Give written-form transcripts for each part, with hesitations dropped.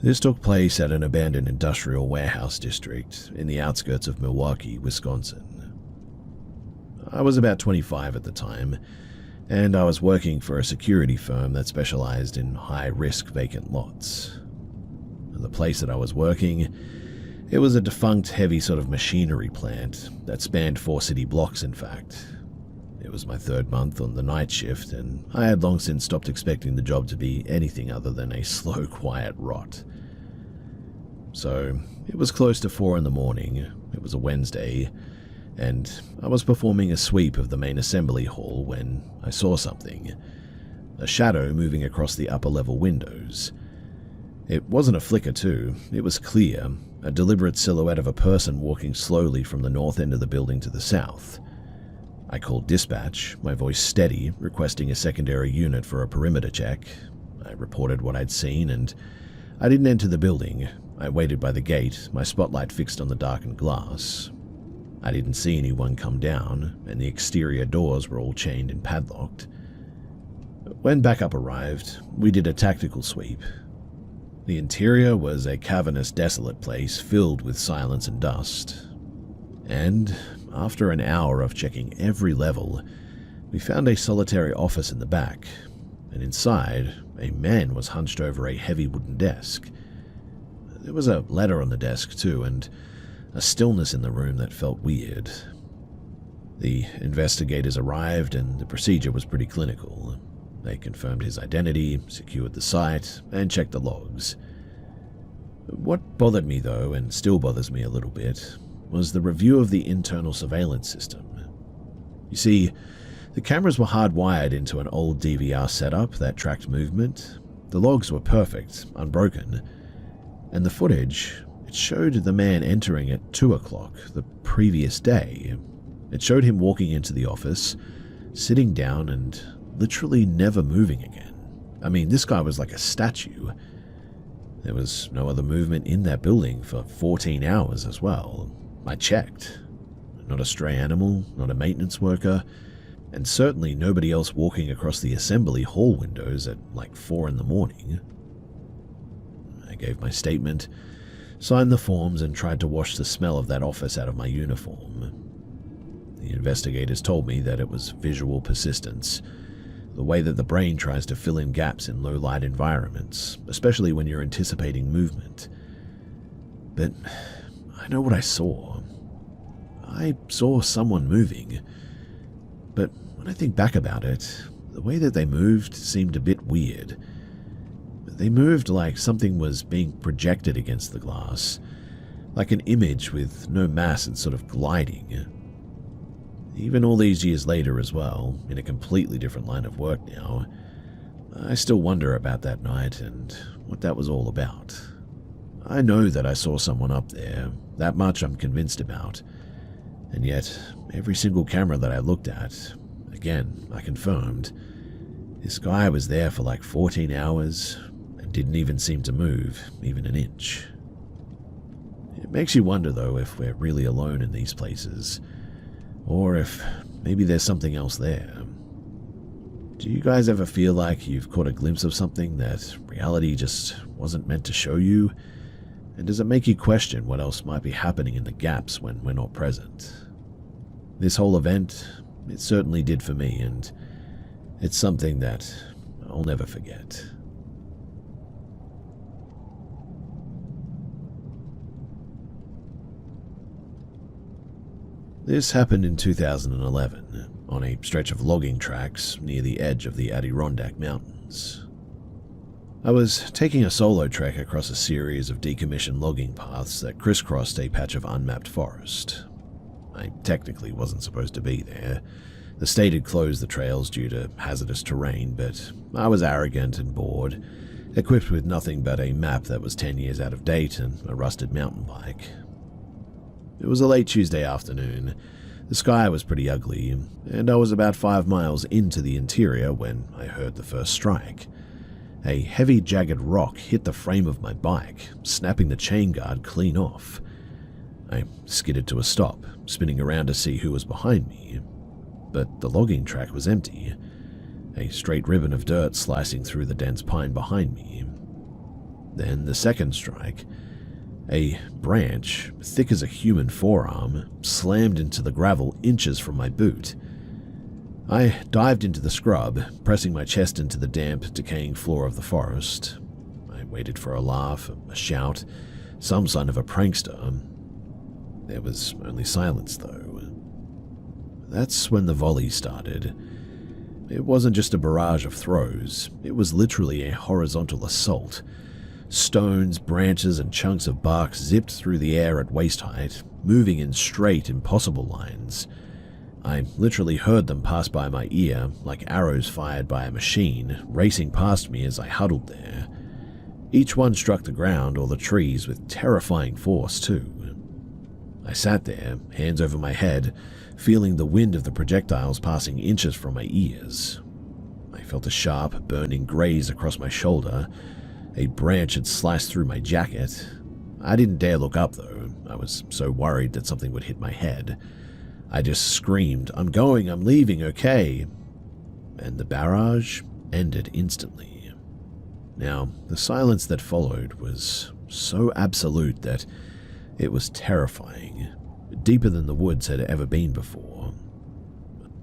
This took place at an abandoned industrial warehouse district in the outskirts of Milwaukee, Wisconsin. I was about 25 at the time, and I was working for a security firm that specialized in high-risk vacant lots. The place that I was working, it was a defunct heavy sort of machinery plant that spanned 4 city blocks, in fact. It was my 3rd month on the night shift, and I had long since stopped expecting the job to be anything other than a slow, quiet rot. So, it was close to 4 in the morning, it was a Wednesday, and I was performing a sweep of the main assembly hall when I saw something. A shadow moving across the upper level windows. It wasn't a flicker too, it was clear, a deliberate silhouette of a person walking slowly from the north end of the building to the south. I called dispatch, my voice steady, requesting a secondary unit for a perimeter check. I reported what I'd seen, and I didn't enter the building. I waited by the gate, my spotlight fixed on the darkened glass. I didn't see anyone come down, and the exterior doors were all chained and padlocked. When backup arrived, we did a tactical sweep. The interior was a cavernous, desolate place filled with silence and dust. And after an hour of checking every level, we found a solitary office in the back, and inside, a man was hunched over a heavy wooden desk. There was a letter on the desk too, and a stillness in the room that felt weird. The investigators arrived, and the procedure was pretty clinical. They confirmed his identity, secured the site, and checked the logs. What bothered me though, and still bothers me a little bit, was the review of the internal surveillance system. You see, the cameras were hardwired into an old DVR setup that tracked movement. The logs were perfect, unbroken, and the footage, it showed the man entering at 2 o'clock the previous day. It showed him walking into the office, sitting down, and literally never moving again. I mean, this guy was like a statue. There was no other movement in that building for 14 hours as well. I checked. Not a stray animal, not a maintenance worker, and certainly nobody else walking across the assembly hall windows at like 4 in the morning. I gave my statement, signed the forms, and tried to wash the smell of that office out of my uniform. The investigators told me that it was visual persistence, the way that the brain tries to fill in gaps in low-light environments, especially when you're anticipating movement. But I know what I saw. I saw someone moving. But when I think back about it, the way that they moved seemed a bit weird. They moved like something was being projected against the glass, like an image with no mass and sort of gliding. Even all these years later as well, in a completely different line of work now, I still wonder about that night and what that was all about. I know that I saw someone up there, that much I'm convinced about, and yet every single camera that I looked at, again, I confirmed, this guy was there for like 14 hours and didn't even seem to move, even an inch. It makes you wonder though if we're really alone in these places, or if maybe there's something else there. Do you guys ever feel like you've caught a glimpse of something that reality just wasn't meant to show you? And does it make you question what else might be happening in the gaps when we're not present? This whole event, it certainly did for me, and it's something that I'll never forget. This happened in 2011, on a stretch of logging tracks near the edge of the Adirondack Mountains. I was taking a solo trek across a series of decommissioned logging paths that crisscrossed a patch of unmapped forest. I technically wasn't supposed to be there. The state had closed the trails due to hazardous terrain, but I was arrogant and bored, equipped with nothing but a map that was 10 years out of date and a rusted mountain bike. It was a late Tuesday afternoon. The sky was pretty ugly, and I was about 5 miles into the interior when I heard the first strike. A heavy, jagged rock hit the frame of my bike, snapping the chain guard clean off. I skidded to a stop, spinning around to see who was behind me, but the logging track was empty, a straight ribbon of dirt slicing through the dense pine behind me. Then the second strike. A branch, thick as a human forearm, slammed into the gravel inches from my boot. I dived into the scrub, pressing my chest into the damp, decaying floor of the forest. I waited for a laugh, a shout, some sign of a prankster. There was only silence, though. That's when the volley started. It wasn't just a barrage of throws, it was literally a horizontal assault. Stones, branches, and chunks of bark zipped through the air at waist height, moving in straight, impossible lines. I literally heard them pass by my ear, like arrows fired by a machine, racing past me as I huddled there. Each one struck the ground or the trees with terrifying force, too. I sat there, hands over my head, feeling the wind of the projectiles passing inches from my ears. I felt a sharp, burning graze across my shoulder. A branch had sliced through my jacket. I didn't dare look up, though. I was so worried that something would hit my head. I just screamed, "I'm going, I'm leaving, okay?" And the barrage ended instantly. Now, the silence that followed was so absolute that it was terrifying, deeper than the woods had ever been before.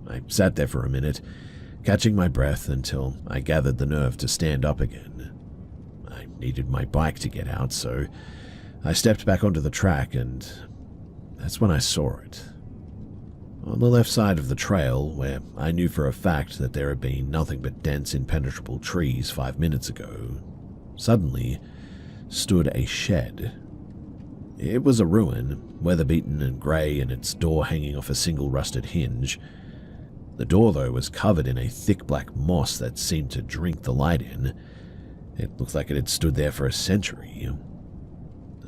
I sat there for a minute, catching my breath until I gathered the nerve to stand up again. I needed my bike to get out, so I stepped back onto the track, and that's when I saw it. On the left side of the trail, where I knew for a fact that there had been nothing but dense, impenetrable trees 5 minutes ago, suddenly stood a shed. It was a ruin, weather-beaten and grey, and its door hanging off a single rusted hinge. The door, though, was covered in a thick black moss that seemed to drink the light in. It looked like it had stood there for a century.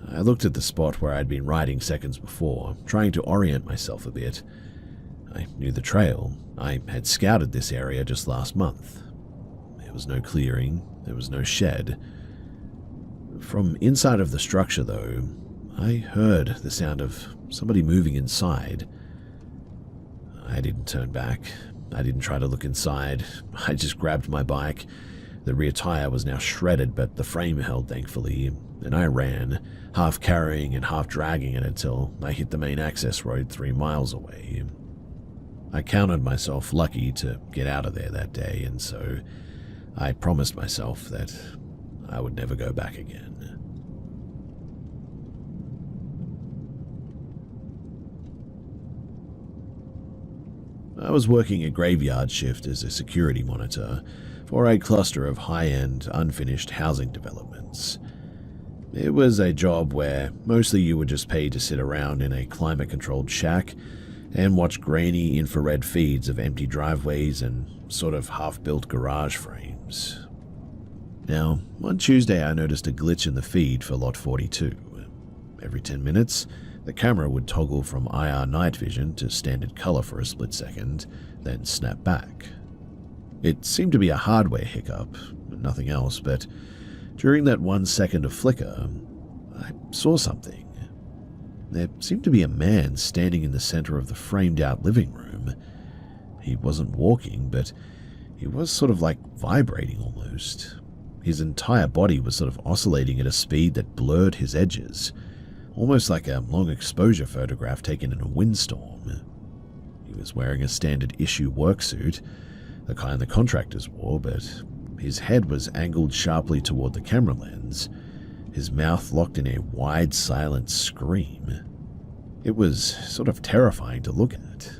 I looked at the spot where I'd been riding seconds before, trying to orient myself a bit. I knew the trail. I had scouted this area just last month. There was no clearing, there was no shed. From inside of the structure, though, I heard the sound of somebody moving inside. I didn't turn back. I didn't try to look inside. I just grabbed my bike. The rear tire was now shredded, but the frame held, thankfully, and I ran, half carrying and half dragging it until I hit the main access road 3 miles away. I counted myself lucky to get out of there that day, and so I promised myself that I would never go back again. I was working a graveyard shift as a security monitor for a cluster of high-end, unfinished housing developments. It was a job where mostly you were just paid to sit around in a climate-controlled shack and watch grainy infrared feeds of empty driveways and sort of half-built garage frames. Now, one Tuesday I noticed a glitch in the feed for Lot 42. Every 10 minutes, the camera would toggle from IR night vision to standard color for a split second, then snap back. It seemed to be a hardware hiccup, nothing else, but during that 1 second of flicker, I saw something. There seemed to be a man standing in the center of the framed-out living room. He wasn't walking, but he was sort of like vibrating almost. His entire body was sort of oscillating at a speed that blurred his edges, almost like a long-exposure photograph taken in a windstorm. He was wearing a standard issue work suit, the kind the contractors wore, but his head was angled sharply toward the camera lens, his mouth locked in a wide, silent scream. It was sort of terrifying to look at.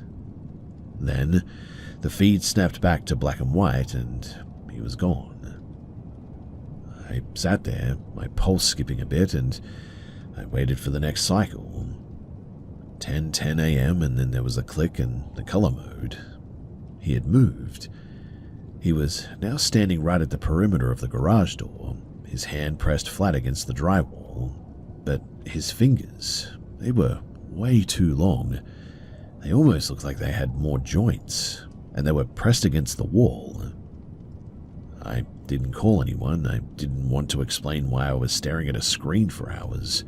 Then, the feed snapped back to black and white, and he was gone. I sat there, my pulse skipping a bit, and I waited for the next cycle. 10:10 a.m., and then there was a click and the color mode. He had moved. He was now standing right at the perimeter of the garage door, his hand pressed flat against the drywall. But his fingers, they were way too long. They almost looked like they had more joints, and they were pressed against the wall. I didn't call anyone. I didn't want to explain why I was staring at a screen for hours.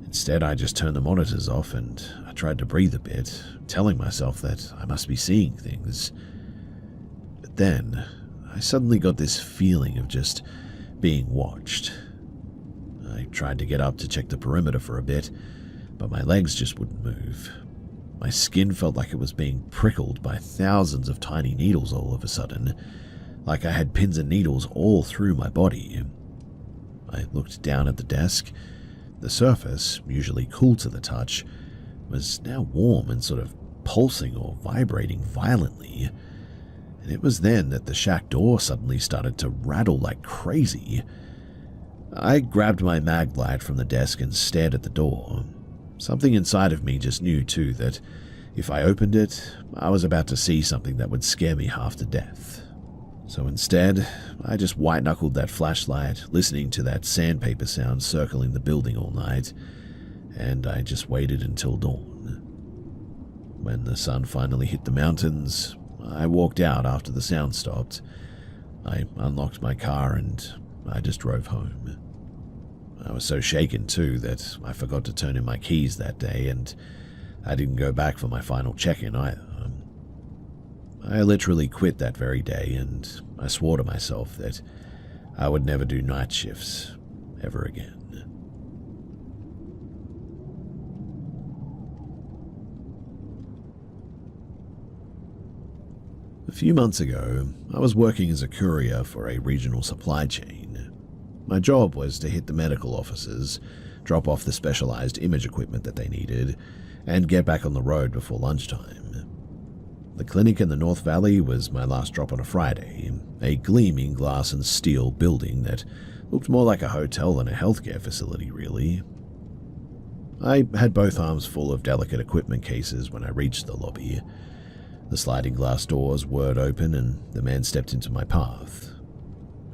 Instead, I just turned the monitors off and I tried to breathe a bit, telling myself that I must be seeing things. But then, I suddenly got this feeling of just being watched. I tried to get up to check the perimeter for a bit, but my legs just wouldn't move. My skin felt like it was being prickled by thousands of tiny needles all of a sudden, like I had pins and needles all through my body. I looked down at the desk. The surface, usually cool to the touch, was now warm and sort of pulsing or vibrating violently. And it was then that the shack door suddenly started to rattle like crazy. I grabbed my mag light from the desk and stared at the door. Something inside of me just knew, too, that if I opened it, I was about to see something that would scare me half to death. So instead, I just white-knuckled that flashlight, listening to that sandpaper sound circling the building all night, and I just waited until dawn. When the sun finally hit the mountains, I walked out after the sound stopped. I unlocked my car and I just drove home. I was so shaken too that I forgot to turn in my keys that day, and I didn't go back for my final check-in either. I literally quit that very day, and I swore to myself that I would never do night shifts ever again. A few months ago, I was working as a courier for a regional supply chain. My job was to hit the medical offices, drop off the specialized image equipment that they needed, and get back on the road before lunchtime. The clinic in the North Valley was my last drop on a Friday, a gleaming glass and steel building that looked more like a hotel than a healthcare facility, really. I had both arms full of delicate equipment cases when I reached the lobby. The sliding glass doors whirred open and the man stepped into my path.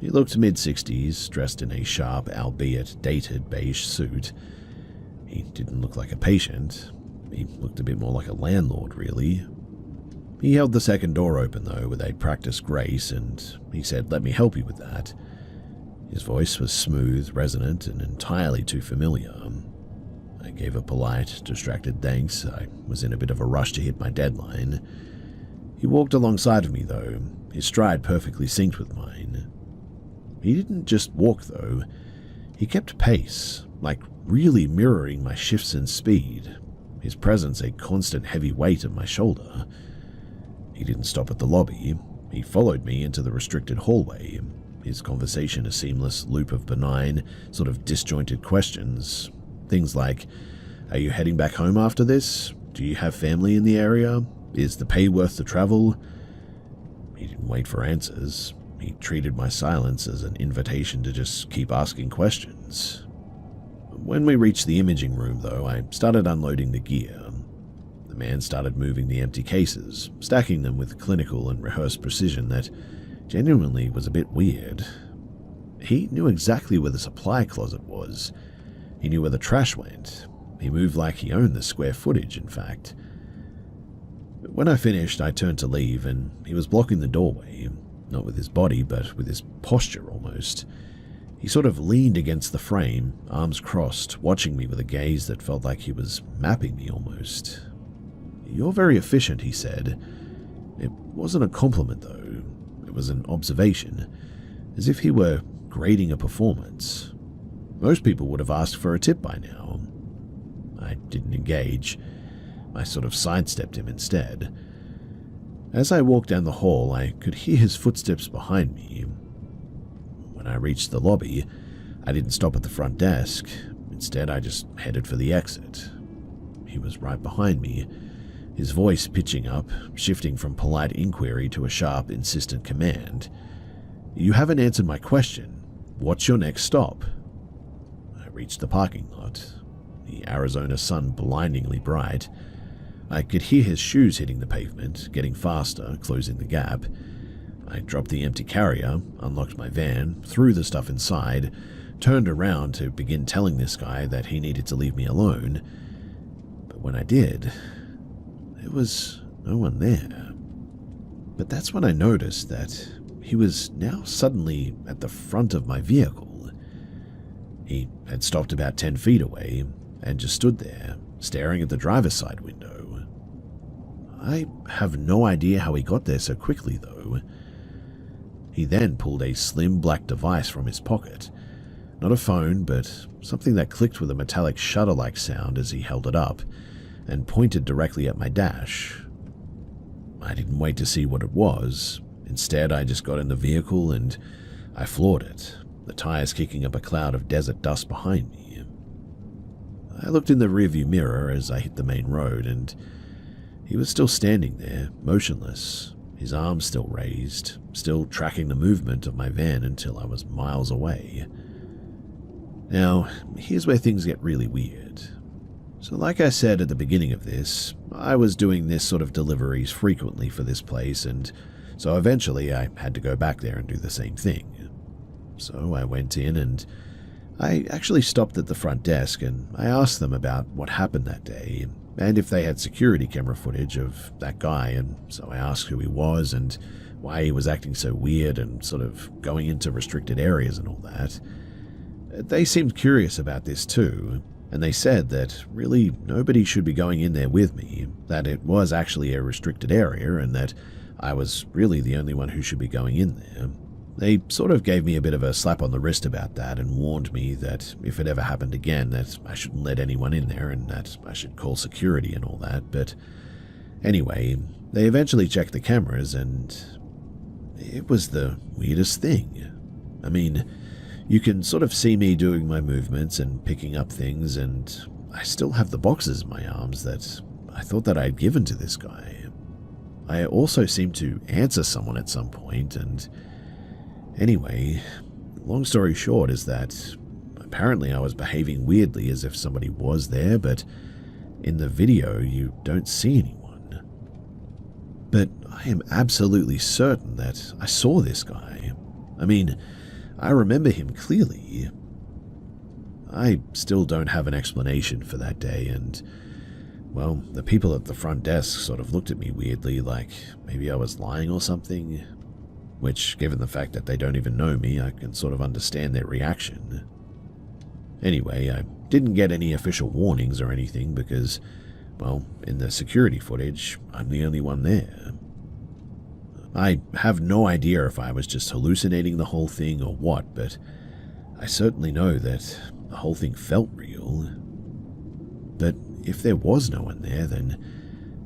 He looked mid-60s, dressed in a sharp, albeit dated beige suit. He didn't look like a patient. He looked a bit more like a landlord, really. He held the second door open, though, with a practiced grace, and he said, "Let me help you with that." His voice was smooth, resonant, and entirely too familiar. I gave a polite, distracted thanks. I was in a bit of a rush to hit my deadline. He walked alongside of me, though, his stride perfectly synced with mine. He didn't just walk, though. He kept pace, like really mirroring my shifts in speed, his presence a constant heavy weight on my shoulder. He didn't stop at the lobby. He followed me into the restricted hallway, his conversation a seamless loop of benign, sort of disjointed questions. Things like, "Are you heading back home after this? Do you have family in the area? Is the pay worth the travel?" He didn't wait for answers. He treated my silence as an invitation to just keep asking questions. When we reached the imaging room, though, I started unloading the gear. The man started moving the empty cases, stacking them with clinical and rehearsed precision that genuinely was a bit weird. He knew exactly where the supply closet was. He knew where the trash went. He moved like he owned the square footage, in fact. When I finished, I turned to leave, and he was blocking the doorway, not with his body, but with his posture almost. He sort of leaned against the frame, arms crossed, watching me with a gaze that felt like he was mapping me almost. "You're very efficient," he said. It wasn't a compliment, though. It was an observation, as if he were grading a performance. Most people would have asked for a tip by now. I didn't engage. I sort of sidestepped him instead. As I walked down the hall, I could hear his footsteps behind me. When I reached the lobby, I didn't stop at the front desk. Instead, I just headed for the exit. He was right behind me, his voice pitching up, shifting from polite inquiry to a sharp, insistent command. "You haven't answered my question. What's your next stop?" I reached the parking lot, the Arizona sun blindingly bright. I could hear his shoes hitting the pavement, getting faster, closing the gap. I dropped the empty carrier, unlocked my van, threw the stuff inside, turned around to begin telling this guy that he needed to leave me alone. But when I did, there was no one there. But that's when I noticed that he was now suddenly at the front of my vehicle. He had stopped about 10 feet away and just stood there, staring at the driver's side window. I have no idea how he got there so quickly, though. He then pulled a slim black device from his pocket, Not a phone, but something that clicked with a metallic shutter-like sound as he held it up and pointed directly at my dash. I didn't wait to see what it was. Instead, I just got in the vehicle and I floored it, the tires kicking up a cloud of desert dust behind me. I looked in the rearview mirror as I hit the main road, and he was still standing there, motionless, his arms still raised, still tracking the movement of my van until I was miles away. Now, here's where things get really weird. So like I said at the beginning of this, I was doing this sort of deliveries frequently for this place, and so eventually I had to go back there and do the same thing. So I went in and I actually stopped at the front desk and I asked them about what happened that day and if they had security camera footage of that guy, and so I asked who he was and why he was acting so weird and sort of going into restricted areas and all that. They seemed curious about this too, and they said that really nobody should be going in there with me, that it was actually a restricted area and that I was really the only one who should be going in there. They sort of gave me a bit of a slap on the wrist about that and warned me that if it ever happened again that I shouldn't let anyone in there and that I should call security and all that. But anyway, they eventually checked the cameras and it was the weirdest thing. I mean, you can sort of see me doing my movements and picking up things, and I still have the boxes in my arms that I thought that I had given to this guy. I also seemed to answer someone at some point, and anyway, long story short is that apparently I was behaving weirdly as if somebody was there, but in the video you don't see anyone. But I am absolutely certain that I saw this guy. I mean, I remember him clearly. I still don't have an explanation for that day, and, well, the people at the front desk sort of looked at me weirdly, like maybe I was lying or something, which, given the fact that they don't even know me, I can sort of understand their reaction. Anyway, I didn't get any official warnings or anything because, well, in the security footage, I'm the only one there. I have no idea if I was just hallucinating the whole thing or what, but I certainly know that the whole thing felt real. But if there was no one there, then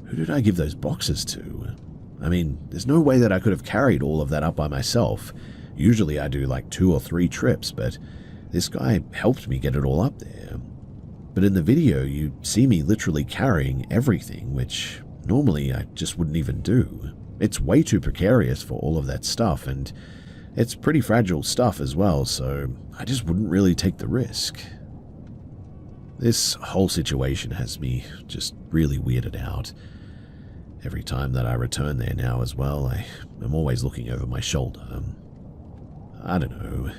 who did I give those boxes to? I mean, there's no way that I could have carried all of that up by myself. Usually I do like 2 or 3 trips, but this guy helped me get it all up there. But in the video, you see me literally carrying everything, which normally I just wouldn't even do. It's way too precarious for all of that stuff, and it's pretty fragile stuff as well, so I just wouldn't really take the risk. This whole situation has me just really weirded out. Every time that I return there now as well, I'm always looking over my shoulder. I don't know,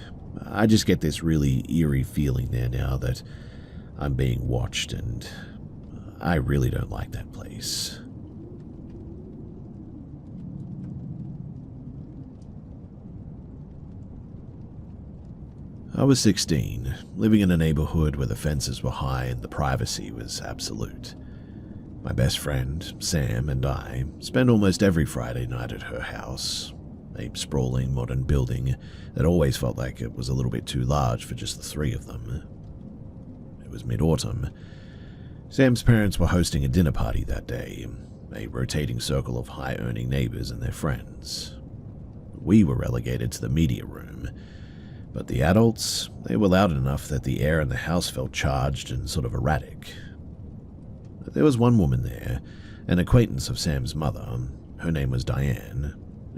I just get this really eerie feeling there now that I'm being watched, and I really don't like that place. I was 16, living in a neighborhood where the fences were high and the privacy was absolute. My best friend, Sam, and I spent almost every Friday night at her house, a sprawling modern building that always felt like it was a little bit too large for just the 3 of them. It was mid-autumn. Sam's parents were hosting a dinner party that day, a rotating circle of high-earning neighbors and their friends. We were relegated to the media room, but the adults, they were loud enough that the air in the house felt charged and sort of erratic. There was one woman there, an acquaintance of Sam's mother. Her name was Diane.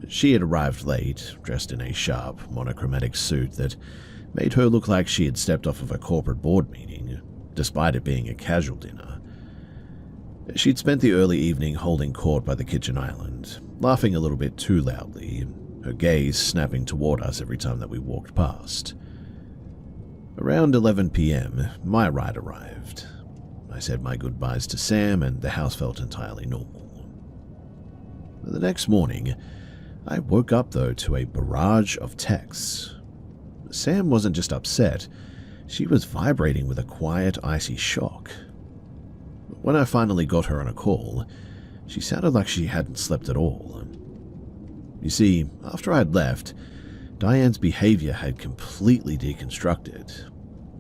She had arrived late, dressed in a sharp, monochromatic suit that made her look like she had stepped off of a corporate board meeting, despite it being a casual dinner. She'd spent the early evening holding court by the kitchen island, laughing a little bit too loudly, her gaze snapping toward us every time that we walked past. Around 11 p.m., my ride arrived. I said my goodbyes to Sam, and the house felt entirely normal. The next morning, I woke up, though, to a barrage of texts. Sam wasn't just upset, she was vibrating with a quiet, icy shock. When I finally got her on a call, she sounded like she hadn't slept at all. You see, after I'd left, Diane's behavior had completely deconstructed.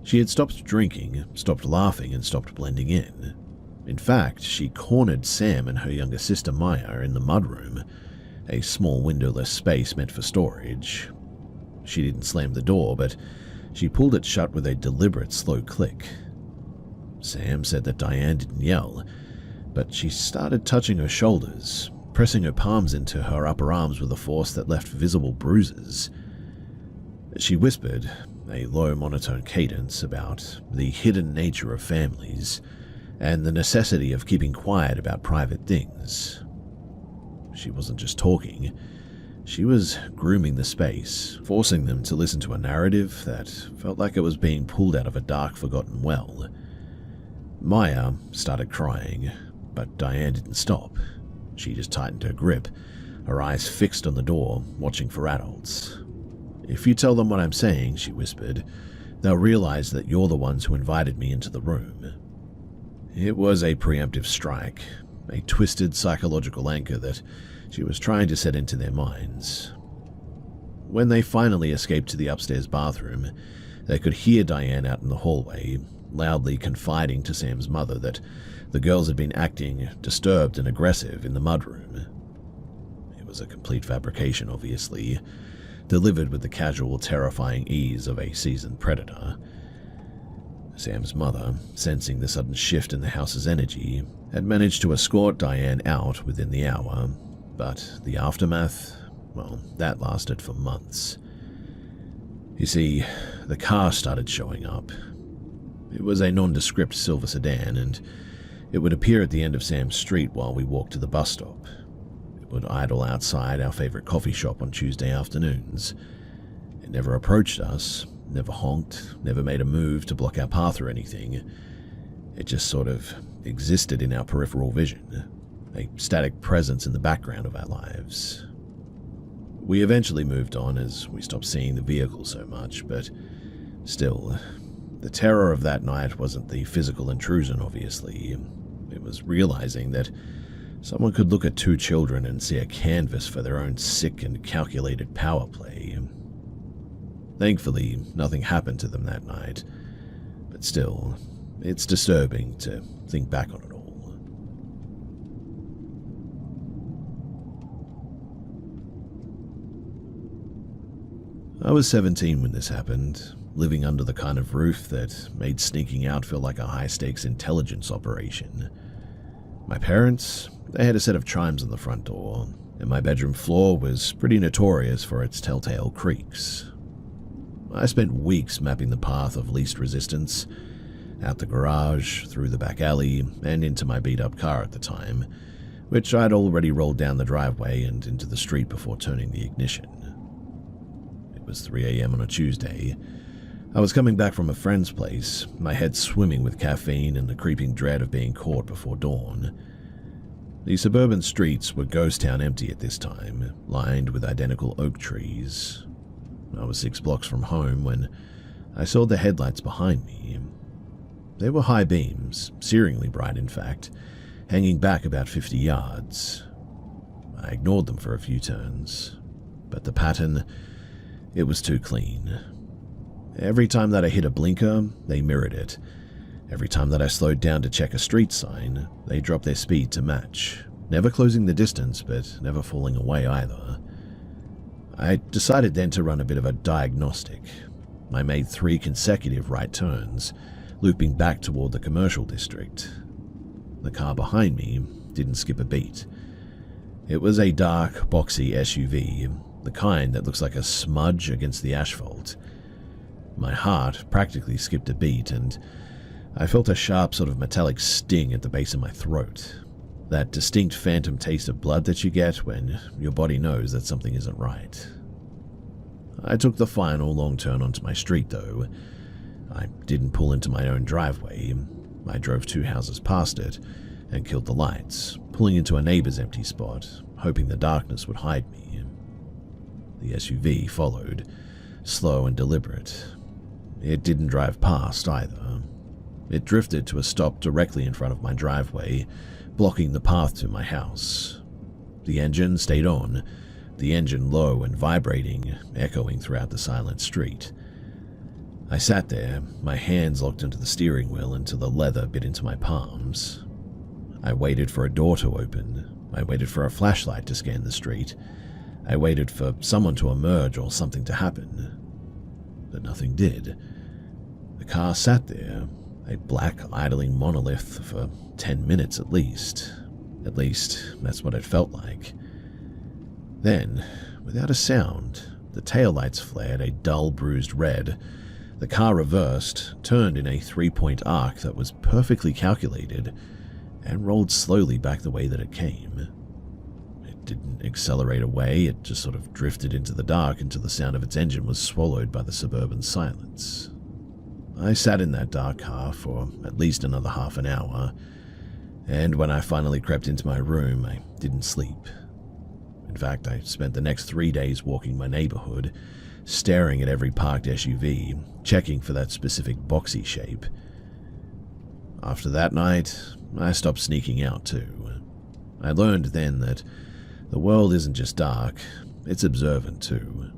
She had stopped drinking, stopped laughing, and stopped blending in. In fact, she cornered Sam and her younger sister Maya in the mudroom, a small windowless space meant for storage. She didn't slam the door, but she pulled it shut with a deliberate slow click. Sam said that Diane didn't yell, but she started touching her shoulders, pressing her palms into her upper arms with a force that left visible bruises. She whispered, a low monotone cadence, about the hidden nature of families and the necessity of keeping quiet about private things. She wasn't just talking, she was grooming the space, forcing them to listen to a narrative that felt like it was being pulled out of a dark, forgotten well. Maya started crying, but Diane didn't stop. She just tightened her grip, her eyes fixed on the door, watching for adults. "If you tell them what I'm saying," she whispered, "they'll realize that you're the ones who invited me into the room." It was a preemptive strike, a twisted psychological anchor that she was trying to set into their minds. When they finally escaped to the upstairs bathroom, they could hear Diane out in the hallway, loudly confiding to Sam's mother that the girls had been acting disturbed and aggressive in the mudroom. It was a complete fabrication, obviously, delivered with the casual, terrifying ease of a seasoned predator. Sam's mother, sensing the sudden shift in the house's energy, had managed to escort Diane out within the hour, but the aftermath, well, that lasted for months. You see, the car started showing up. It was a nondescript silver sedan, and it would appear at the end of Sam's street while we walked to the bus stop. It would idle outside our favorite coffee shop on Tuesday afternoons. It never approached us, never honked, never made a move to block our path or anything. It just sort of existed in our peripheral vision, a static presence in the background of our lives. We eventually moved on as we stopped seeing the vehicle so much, but still, the terror of that night wasn't the physical intrusion, obviously. It was realizing that someone could look at two children and see a canvas for their own sick and calculated power play. Thankfully, nothing happened to them that night, but still, it's disturbing to think back on it all. I was 17 when this happened, living under the kind of roof that made sneaking out feel like a high-stakes intelligence operation. My parents, they had a set of chimes on the front door, and my bedroom floor was pretty notorious for its telltale creaks. I spent weeks mapping the path of least resistance, out the garage, through the back alley, and into my beat-up car at the time, which I'd already rolled down the driveway and into the street before turning the ignition. It was 3 a.m. on a Tuesday. I was coming back from a friend's place, my head swimming with caffeine and the creeping dread of being caught before dawn. The suburban streets were ghost town empty at this time, lined with identical oak trees. I was 6 blocks from home when I saw the headlights behind me. They were high beams, searingly bright in fact, hanging back about 50 yards. I ignored them for a few turns, but the pattern, it was too clean. Every time that I hit a blinker, they mirrored it. Every time that I slowed down to check a street sign, they dropped their speed to match, never closing the distance but never falling away either. I decided then to run a bit of a diagnostic. I made 3 consecutive right turns, looping back toward the commercial district. The car behind me didn't skip a beat. It was a dark, boxy SUV, the kind that looks like a smudge against the asphalt. My heart practically skipped a beat, and I felt a sharp sort of metallic sting at the base of my throat. That distinct phantom taste of blood that you get when your body knows that something isn't right. I took the final long turn onto my street, though. I didn't pull into my own driveway. I drove 2 houses past it and killed the lights, pulling into a neighbor's empty spot, hoping the darkness would hide me. The SUV followed, slow and deliberate. It didn't drive past either. It drifted to a stop directly in front of my driveway, blocking the path to my house. The engine stayed on, the engine low and vibrating, echoing throughout the silent street. I sat there, my hands locked into the steering wheel until the leather bit into my palms. I waited for a door to open. I waited for a flashlight to scan the street. I waited for someone to emerge or something to happen. But nothing did. The car sat there, a black idling monolith, for 10 minutes at least. At least, that's what it felt like. Then, without a sound, the taillights flared a dull bruised red. The car reversed, turned in a 3-point arc that was perfectly calculated, and rolled slowly back the way that it came. It didn't accelerate away, it just sort of drifted into the dark until the sound of its engine was swallowed by the suburban silence. I sat in that dark car for at least another half an hour, and when I finally crept into my room, I didn't sleep. In fact, I spent the next 3 days walking my neighborhood, staring at every parked SUV, checking for that specific boxy shape. After that night, I stopped sneaking out too. I learned then that the world isn't just dark, it's observant too.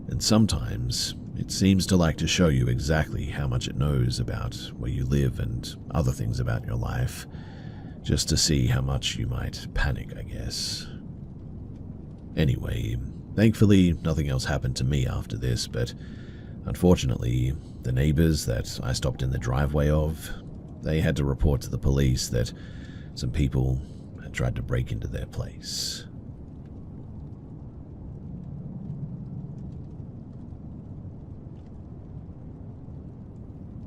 And sometimes it seems to like to show you exactly how much it knows about where you live and other things about your life, just to see how much you might panic, I guess. Anyway, thankfully nothing else happened to me after this, but unfortunately, the neighbors that I stopped in the driveway of, they had to report to the police that some people had tried to break into their place.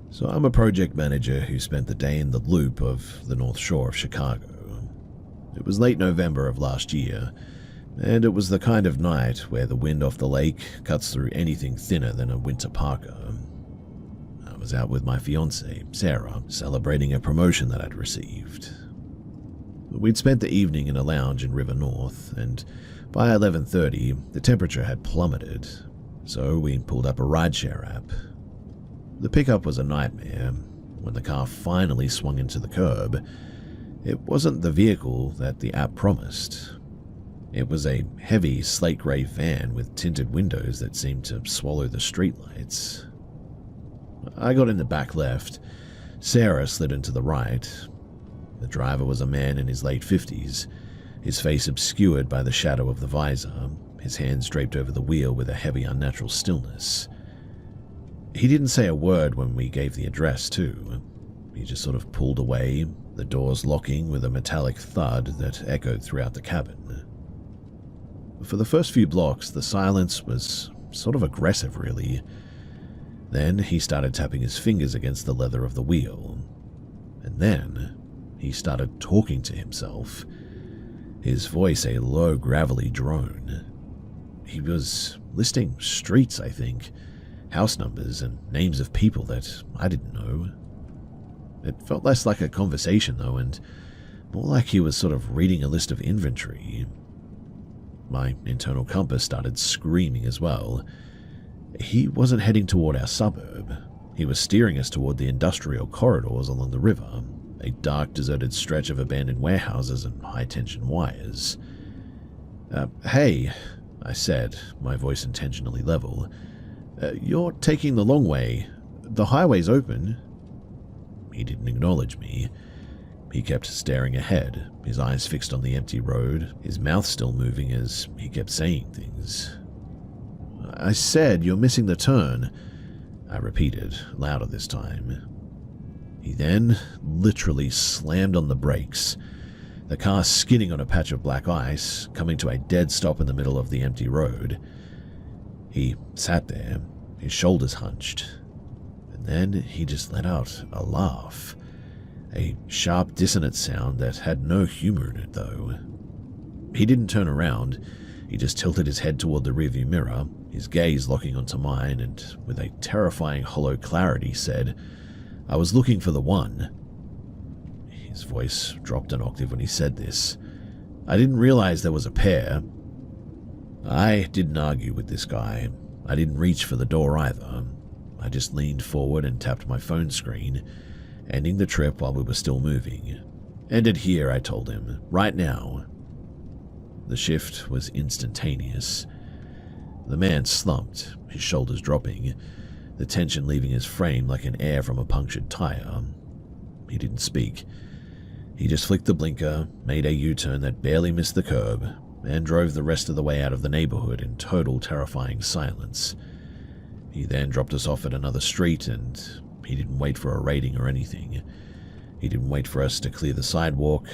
So I'm a project manager who spent the day in the loop of the North Shore of Chicago. It was late November of last year, and it was the kind of night where the wind off the lake cuts through anything thinner than a winter parka. I was out with my fiancée, Sarah, celebrating a promotion that I'd received. We'd spent the evening in a lounge in River North, and by 11:30, the temperature had plummeted, so we pulled up a rideshare app. The pickup was a nightmare. When the car finally swung into the curb, it wasn't the vehicle that the app promised. It was a heavy slate-grey van with tinted windows that seemed to swallow the streetlights. I got in the back left. Sarah slid into the right. The driver was a man in his late 50s, his face obscured by the shadow of the visor, his hands draped over the wheel with a heavy, unnatural stillness. He didn't say a word when we gave the address, too. He just sort of pulled away, the doors locking with a metallic thud that echoed throughout the cabin. For the first few blocks, the silence was sort of aggressive, really. Then he started tapping his fingers against the leather of the wheel. And then he started talking to himself, his voice a low, gravelly drone. He was listing streets, I think, house numbers and names of people that I didn't know. It felt less like a conversation, though, and more like he was sort of reading a list of inventory. My internal compass started screaming as well. He wasn't heading toward our suburb. He was steering us toward the industrial corridors along the river, a dark, deserted stretch of abandoned warehouses and high-tension wires. Hey, I said, my voice intentionally level. You're taking the long way. The highway's open. He didn't acknowledge me. He kept staring ahead, his eyes fixed on the empty road, his mouth still moving as he kept saying things. I said you're missing the turn, I repeated, louder this time. He then literally slammed on the brakes, the car skidding on a patch of black ice, coming to a dead stop in the middle of the empty road. He sat there, his shoulders hunched, and then he just let out a laugh. A sharp, dissonant sound that had no humor in it, though. He didn't turn around. He just tilted his head toward the rearview mirror, his gaze locking onto mine, and with a terrifying hollow clarity said, I was looking for the one. His voice dropped an octave when he said this. I didn't realize there was a pair. I didn't argue with this guy. I didn't reach for the door either. I just leaned forward and tapped my phone screen, ending the trip while we were still moving. End it here, I told him. Right now. The shift was instantaneous. The man slumped, his shoulders dropping, the tension leaving his frame like an air from a punctured tire. He didn't speak. He just flicked the blinker, made a U-turn that barely missed the curb, and drove the rest of the way out of the neighborhood in total terrifying silence. He then dropped us off at another street, and he didn't wait for a rating or anything. He didn't wait for us to clear the sidewalk.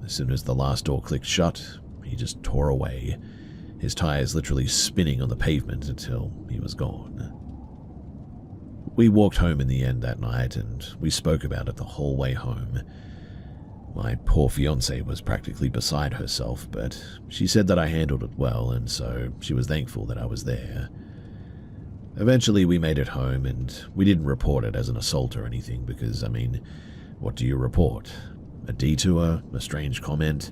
As soon as the last door clicked shut, he just tore away, his tires literally spinning on the pavement until he was gone. We walked home in the end that night, and we spoke about it the whole way home. My poor fiancée was practically beside herself, but she said that I handled it well, and so she was thankful that I was there. Eventually we made it home, and we didn't report it as an assault or anything because, what do you report? A detour? A strange comment?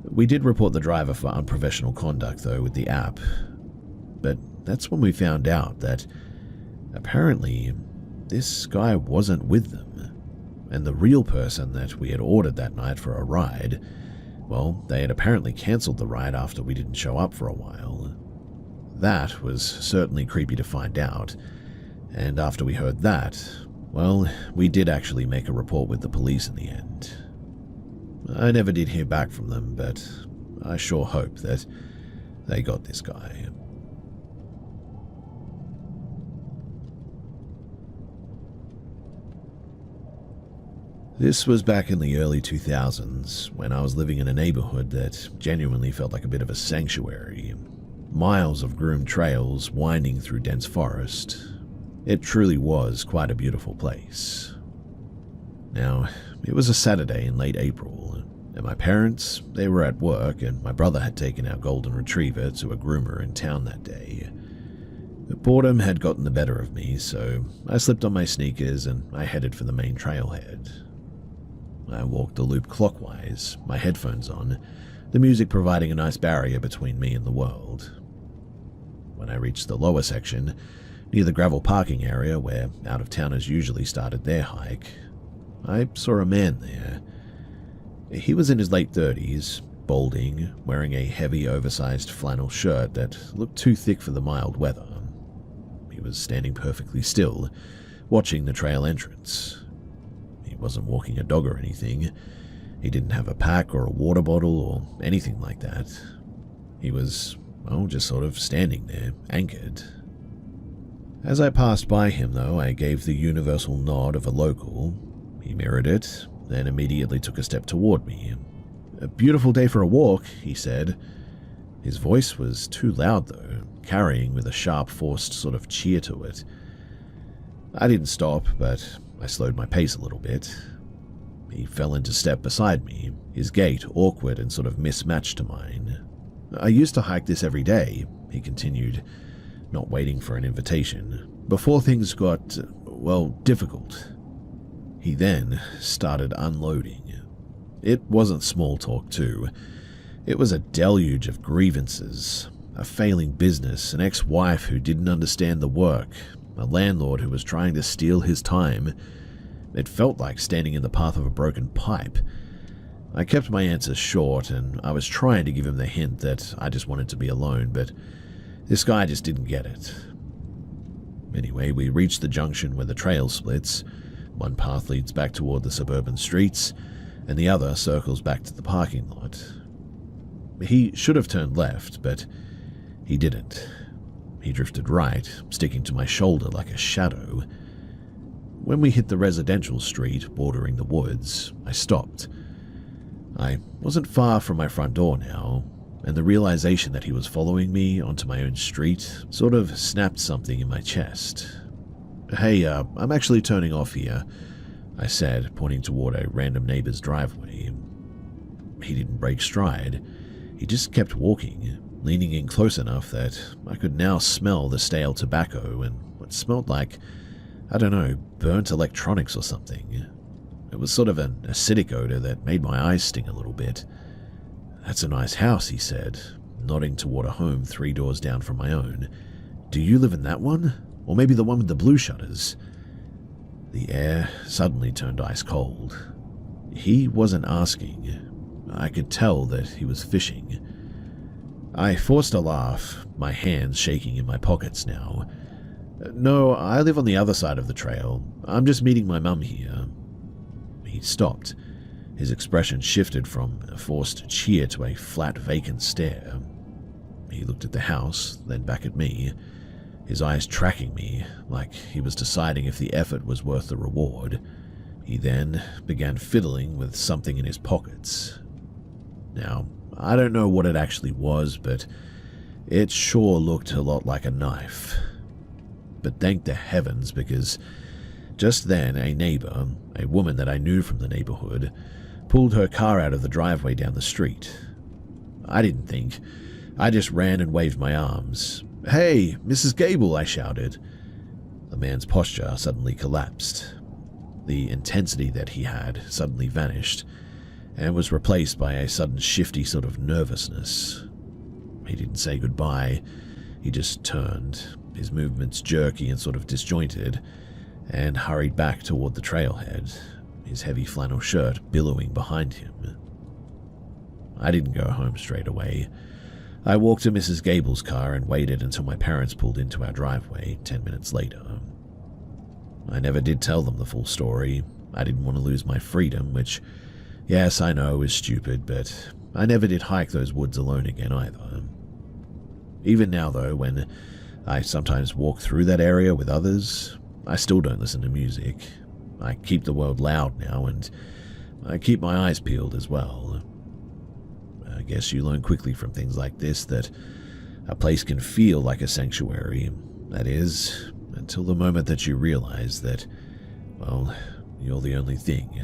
We did report the driver for unprofessional conduct, though, with the app. But that's when we found out that apparently this guy wasn't with them. And the real person that we had ordered that night for a ride, well, they had apparently cancelled the ride after we didn't show up for a while. That was certainly creepy to find out. And after we heard that, well, we did actually make a report with the police in the end. I never did hear back from them, but I sure hope that they got this guy. This was back in the early 2000s, when I was living in a neighborhood that genuinely felt like a bit of a sanctuary. Miles of groomed trails winding through dense forest. It truly was quite a beautiful place. Now, it was a Saturday in late April, and my parents, they were at work, and my brother had taken our golden retriever to a groomer in town that day. Boredom had gotten the better of me, so I slipped on my sneakers and I headed for the main trailhead. I walked the loop clockwise, my headphones on, the music providing a nice barrier between me and the world. When I reached the lower section, near the gravel parking area where out-of-towners usually started their hike, I saw a man there. He was in his late 30s, balding, wearing a heavy oversized flannel shirt that looked too thick for the mild weather. He was standing perfectly still, watching the trail entrance. He wasn't walking a dog or anything. He didn't have a pack or a water bottle or anything like that. He was, well, just sort of standing there, anchored. As I passed by him, though, I gave the universal nod of a local. He mirrored it, then immediately took a step toward me. "A beautiful day for a walk," he said. His voice was too loud, though, carrying with a sharp, forced sort of cheer to it. I didn't stop, but I slowed my pace a little bit. He fell into step beside me, his gait awkward and sort of mismatched to mine. "I used to hike this every day," he continued, not waiting for an invitation, "before things got, well, difficult." He then started unloading. It wasn't small talk, too. It was a deluge of grievances, a failing business, an ex-wife who didn't understand the work, a landlord who was trying to steal his time. It felt like standing in the path of a broken pipe. I kept my answers short, and I was trying to give him the hint that I just wanted to be alone, but this guy just didn't get it. Anyway, we reached the junction where the trail splits. One path leads back toward the suburban streets, and the other circles back to the parking lot. He should have turned left, but he didn't. He drifted right, sticking to my shoulder like a shadow. When we hit the residential street bordering the woods, I stopped. I wasn't far from my front door now, and the realization that he was following me onto my own street sort of snapped something in my chest. "Hey, I'm actually turning off here," I said, pointing toward a random neighbor's driveway. He didn't break stride. He just kept walking, leaning in close enough that I could now smell the stale tobacco and what smelled like, I don't know, burnt electronics or something. It was sort of an acidic odor that made my eyes sting a little bit. "That's a nice house," he said, nodding toward a home 3 doors down from my own. "Do you live in that one? Or maybe the one with the blue shutters?" The air suddenly turned ice cold. He wasn't asking. I could tell that he was fishing. I forced a laugh, my hands shaking in my pockets now. No, I live on the other side of the trail. I'm just meeting my mum here. He stopped. His expression shifted from a forced cheer to a flat, vacant stare. He looked at the house, then back at me, his eyes tracking me, like he was deciding if the effort was worth the reward. He then began fiddling with something in his pockets. Now, I don't know what it actually was, but it sure looked a lot like a knife. But thank the heavens, because just then a neighbor, a woman that I knew from the neighborhood, pulled her car out of the driveway down the street. I didn't think. I just ran and waved my arms. "Hey, Mrs. Gable," I shouted. The man's posture suddenly collapsed. The intensity that he had suddenly vanished, and was replaced by a sudden shifty sort of nervousness. He didn't say goodbye, he just turned, his movements jerky and sort of disjointed, and hurried back toward the trailhead, his heavy flannel shirt billowing behind him. I didn't go home straight away. I walked to Mrs. Gable's car and waited until my parents pulled into our driveway 10 minutes later. I never did tell them the full story. I didn't want to lose my freedom, which, yes, I know is stupid, but I never did hike those woods alone again either. Even now, though, when I sometimes walk through that area with others, I still don't listen to music. I keep the world loud now, and I keep my eyes peeled as well. I guess you learn quickly from things like this that a place can feel like a sanctuary. That is, until the moment that you realize that, well, you're the only thing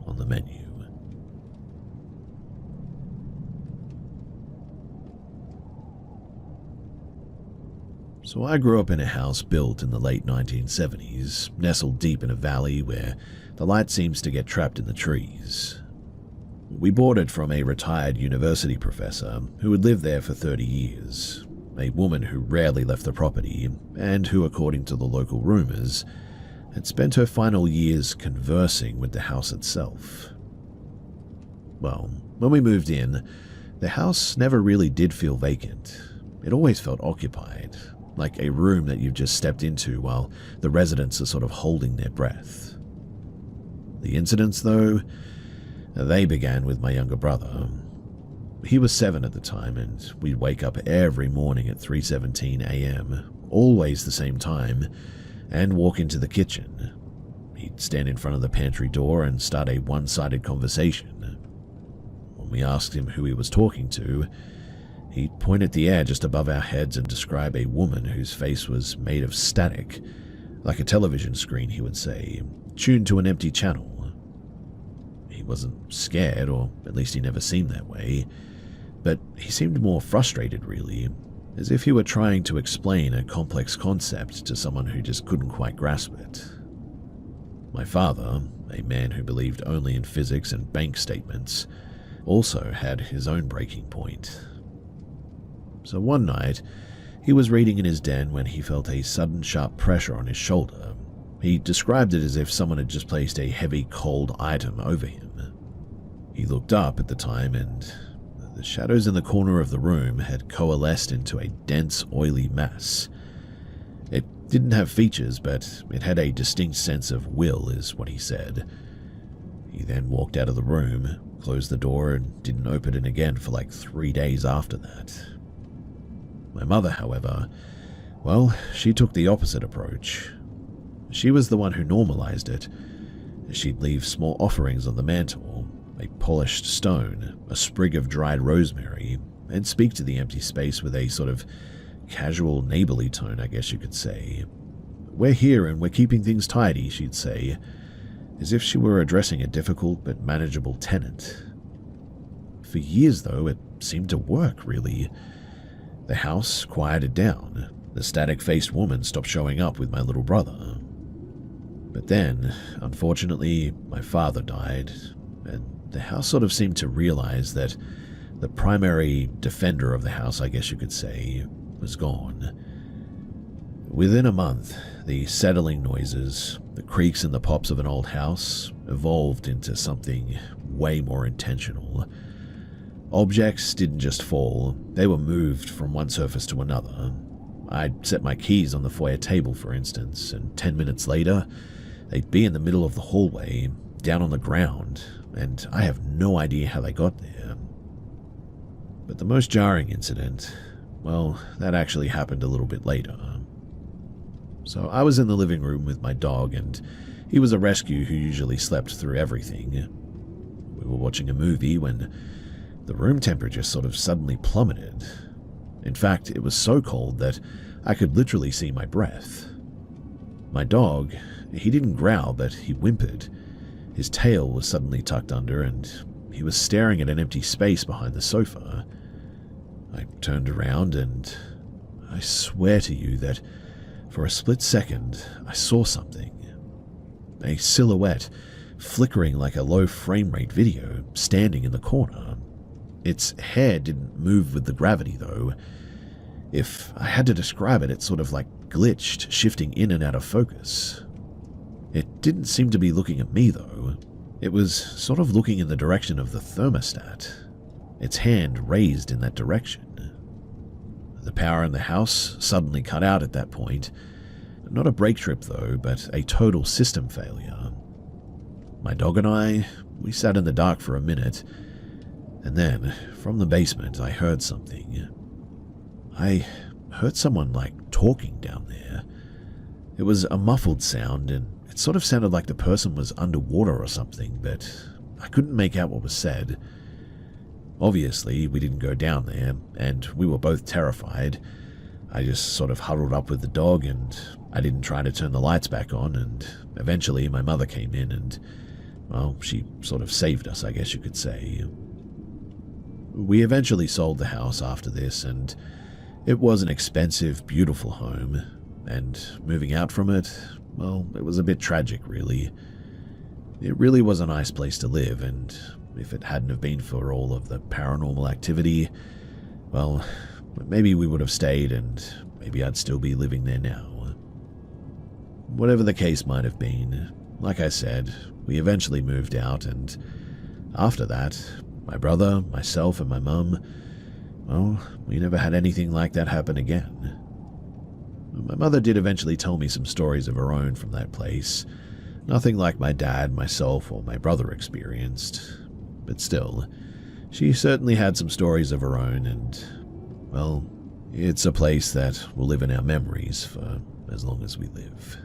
on the menu. So I grew up in a house built in the late 1970s, nestled deep in a valley where the light seems to get trapped in the trees. We bought it from a retired university professor who had lived there for 30 years, a woman who rarely left the property and who, according to the local rumors, had spent her final years conversing with the house itself. Well, when we moved in, the house never really did feel vacant. It always felt occupied, like a room that you've just stepped into while the residents are sort of holding their breath. The incidents, though, they began with my younger brother. He was 7 at the time, and we'd wake up every morning at 3:17 a.m., always the same time, and walk into the kitchen. He'd stand in front of the pantry door and start a one-sided conversation. When we asked him who he was talking to, he'd point at the air just above our heads and describe a woman whose face was made of static, like a television screen, he would say, tuned to an empty channel. He wasn't scared, or at least he never seemed that way, but he seemed more frustrated, really, as if he were trying to explain a complex concept to someone who just couldn't quite grasp it. My father, a man who believed only in physics and bank statements, also had his own breaking point. So one night, he was reading in his den when he felt a sudden sharp pressure on his shoulder. He described it as if someone had just placed a heavy, cold item over him. He looked up at the time, and the shadows in the corner of the room had coalesced into a dense, oily mass. It didn't have features, but it had a distinct sense of will, is what he said. He then walked out of the room, closed the door, and didn't open it again for like 3 days after that. My mother, however, well, she took the opposite approach. She was the one who normalized it. She'd leave small offerings on the mantel, a polished stone, a sprig of dried rosemary, and speak to the empty space with a sort of casual, neighborly tone, I guess you could say. "We're here and we're keeping things tidy," she'd say, as if she were addressing a difficult but manageable tenant. For years, though, it seemed to work, really. The house quieted down. The static-faced woman stopped showing up with my little brother. But then, unfortunately, my father died, and the house sort of seemed to realize that the primary defender of the house, I guess you could say, was gone. Within a month, the settling noises, the creaks and the pops of an old house, evolved into something way more intentional. Objects didn't just fall, they were moved from one surface to another. I'd set my keys on the foyer table, for instance, and 10 minutes later, they'd be in the middle of the hallway, down on the ground, and I have no idea how they got there. But the most jarring incident, well, that actually happened a little bit later. So I was in the living room with my dog, and he was a rescue who usually slept through everything. We were watching a movie when the room temperature sort of suddenly plummeted. In fact, it was so cold that I could literally see my breath. My dog, he didn't growl, but he whimpered. His tail was suddenly tucked under, and he was staring at an empty space behind the sofa. I turned around, and I swear to you that for a split second, I saw something. A silhouette, flickering like a low frame rate video, standing in the corner. Its hair didn't move with the gravity, though. If I had to describe it, it sort of like glitched, shifting in and out of focus. It didn't seem to be looking at me, though. It was sort of looking in the direction of the thermostat, its hand raised in that direction. The power in the house suddenly cut out at that point. Not a brake trip, though, but a total system failure. My dog and I, we sat in the dark for a minute, and then, from the basement, I heard something. I heard someone, talking down there. It was a muffled sound, and it sort of sounded like the person was underwater or something, but I couldn't make out what was said. Obviously, we didn't go down there, and we were both terrified. I just sort of huddled up with the dog, and I didn't try to turn the lights back on, and eventually my mother came in and, well, she sort of saved us, I guess you could say. We eventually sold the house after this, and it was an expensive, beautiful home, and moving out from it, well, it was a bit tragic, really. It really was a nice place to live, and if it hadn't have been for all of the paranormal activity, well, maybe we would have stayed, and maybe I'd still be living there now. Whatever the case might have been, like I said, we eventually moved out, and after that, my brother, myself, and my mum, well, we never had anything like that happen again. My mother did eventually tell me some stories of her own from that place. Nothing like my dad, myself, or my brother experienced. But still, she certainly had some stories of her own, and, well, it's a place that will live in our memories for as long as we live.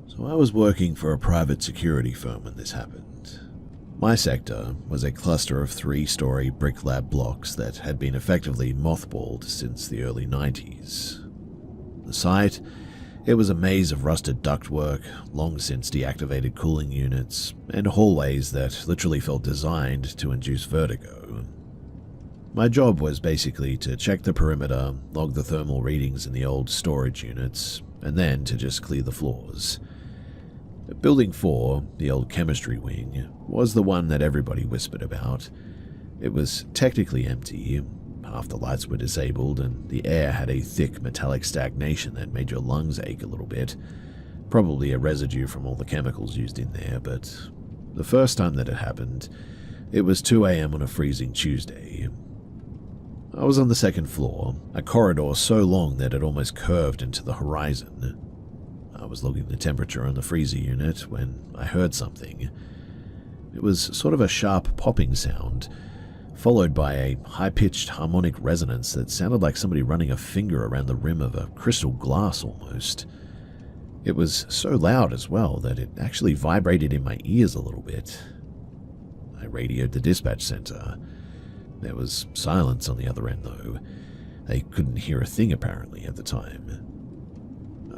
So I was working for a private security firm when this happened. My sector was a cluster of 3-story brick lab blocks that had been effectively mothballed since the early 90s. The site, it was a maze of rusted ductwork, long since deactivated cooling units, and hallways that literally felt designed to induce vertigo. My job was basically to check the perimeter, log the thermal readings in the old storage units, and then to just clear the floors. Building 4, the old chemistry wing, was the one that everybody whispered about. It was technically empty, half the lights were disabled, and the air had a thick metallic stagnation that made your lungs ache a little bit. Probably a residue from all the chemicals used in there, but the first time that it happened, it was 2 a.m. on a freezing Tuesday. I was on the 2nd floor, a corridor so long that it almost curved into the horizon. I was logging the temperature on the freezer unit when I heard something. It was sort of a sharp popping sound, followed by a high-pitched harmonic resonance that sounded like somebody running a finger around the rim of a crystal glass almost. It was so loud as well that it actually vibrated in my ears a little bit. I radioed the dispatch center. There was silence on the other end, though. They couldn't hear a thing apparently at the time.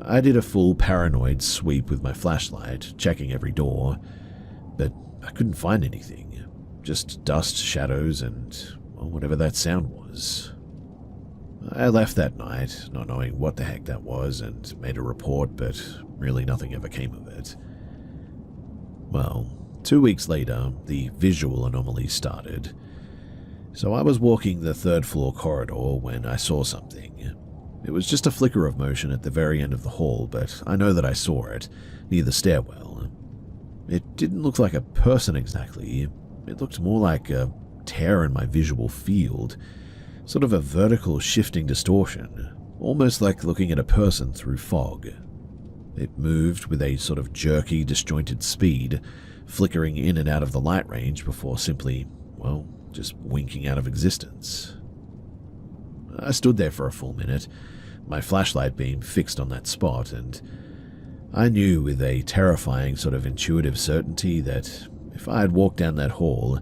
I did a full paranoid sweep with my flashlight, checking every door, but I couldn't find anything. Just dust, shadows, and well, whatever that sound was. I left that night, not knowing what the heck that was, and made a report, but really nothing ever came of it. Well, 2 weeks later, the visual anomalies started. So I was walking the 3rd floor corridor when I saw something. It was just a flicker of motion at the very end of the hall, but I know that I saw it, near the stairwell. It didn't look like a person exactly. It looked more like a tear in my visual field, sort of a vertical shifting distortion, almost like looking at a person through fog. It moved with a sort of jerky, disjointed speed, flickering in and out of the light range before simply, well, just winking out of existence. I stood there for a full minute, my flashlight beam fixed on that spot, and I knew with a terrifying sort of intuitive certainty that if I had walked down that hall,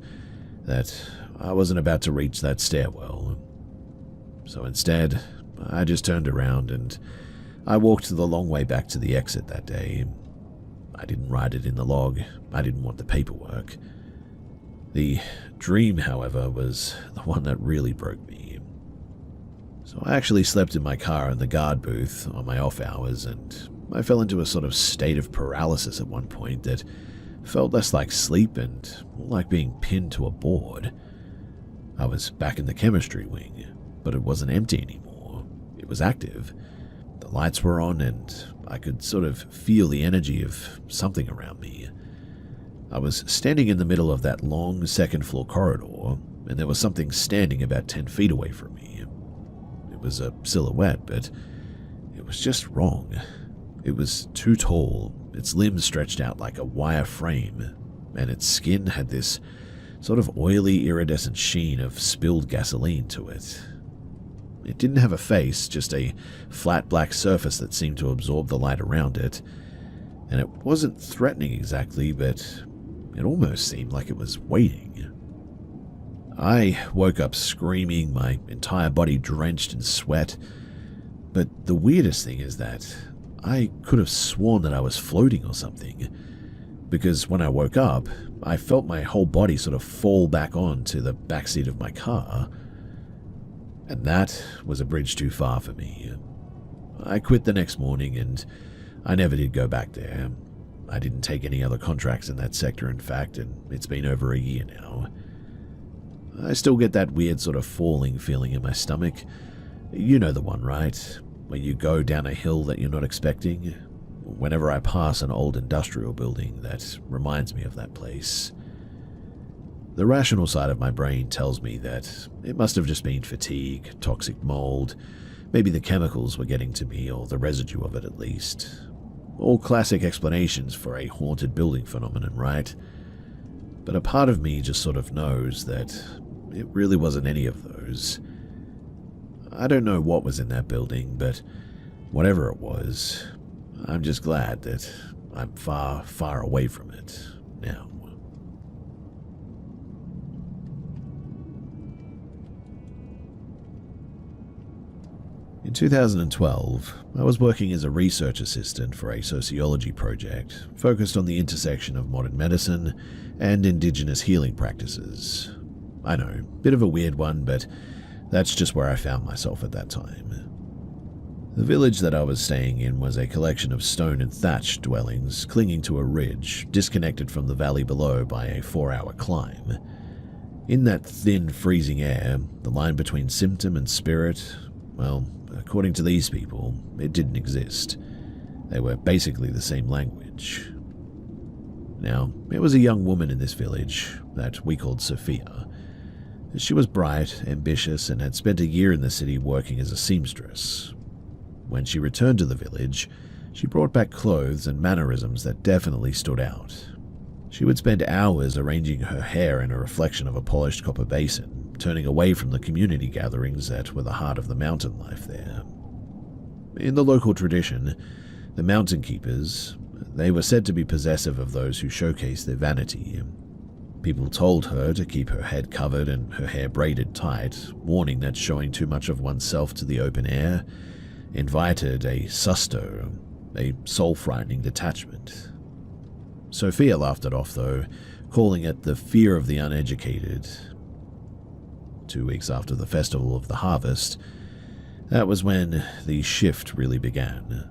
that I wasn't about to reach that stairwell. So instead, I just turned around and I walked the long way back to the exit that day. I didn't write it in the log. I didn't want the paperwork. The dream, however, was the one that really broke me. So I actually slept in my car in the guard booth on my off hours, and I fell into a sort of state of paralysis at one point that felt less like sleep and more like being pinned to a board. I was back in the chemistry wing, but it wasn't empty anymore. It was active. The lights were on, and I could sort of feel the energy of something around me. I was standing in the middle of that long second-floor corridor, and there was something standing about 10 feet away from me. It was a silhouette, but it was just wrong. It was too tall, its limbs stretched out like a wire frame, and its skin had this sort of oily, iridescent sheen of spilled gasoline to it. It didn't have a face, just a flat black surface that seemed to absorb the light around it, and it wasn't threatening exactly, but it almost seemed like it was waiting. I woke up screaming, my entire body drenched in sweat, but the weirdest thing is that I could have sworn that I was floating or something, because when I woke up, I felt my whole body sort of fall back onto the backseat of my car, and that was a bridge too far for me. I quit the next morning, and I never did go back there. I didn't take any other contracts in that sector, in fact, and it's been over a year now. I still get that weird sort of falling feeling in my stomach. You know the one, right? When you go down a hill that you're not expecting. Whenever I pass an old industrial building, that reminds me of that place. The rational side of my brain tells me that it must have just been fatigue, toxic mold, maybe the chemicals were getting to me, or the residue of it at least. All classic explanations for a haunted building phenomenon, right? But a part of me just sort of knows that it really wasn't any of those. I don't know what was in that building, but whatever it was, I'm just glad that I'm far, far away from it now. In 2012, I was working as a research assistant for a sociology project focused on the intersection of modern medicine and indigenous healing practices. I know, bit of a weird one, but that's just where I found myself at that time. The village that I was staying in was a collection of stone and thatch dwellings clinging to a ridge disconnected from the valley below by a 4-hour climb. In that thin, freezing air, the line between symptom and spirit, well, according to these people, it didn't exist. They were basically the same language. Now, there was a young woman in this village that we called Sophia. She was bright, ambitious, and had spent a year in the city working as a seamstress. When she returned to the village, she brought back clothes and mannerisms that definitely stood out. She would spend hours arranging her hair in a reflection of a polished copper basin, turning away from the community gatherings that were the heart of the mountain life there. In the local tradition, the mountain keepers, they were said to be possessive of those who showcased their vanity. People told her to keep her head covered and her hair braided tight, warning that showing too much of oneself to the open air invited a susto, a soul-frightening detachment. Sophia laughed it off, though, calling it the fear of the uneducated. 2 weeks after the festival of the harvest, that was when the shift really began.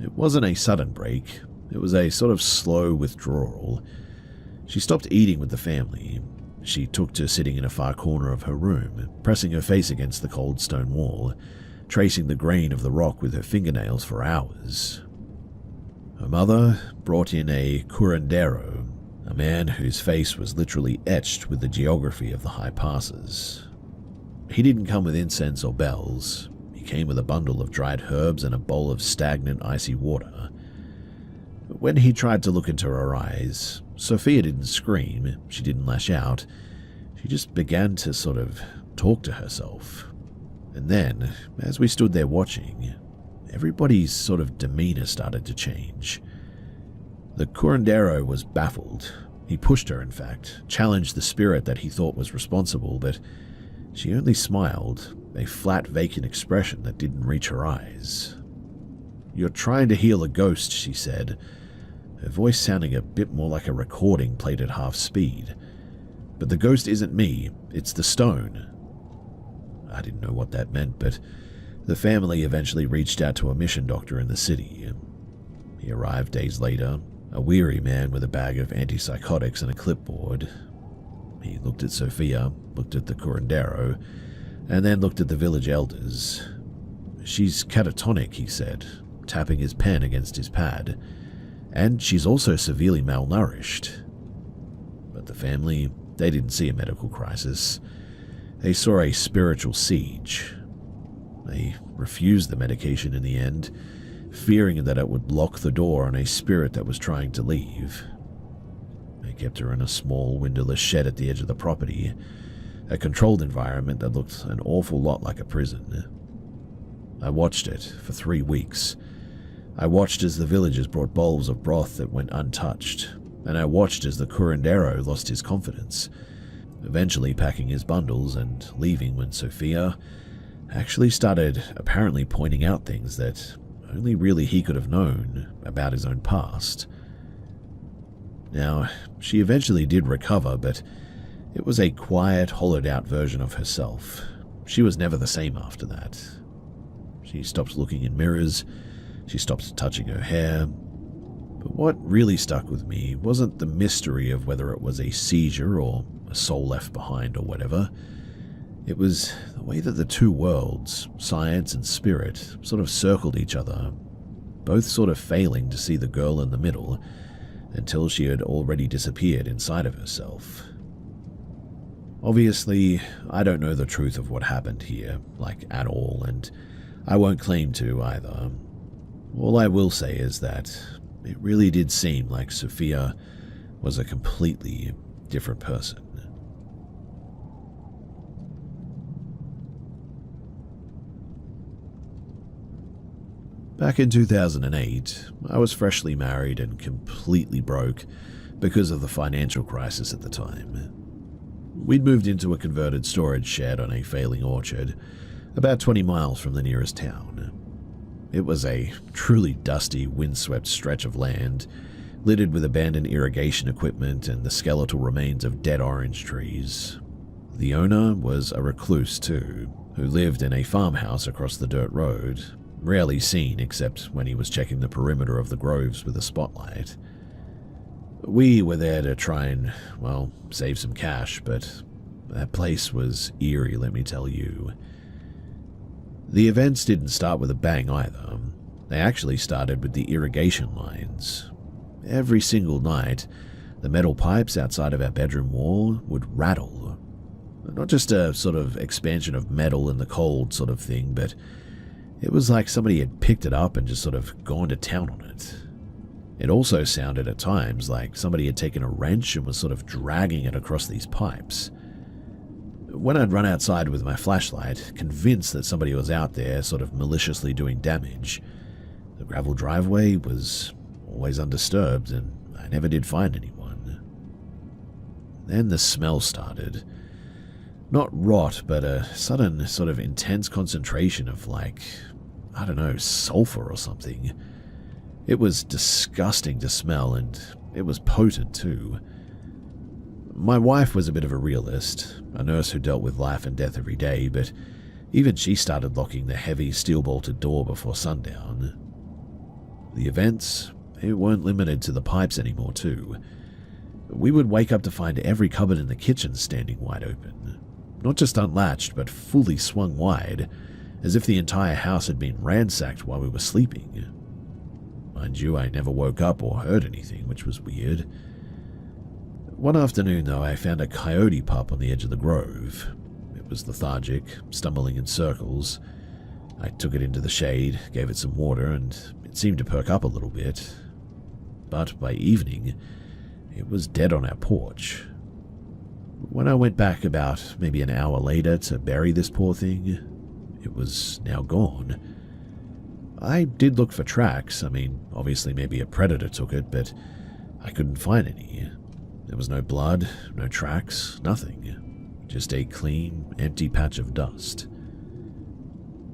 It wasn't a sudden break, it was a sort of slow withdrawal. She stopped eating with the family. She took to sitting in a far corner of her room, pressing her face against the cold stone wall, tracing the grain of the rock with her fingernails for hours. Her mother brought in a curandero, a man whose face was literally etched with the geography of the high passes. He didn't come with incense or bells. He came with a bundle of dried herbs and a bowl of stagnant, icy water. When he tried to look into her eyes, Sophia didn't scream, she didn't lash out. She just began to sort of talk to herself. And then, as we stood there watching, everybody's sort of demeanor started to change. The curandero was baffled. He pushed her, in fact, challenged the spirit that he thought was responsible, but she only smiled, a flat, vacant expression that didn't reach her eyes. "You're trying to heal a ghost," she said, her voice sounding a bit more like a recording played at half speed. "But the ghost isn't me, it's the stone." I didn't know what that meant, but the family eventually reached out to a mission doctor in the city. He arrived days later, a weary man with a bag of antipsychotics and a clipboard. He looked at Sophia, looked at the curandero, and then looked at the village elders. "She's catatonic," he said, tapping his pen against his pad, "and she's also severely malnourished." But the family, they didn't see a medical crisis. They saw a spiritual siege. They refused the medication in the end, fearing that it would lock the door on a spirit that was trying to leave. They kept her in a small, windowless shed at the edge of the property, a controlled environment that looked an awful lot like a prison. I watched it for 3 weeks. I watched as the villagers brought bowls of broth that went untouched, and I watched as the curandero lost his confidence, eventually packing his bundles and leaving when Sophia actually started apparently pointing out things that only really he could have known about his own past. Now, she eventually did recover, but it was a quiet, hollowed-out version of herself. She was never the same after that. She stopped looking in mirrors, she stopped touching her hair. But what really stuck with me wasn't the mystery of whether it was a seizure or a soul left behind or whatever. It was the way that the two worlds, science and spirit, sort of circled each other, both sort of failing to see the girl in the middle until she had already disappeared inside of herself. Obviously, I don't know the truth of what happened here, like at all, and I won't claim to either. All I will say is that it really did seem like Sophia was a completely different person. Back in 2008, I was freshly married and completely broke because of the financial crisis at the time. We'd moved into a converted storage shed on a failing orchard, about 20 miles from the nearest town. It was a truly dusty, windswept stretch of land, littered with abandoned irrigation equipment and the skeletal remains of dead orange trees. The owner was a recluse too, who lived in a farmhouse across the dirt road, rarely seen except when he was checking the perimeter of the groves with a spotlight. We were there to try and, well, save some cash, but that place was eerie, let me tell you. The events didn't start with a bang either. They actually started with the irrigation lines. Every single night, the metal pipes outside of our bedroom wall would rattle. Not just a sort of expansion of metal in the cold sort of thing, but it was like somebody had picked it up and just sort of gone to town on it. It also sounded at times like somebody had taken a wrench and was sort of dragging it across these pipes. When I'd run outside with my flashlight, convinced that somebody was out there sort of maliciously doing damage, the gravel driveway was always undisturbed and I never did find anyone. Then the smell started. Not rot, but a sudden sort of intense concentration of I don't know, sulfur or something. It was disgusting to smell and it was potent too. My wife was a bit of a realist, a nurse who dealt with life and death every day, but even she started locking the heavy steel-bolted door before sundown. The events, they weren't limited to the pipes anymore too. We would wake up to find every cupboard in the kitchen standing wide open. Not just unlatched, but fully swung wide, as if the entire house had been ransacked while we were sleeping. Mind you, I never woke up or heard anything, which was weird. One afternoon, though, I found a coyote pup on the edge of the grove. It was lethargic, stumbling in circles. I took it into the shade, gave it some water, and it seemed to perk up a little bit. But by evening, it was dead on our porch. When I went back about maybe an hour later to bury this poor thing, it was now gone. I did look for tracks. I mean, obviously maybe a predator took it, but I couldn't find any. There was no blood, no tracks, nothing. Just a clean, empty patch of dust.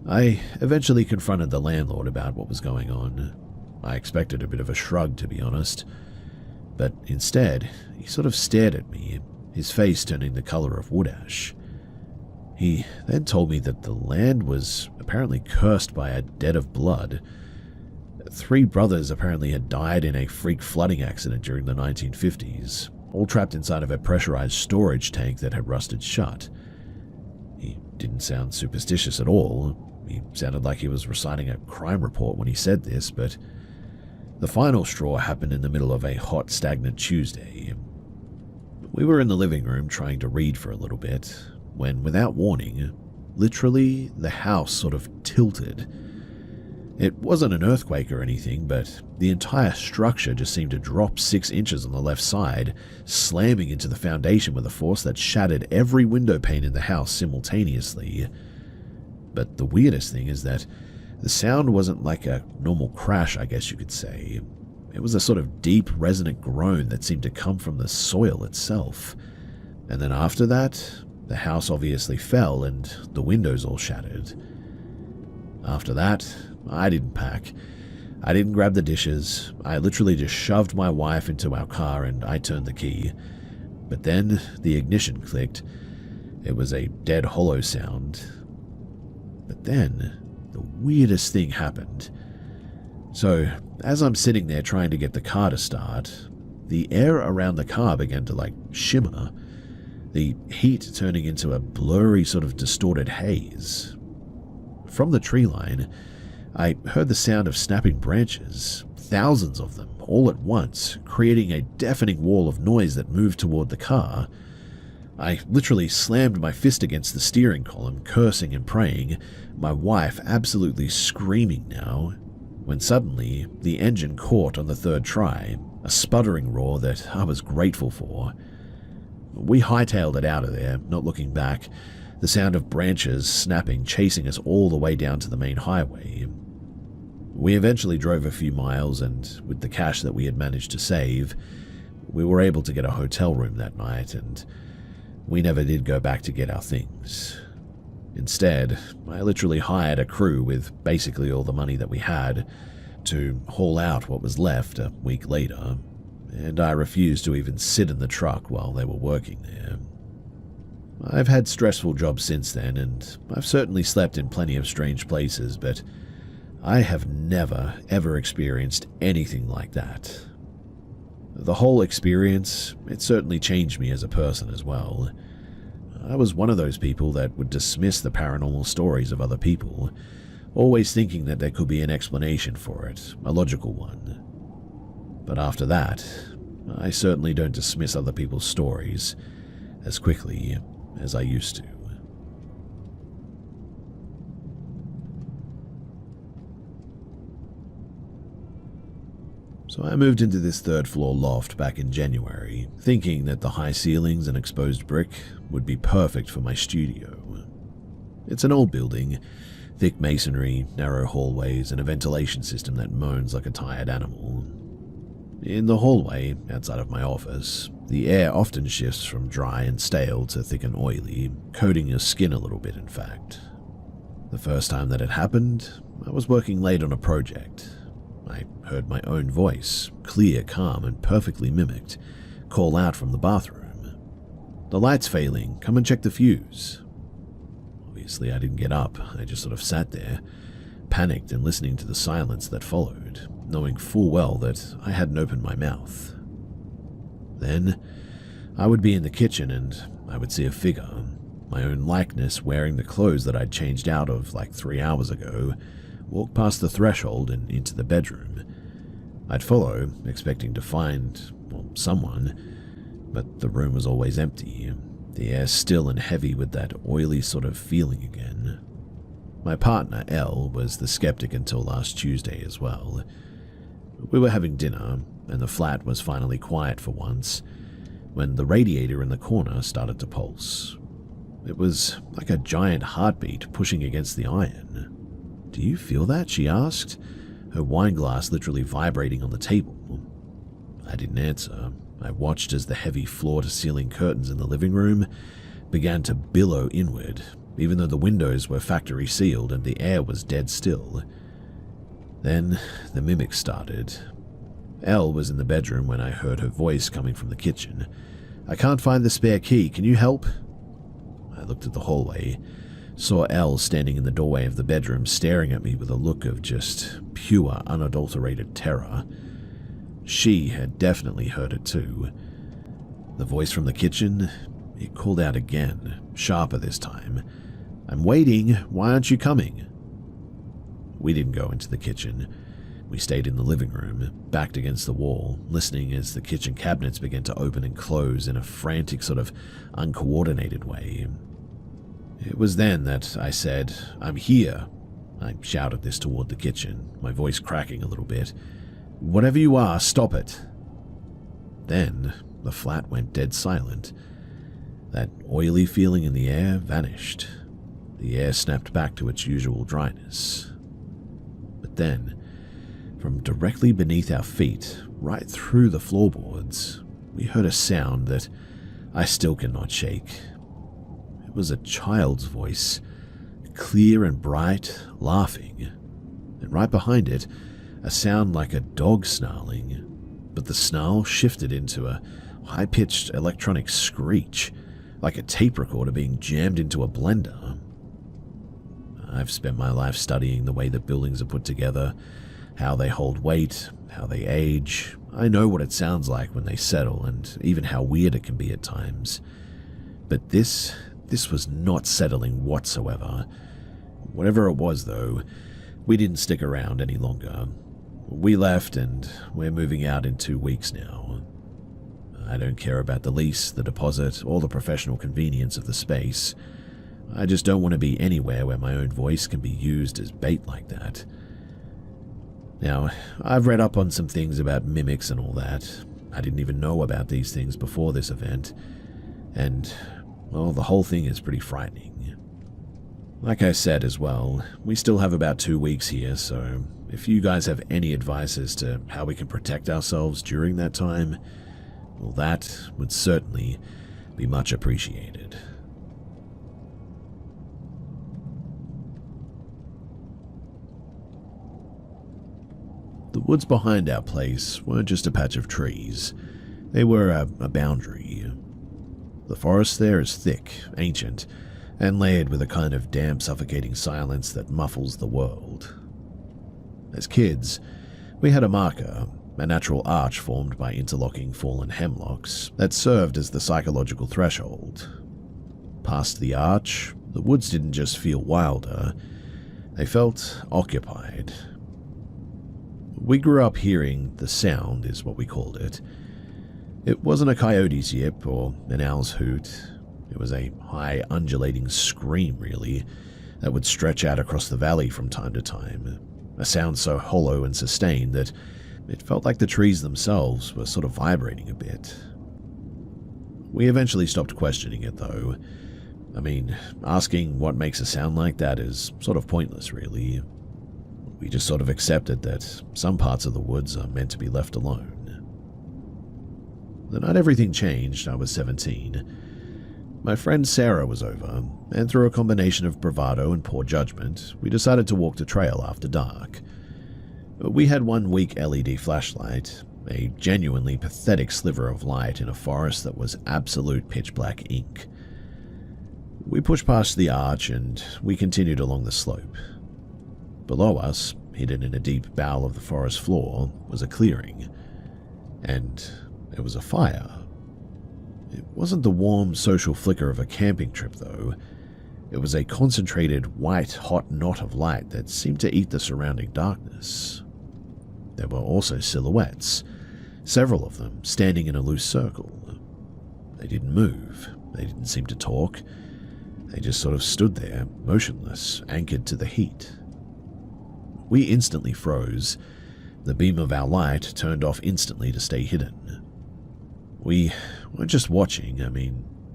I eventually confronted the landlord about what was going on. I expected a bit of a shrug, to be honest, but instead, he sort of stared at me, his face turning the color of wood ash. He then told me that the land was apparently cursed by a debt of blood. 3 brothers apparently had died in a freak flooding accident during the 1950s, all trapped inside of a pressurized storage tank that had rusted shut. He didn't sound superstitious at all. He sounded like he was reciting a crime report when he said this, but the final straw happened in the middle of a hot, stagnant Tuesday. We were in the living room trying to read for a little bit, when, without warning, literally the house sort of tilted. It wasn't an earthquake or anything, but the entire structure just seemed to drop 6 inches on the left side, slamming into the foundation with a force that shattered every window pane in the house simultaneously. But the weirdest thing is that the sound wasn't like a normal crash, I guess you could say. It was a sort of deep, resonant groan that seemed to come from the soil itself. And then after that, the house obviously fell and the windows all shattered. After that, I didn't pack. I didn't grab the dishes. I literally just shoved my wife into our car and I turned the key. But then the ignition clicked. It was a dead hollow sound. But then the weirdest thing happened. So, as I'm sitting there trying to get the car to start, the air around the car began to shimmer, the heat turning into a blurry sort of distorted haze. From the tree line, I heard the sound of snapping branches, thousands of them, all at once, creating a deafening wall of noise that moved toward the car. I literally slammed my fist against the steering column, cursing and praying, my wife absolutely screaming now, when suddenly the engine caught on the 3rd try, a sputtering roar that I was grateful for. We hightailed it out of there, not looking back, the sound of branches snapping chasing us all the way down to the main highway. We eventually drove a few miles, and with the cash that we had managed to save, we were able to get a hotel room that night, and we never did go back to get our things. Instead, I literally hired a crew with basically all the money that we had to haul out what was left a week later, and I refused to even sit in the truck while they were working there. I've had stressful jobs since then, and I've certainly slept in plenty of strange places, but I have never, ever experienced anything like that. The whole experience, it certainly changed me as a person as well. I was one of those people that would dismiss the paranormal stories of other people, always thinking that there could be an explanation for it, a logical one. But after that, I certainly don't dismiss other people's stories as quickly as I used to. So I moved into this 3rd floor loft back in January, thinking that the high ceilings and exposed brick would be perfect for my studio. It's an old building, thick masonry, narrow hallways, and a ventilation system that moans like a tired animal. In the hallway, outside of my office, the air often shifts from dry and stale to thick and oily, coating your skin a little bit in fact. The first time that it happened, I was working late on a project. I heard my own voice, clear, calm, and perfectly mimicked, call out from the bathroom. "The light's failing, come and check the fuse." Obviously, I didn't get up, I just sort of sat there, panicked and listening to the silence that followed, knowing full well that I hadn't opened my mouth. Then, I would be in the kitchen and I would see a figure, my own likeness wearing the clothes that I'd changed out of like 3 hours ago, walked past the threshold and into the bedroom. I'd follow, expecting to find, well, someone, but the room was always empty, the air still and heavy with that oily sort of feeling again. My partner, Elle, was the skeptic until last Tuesday as well. We were having dinner, and the flat was finally quiet for once, when the radiator in the corner started to pulse. It was like a giant heartbeat pushing against the iron. "Do you feel that?" she asked, her wine glass literally vibrating on the table. I didn't answer. I watched as the heavy floor-to-ceiling curtains in the living room began to billow inward, even though the windows were factory sealed and the air was dead still. Then the mimic started. Elle was in the bedroom when I heard her voice coming from the kitchen. "I can't find the spare key. Can you help?" I looked at the hallway, saw Elle standing in the doorway of the bedroom staring at me with a look of just pure, unadulterated terror. She had definitely heard it too. The voice from the kitchen, it called out again, sharper this time. "I'm waiting. Why aren't you coming?" We didn't go into the kitchen. We stayed in the living room, backed against the wall, listening as the kitchen cabinets began to open and close in a frantic sort of uncoordinated way. It was then that I said, "I'm here." I shouted this toward the kitchen, my voice cracking a little bit. "Whatever you are, stop it." Then the flat went dead silent. That oily feeling in the air vanished. The air snapped back to its usual dryness. But then, from directly beneath our feet, right through the floorboards, we heard a sound that I still cannot shake. It was a child's voice, clear and bright, laughing. And right behind it, a sound like a dog snarling, but the snarl shifted into a high-pitched electronic screech, like a tape recorder being jammed into a blender. I've spent my life studying the way that buildings are put together, how they hold weight, how they age. I know what it sounds like when they settle, and even how weird it can be at times. But this was not settling whatsoever. Whatever it was, though, we didn't stick around any longer. We left, and we're moving out in 2 weeks now. I don't care about the lease, the deposit, or the professional convenience of the space. I just don't want to be anywhere where my own voice can be used as bait like that. Now, I've read up on some things about mimics and all that. I didn't even know about these things before this event. And, well, the whole thing is pretty frightening. Like I said as well, we still have about 2 weeks here, so if you guys have any advice as to how we can protect ourselves during that time, well, that would certainly be much appreciated. The woods behind our place weren't just a patch of trees. They were a boundary. The forest there is thick, ancient, and layered with a kind of damp, suffocating silence that muffles the world. As kids, we had a marker, a natural arch formed by interlocking fallen hemlocks that served as the psychological threshold. Past the arch, the woods didn't just feel wilder, they felt occupied. We grew up hearing the sound, is what we called it. It wasn't a coyote's yip or an owl's hoot. It was a high, undulating scream, really, that would stretch out across the valley from time to time, a sound so hollow and sustained that it felt like the trees themselves were sort of vibrating a bit. We eventually stopped questioning it, though. I mean, asking what makes a sound like that is sort of pointless, really. We just sort of accepted that some parts of the woods are meant to be left alone. The night everything changed, I was 17. My friend Sarah was over, and through a combination of bravado and poor judgment, we decided to walk the trail after dark. We had one weak LED flashlight, a genuinely pathetic sliver of light in a forest that was absolute pitch-black ink. We pushed past the arch and we continued along the slope. Below us, hidden in a deep bowl of the forest floor, was a clearing, and it was a fire. It wasn't the warm social flicker of a camping trip, though. It was a concentrated, white, hot knot of light that seemed to eat the surrounding darkness. There were also silhouettes, several of them standing in a loose circle. They didn't move, they didn't seem to talk. They just sort of stood there, motionless, anchored to the heat. We instantly froze. The beam of our light turned off instantly to stay hidden. We weren't just watching,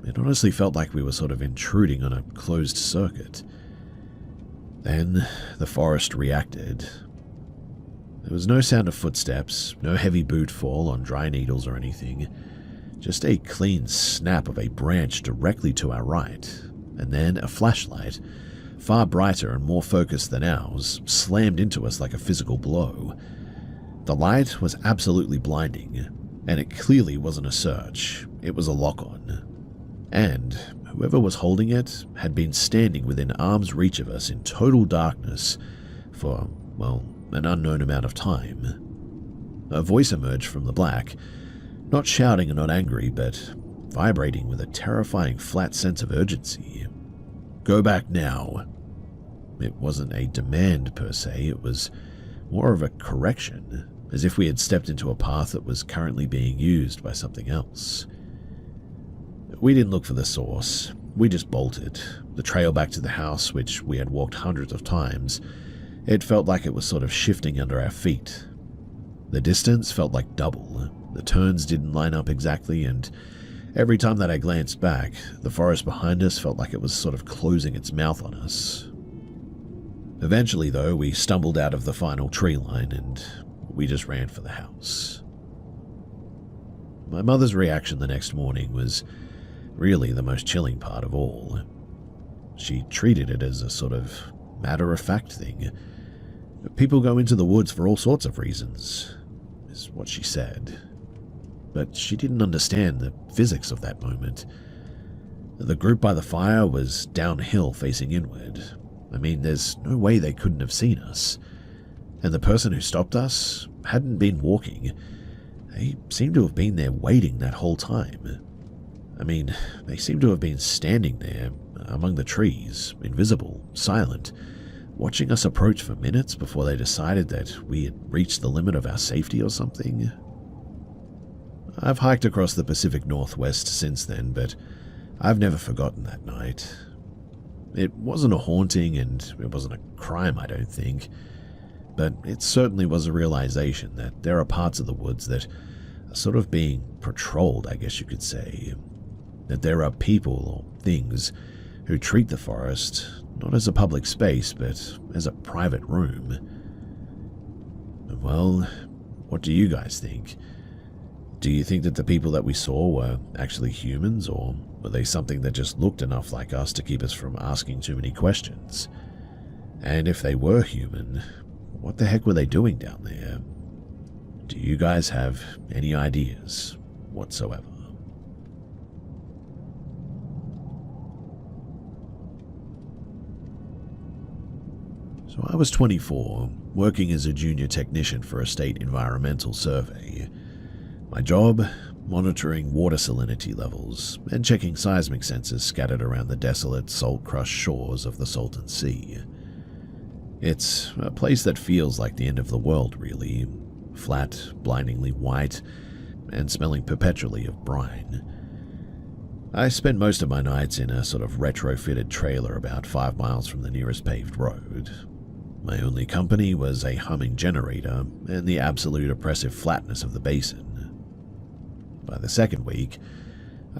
it honestly felt like we were sort of intruding on a closed circuit. Then the forest reacted. There was no sound of footsteps, no heavy boot fall on dry needles or anything, just a clean snap of a branch directly to our right, and then a flashlight, far brighter and more focused than ours, slammed into us like a physical blow. The light was absolutely blinding, and it clearly wasn't a search, it was a lock-on. And whoever was holding it had been standing within arm's reach of us in total darkness for, an unknown amount of time. A voice emerged from the black, not shouting and not angry, but vibrating with a terrifying flat sense of urgency. "Go back now." It wasn't a demand per se, it was more of a correction, as if we had stepped into a path that was currently being used by something else. We didn't look for the source, we just bolted, the trail back to the house, which we had walked hundreds of times. It felt like it was sort of shifting under our feet. The distance felt like double, the turns didn't line up exactly, and every time that I glanced back, the forest behind us felt like it was sort of closing its mouth on us. Eventually, though, we stumbled out of the final tree line and we just ran for the house. My mother's reaction the next morning was really the most chilling part of all. She treated it as a sort of matter-of-fact thing. People go into the woods for all sorts of reasons, is what she said. But she didn't understand the physics of that moment. The group by the fire was downhill facing inward. There's no way they couldn't have seen us. And the person who stopped us hadn't been walking. They seemed to have been there waiting that whole time. They seemed to have been standing there among the trees, invisible, silent, watching us approach for minutes before they decided that we had reached the limit of our safety or something. I've hiked across the Pacific Northwest since then, but I've never forgotten that night. It wasn't a haunting and it wasn't a crime, I don't think, but it certainly was a realization that there are parts of the woods that are sort of being patrolled, I guess you could say. That there are people or things who treat the forest not as a public space, but as a private room. Well, what do you guys think? Do you think that the people that we saw were actually humans, or were they something that just looked enough like us to keep us from asking too many questions? And if they were human, what the heck were they doing down there? Do you guys have any ideas whatsoever? So I was 24, working as a junior technician for a state environmental survey. My job, monitoring water salinity levels and checking seismic sensors scattered around the desolate, salt-crushed shores of the Salton Sea. It's a place that feels like the end of the world, really. Flat, blindingly white, and smelling perpetually of brine. I spent most of my nights in a sort of retrofitted trailer about 5 miles from the nearest paved road. My only company was a humming generator and the absolute oppressive flatness of the basin. By the second week,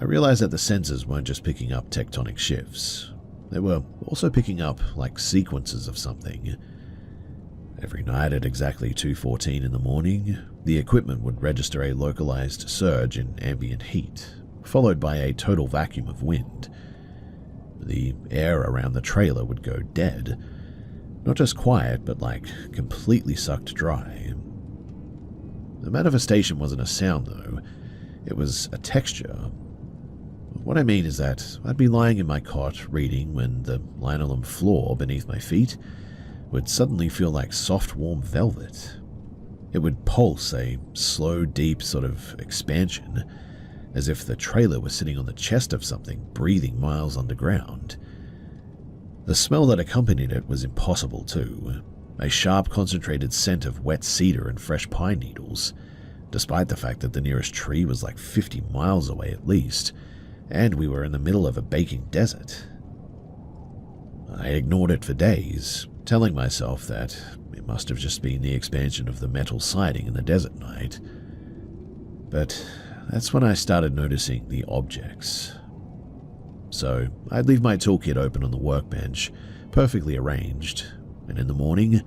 I realized that the sensors weren't just picking up tectonic shifts. They were also picking up like sequences of something. Every night at exactly 2:14 in the morning, the equipment would register a localized surge in ambient heat, followed by a total vacuum of wind. The air around the trailer would go dead. Not just quiet, but like completely sucked dry. The manifestation wasn't a sound, though. It was a texture. What I mean is that I'd be lying in my cot reading when the linoleum floor beneath my feet would suddenly feel like soft, warm velvet. It would pulse, a slow, deep sort of expansion, as if the trailer was sitting on the chest of something breathing miles underground. The smell that accompanied it was impossible too, a sharp concentrated scent of wet cedar and fresh pine needles, despite the fact that the nearest tree was like 50 miles away at least, and we were in the middle of a baking desert. I ignored it for days, telling myself that it must have just been the expansion of the metal siding in the desert night. But that's when I started noticing the objects. So I'd leave my toolkit open on the workbench, perfectly arranged, and in the morning,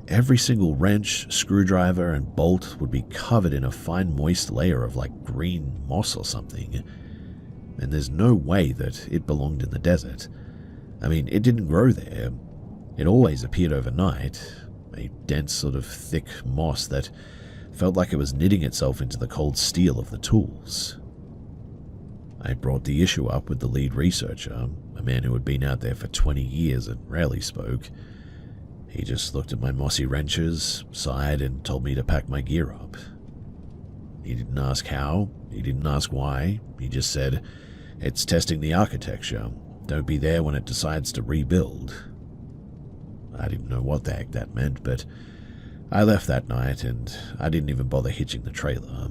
every single wrench, screwdriver, and bolt would be covered in a fine moist layer of like green moss or something. And there's no way that it belonged in the desert. I mean, it didn't grow there. It always appeared overnight, a dense sort of thick moss that felt like it was knitting itself into the cold steel of the tools. I brought the issue up with the lead researcher, a man who had been out there for 20 years and rarely spoke. He just looked at my mossy wrenches, sighed, and told me to pack my gear up. He didn't ask how, he didn't ask why, he just said, "It's testing the architecture. Don't be there when it decides to rebuild." I didn't know what the heck that meant, but I left that night and I didn't even bother hitching the trailer.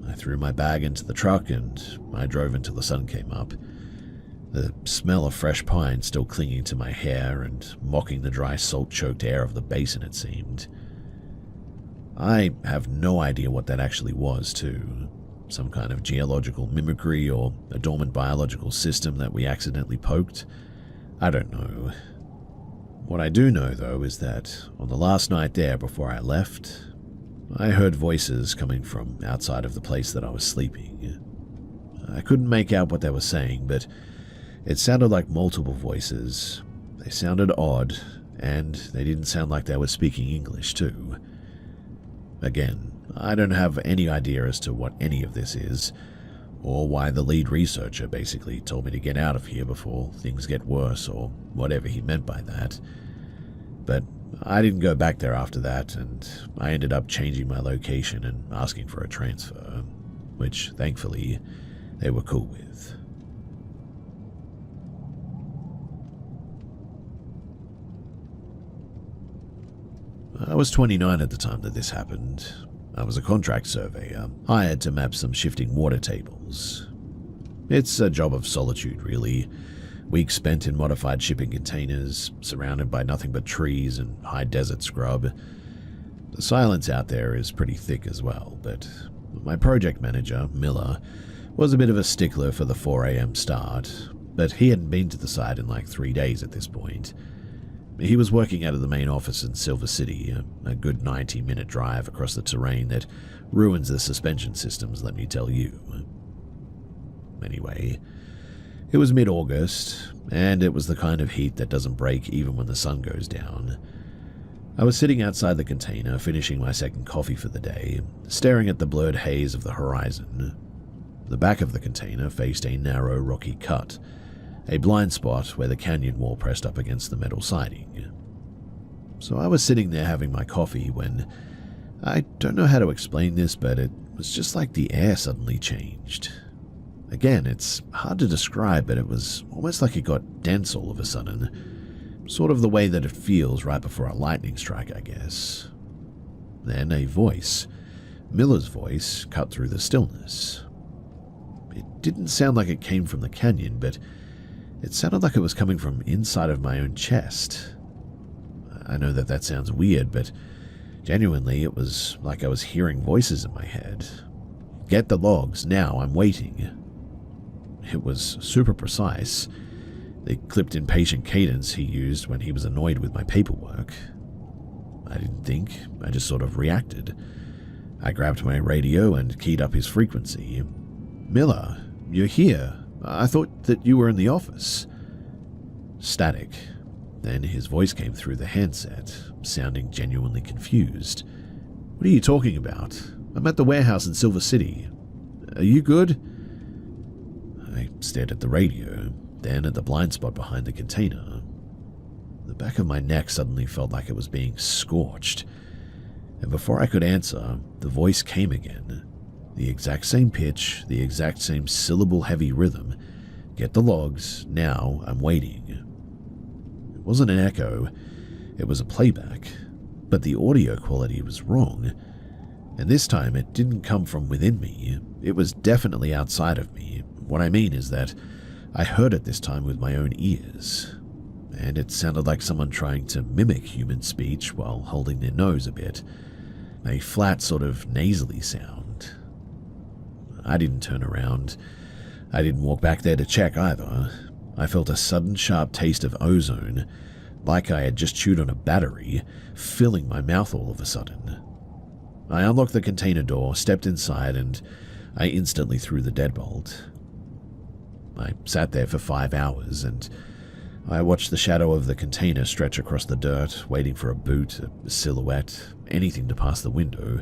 I threw my bag into the truck and I drove until the sun came up, the smell of fresh pine still clinging to my hair and mocking the dry salt-choked air of the basin, it seemed. I have no idea what that actually was, too. Some kind of geological mimicry or a dormant biological system that we accidentally poked. I don't know. What I do know, though, is that on the last night there before I left, I heard voices coming from outside of the place that I was sleeping. I couldn't make out what they were saying, but it sounded like multiple voices. They sounded odd, and they didn't sound like they were speaking English, too. Again, I don't have any idea as to what any of this is, or why the lead researcher basically told me to get out of here before things get worse, or whatever he meant by that. But I didn't go back there after that, and I ended up changing my location and asking for a transfer, which, thankfully, they were cool with. I was 29 at the time that this happened. I was a contract surveyor, hired to map some shifting water tables. It's a job of solitude, really. Weeks spent in modified shipping containers, surrounded by nothing but trees and high desert scrub. The silence out there is pretty thick as well, but my project manager, Miller, was a bit of a stickler for the 4 a.m. start, but he hadn't been to the site in like 3 days at this point. He was working out of the main office in Silver City, a good 90-minute drive across the terrain that ruins the suspension systems, let me tell you. Anyway, it was mid-August, and it was the kind of heat that doesn't break even when the sun goes down. I was sitting outside the container, finishing my second coffee for the day, staring at the blurred haze of the horizon. The back of the container faced a narrow, rocky cut, a blind spot where the canyon wall pressed up against the metal siding. So I was sitting there having my coffee when, I don't know how to explain this, but it was just like the air suddenly changed. Again, it's hard to describe, but it was almost like it got dense all of a sudden, sort of the way that it feels right before a lightning strike, I guess. Then a voice, Miller's voice, cut through the stillness. It didn't sound like it came from the canyon, but it sounded like it was coming from inside of my own chest. I know that that sounds weird, but genuinely it was like I was hearing voices in my head. "Get the logs, now, I'm waiting." It was super precise, the clipped impatient cadence he used when he was annoyed with my paperwork. I didn't think, I just sort of reacted. I grabbed my radio and keyed up his frequency. "Miller, you're here. I thought that you were in the office." Static. Then his voice came through the handset, sounding genuinely confused. "What are you talking about? I'm at the warehouse in Silver City. Are you good?" I stared at the radio, then at the blind spot behind the container. The back of my neck suddenly felt like it was being scorched, and before I could answer, the voice came again. The exact same pitch, the exact same syllable-heavy rhythm. Get the logs, now I'm waiting. It wasn't an echo, it was a playback, but the audio quality was wrong. And this time it didn't come from within me, it was definitely outside of me. What I mean is that I heard it this time with my own ears, and it sounded like someone trying to mimic human speech while holding their nose a bit. A flat sort of nasally sound. I didn't turn around. I didn't walk back there to check either. I felt a sudden sharp taste of ozone, like I had just chewed on a battery, filling my mouth all of a sudden. I unlocked the container door, stepped inside, and I instantly threw the deadbolt. I sat there for 5 hours, and I watched the shadow of the container stretch across the dirt, waiting for a boot, a silhouette, anything to pass the window,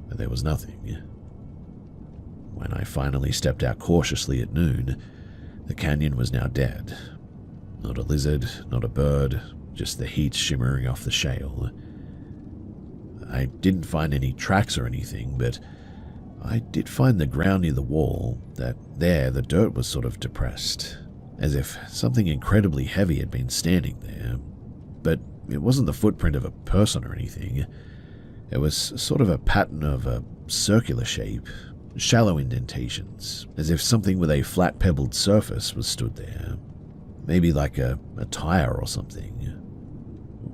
but there was nothing. When I finally stepped out cautiously at noon, the canyon was now dead. Not a lizard, not a bird, just the heat shimmering off the shale. I didn't find any tracks or anything, but I did find the ground near the wall, that there the dirt was sort of depressed, as if something incredibly heavy had been standing there. But it wasn't the footprint of a person or anything. It was sort of a pattern of a circular shape, shallow indentations, as if something with a flat pebbled surface was stood there. Maybe like a tire or something.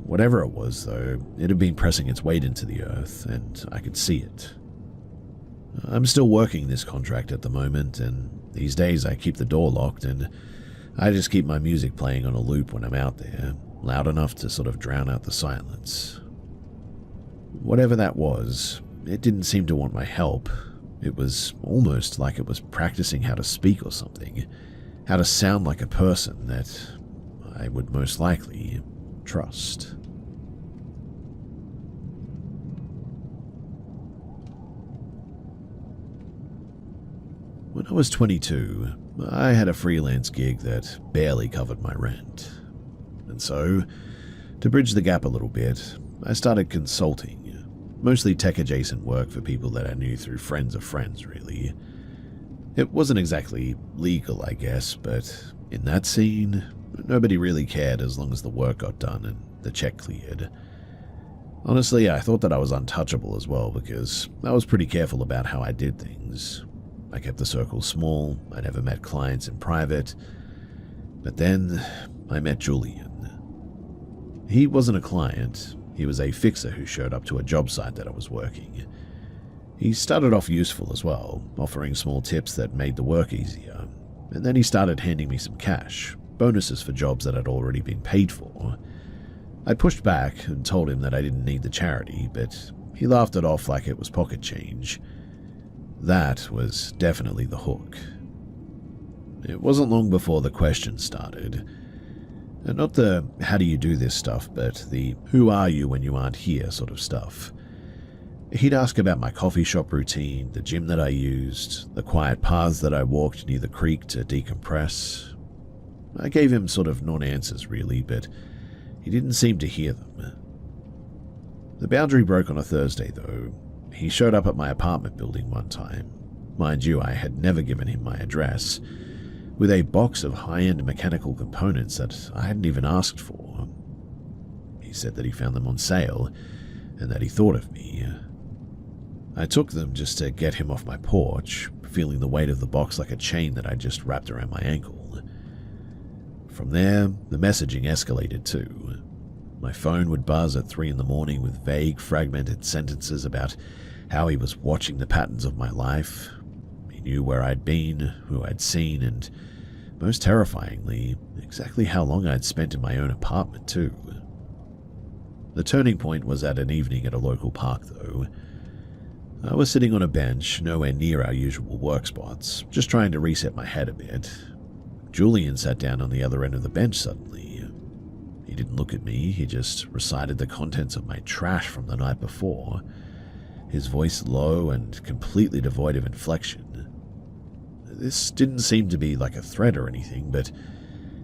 Whatever it was, though, it had been pressing its weight into the earth, and I could see it. I'm still working this contract at the moment, and these days I keep the door locked, and I just keep my music playing on a loop when I'm out there, loud enough to sort of drown out the silence. Whatever that was, it didn't seem to want my help. It was almost like it was practicing how to speak or something, how to sound like a person that I would most likely trust. When I was 22, I had a freelance gig that barely covered my rent. And so, to bridge the gap a little bit, I started consulting, mostly tech-adjacent work for people that I knew through friends of friends, really. It wasn't exactly legal, I guess, but in that scene, nobody really cared as long as the work got done and the check cleared. Honestly, I thought that I was untouchable as well because I was pretty careful about how I did things. I kept the circle small, I never met clients in private. But then, I met Julian. He wasn't a client, he was a fixer who showed up to a job site that I was working. He started off useful as well, offering small tips that made the work easier, and then he started handing me some cash, bonuses for jobs that I'd already been paid for. I pushed back and told him that I didn't need the charity, but he laughed it off like it was pocket change. That was definitely the hook. It wasn't long before the questions started. And not the how do you do this stuff, but the who are you when you aren't here sort of stuff. He'd ask about my coffee shop routine, the gym that I used, the quiet paths that I walked near the creek to decompress. I gave him sort of non-answers really, but he didn't seem to hear them. The boundary broke on a Thursday though. He showed up at my apartment building one time. Mind you, I had never given him my address, with a box of high-end mechanical components that I hadn't even asked for. He said that he found them on sale, and that he thought of me. I took them just to get him off my porch, feeling the weight of the box like a chain that I'd just wrapped around my ankle. From there, the messaging escalated too. My phone would buzz at 3 a.m. with vague, fragmented sentences about how he was watching the patterns of my life. He knew where I'd been, who I'd seen, and, most terrifyingly, exactly how long I'd spent in my own apartment too. The turning point was at an evening at a local park though. I was sitting on a bench, nowhere near our usual work spots, just trying to reset my head a bit. Julian sat down on the other end of the bench suddenly. He didn't look at me, he just recited the contents of my trash from the night before, his voice low and completely devoid of inflection. This didn't seem to be like a threat or anything, but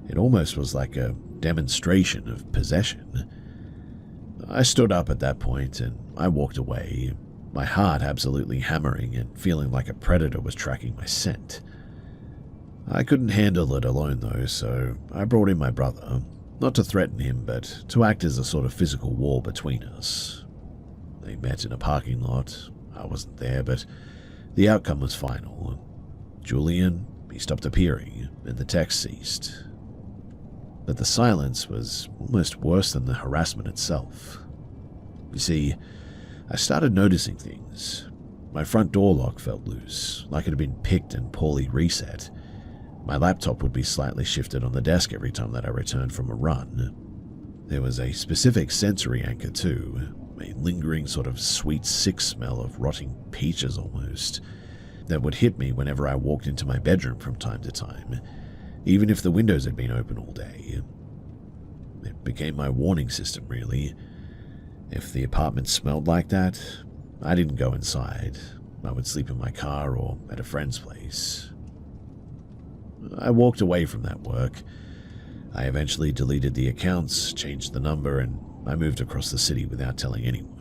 it almost was like a demonstration of possession. I stood up at that point and I walked away. my heart absolutely hammering and feeling like a predator was tracking my scent. I couldn't handle it alone though, so I brought in my brother, not to threaten him, but to act as a sort of physical wall between us. They met in a parking lot. I wasn't there, but the outcome was final. Julian, he stopped appearing, and the text ceased. But the silence was almost worse than the harassment itself. You see, I started noticing things. My front door lock felt loose, like it had been picked and poorly reset. My laptop would be slightly shifted on the desk every time that I returned from a run. There was a specific sensory anchor too, a lingering sort of sweet sick smell of rotting peaches almost, that would hit me whenever I walked into my bedroom from time to time, even if the windows had been open all day. It became my warning system, really. If the apartment smelled like that, I didn't go inside. I would sleep in my car or at a friend's place. I walked away from that work. I eventually deleted the accounts, changed the number, and I moved across the city without telling anyone.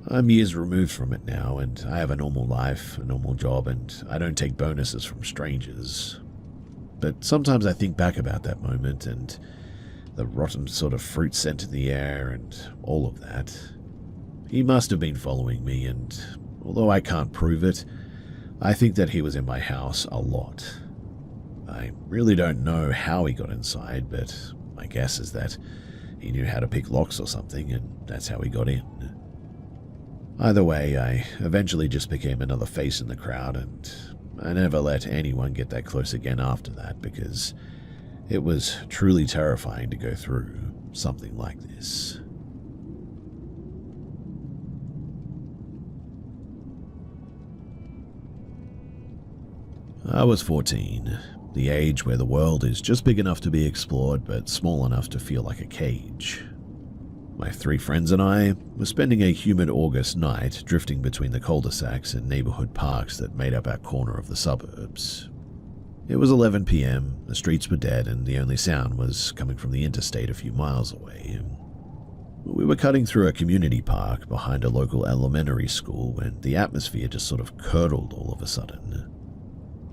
I'm years removed from it now, and I have a normal life, a normal job, and I don't take bonuses from strangers. But sometimes I think back about that moment and the rotten sort of fruit scent in the air and all of that. He must have been following me, and although I can't prove it, I think that he was in my house a lot. I really don't know how he got inside, but my guess is that he knew how to pick locks or something, and that's how he got in. Either way, I eventually just became another face in the crowd, and I never let anyone get that close again after that, because it was truly terrifying to go through something like this. I was 14, the age where the world is just big enough to be explored but small enough to feel like a cage. My 3 friends and I were spending a humid August night drifting between the cul-de-sacs and neighborhood parks that made up our corner of the suburbs. It was 11 p.m., the streets were dead, and the only sound was coming from the interstate a few miles away. We were cutting through a community park behind a local elementary school when the atmosphere just sort of curdled all of a sudden.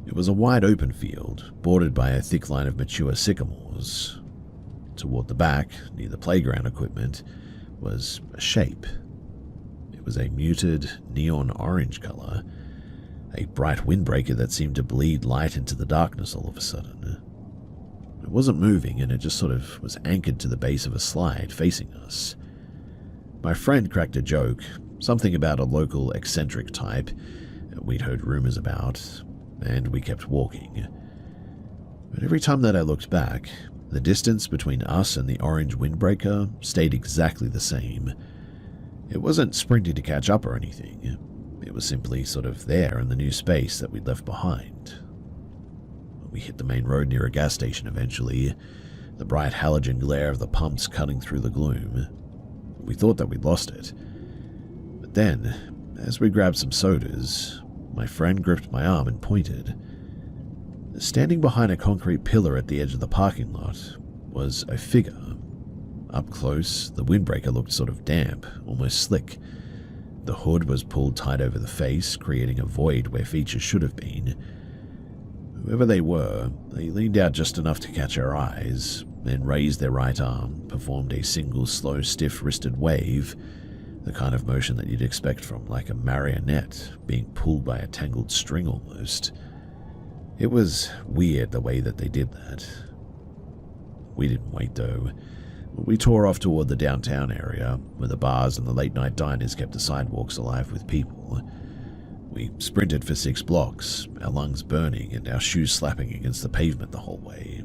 It was a wide open field, bordered by a thick line of mature sycamores. Toward the back, near the playground equipment, was a shape. It was a muted, neon orange color, a bright windbreaker that seemed to bleed light into the darkness all of a sudden. It wasn't moving, and it just sort of was anchored to the base of a slide facing us. My friend cracked a joke, something about a local eccentric type we'd heard rumors about, and we kept walking. But every time that I looked back, the distance between us and the orange windbreaker stayed exactly the same. It wasn't sprinting to catch up or anything. It was simply sort of there in the new space that we'd left behind. We hit the main road near a gas station eventually, the bright halogen glare of the pumps cutting through the gloom. We thought that we'd lost it. But then, as we grabbed some sodas, my friend gripped my arm and pointed. Standing behind a concrete pillar at the edge of the parking lot was a figure. Up close, the windbreaker looked sort of damp, almost slick. The hood was pulled tight over the face, creating a void where features should have been. Whoever they were, they leaned out just enough to catch our eyes, then raised their right arm, performed a single slow, stiff-wristed wave, the kind of motion that you'd expect from like a marionette being pulled by a tangled string almost. It was weird the way that they did that. We didn't wait though. We tore off toward the downtown area, where the bars and the late-night diners kept the sidewalks alive with people. We sprinted for 6 blocks, our lungs burning and our shoes slapping against the pavement the whole way.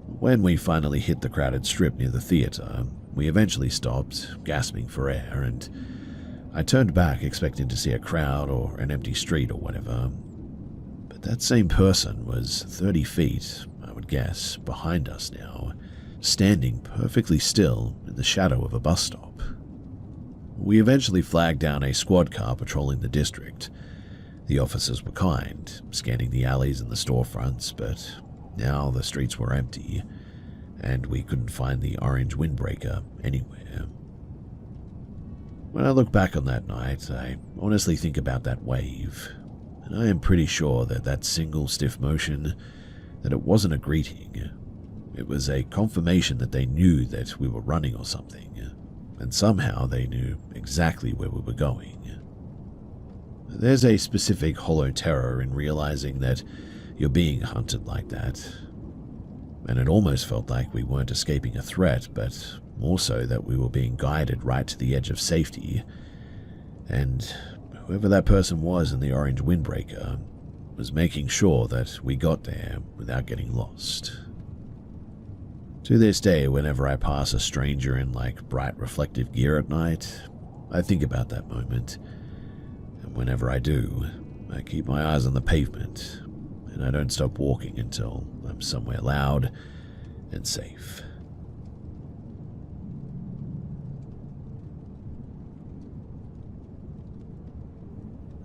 When we finally hit the crowded strip near the theater, we eventually stopped, gasping for air, and I turned back expecting to see a crowd or an empty street or whatever. But that same person was 30 feet, I would guess, behind us now, standing perfectly still in the shadow of a bus stop. We eventually flagged down a squad car patrolling the district. The officers were kind, scanning the alleys and the storefronts, but now the streets were empty, and we couldn't find the orange windbreaker anywhere. When I look back on that night, I honestly think about that wave, and I am pretty sure that that single stiff motion, that it wasn't a greeting. It was a confirmation that they knew that we were running or something, and somehow they knew exactly where we were going. There's a specific hollow terror in realizing that you're being hunted like that, and it almost felt like we weren't escaping a threat, but more so that we were being guided right to the edge of safety, and whoever that person was in the orange windbreaker was making sure that we got there without getting lost. To this day, whenever I pass a stranger in like bright reflective gear at night, I think about that moment, and whenever I do, I keep my eyes on the pavement, and I don't stop walking until I'm somewhere loud and safe.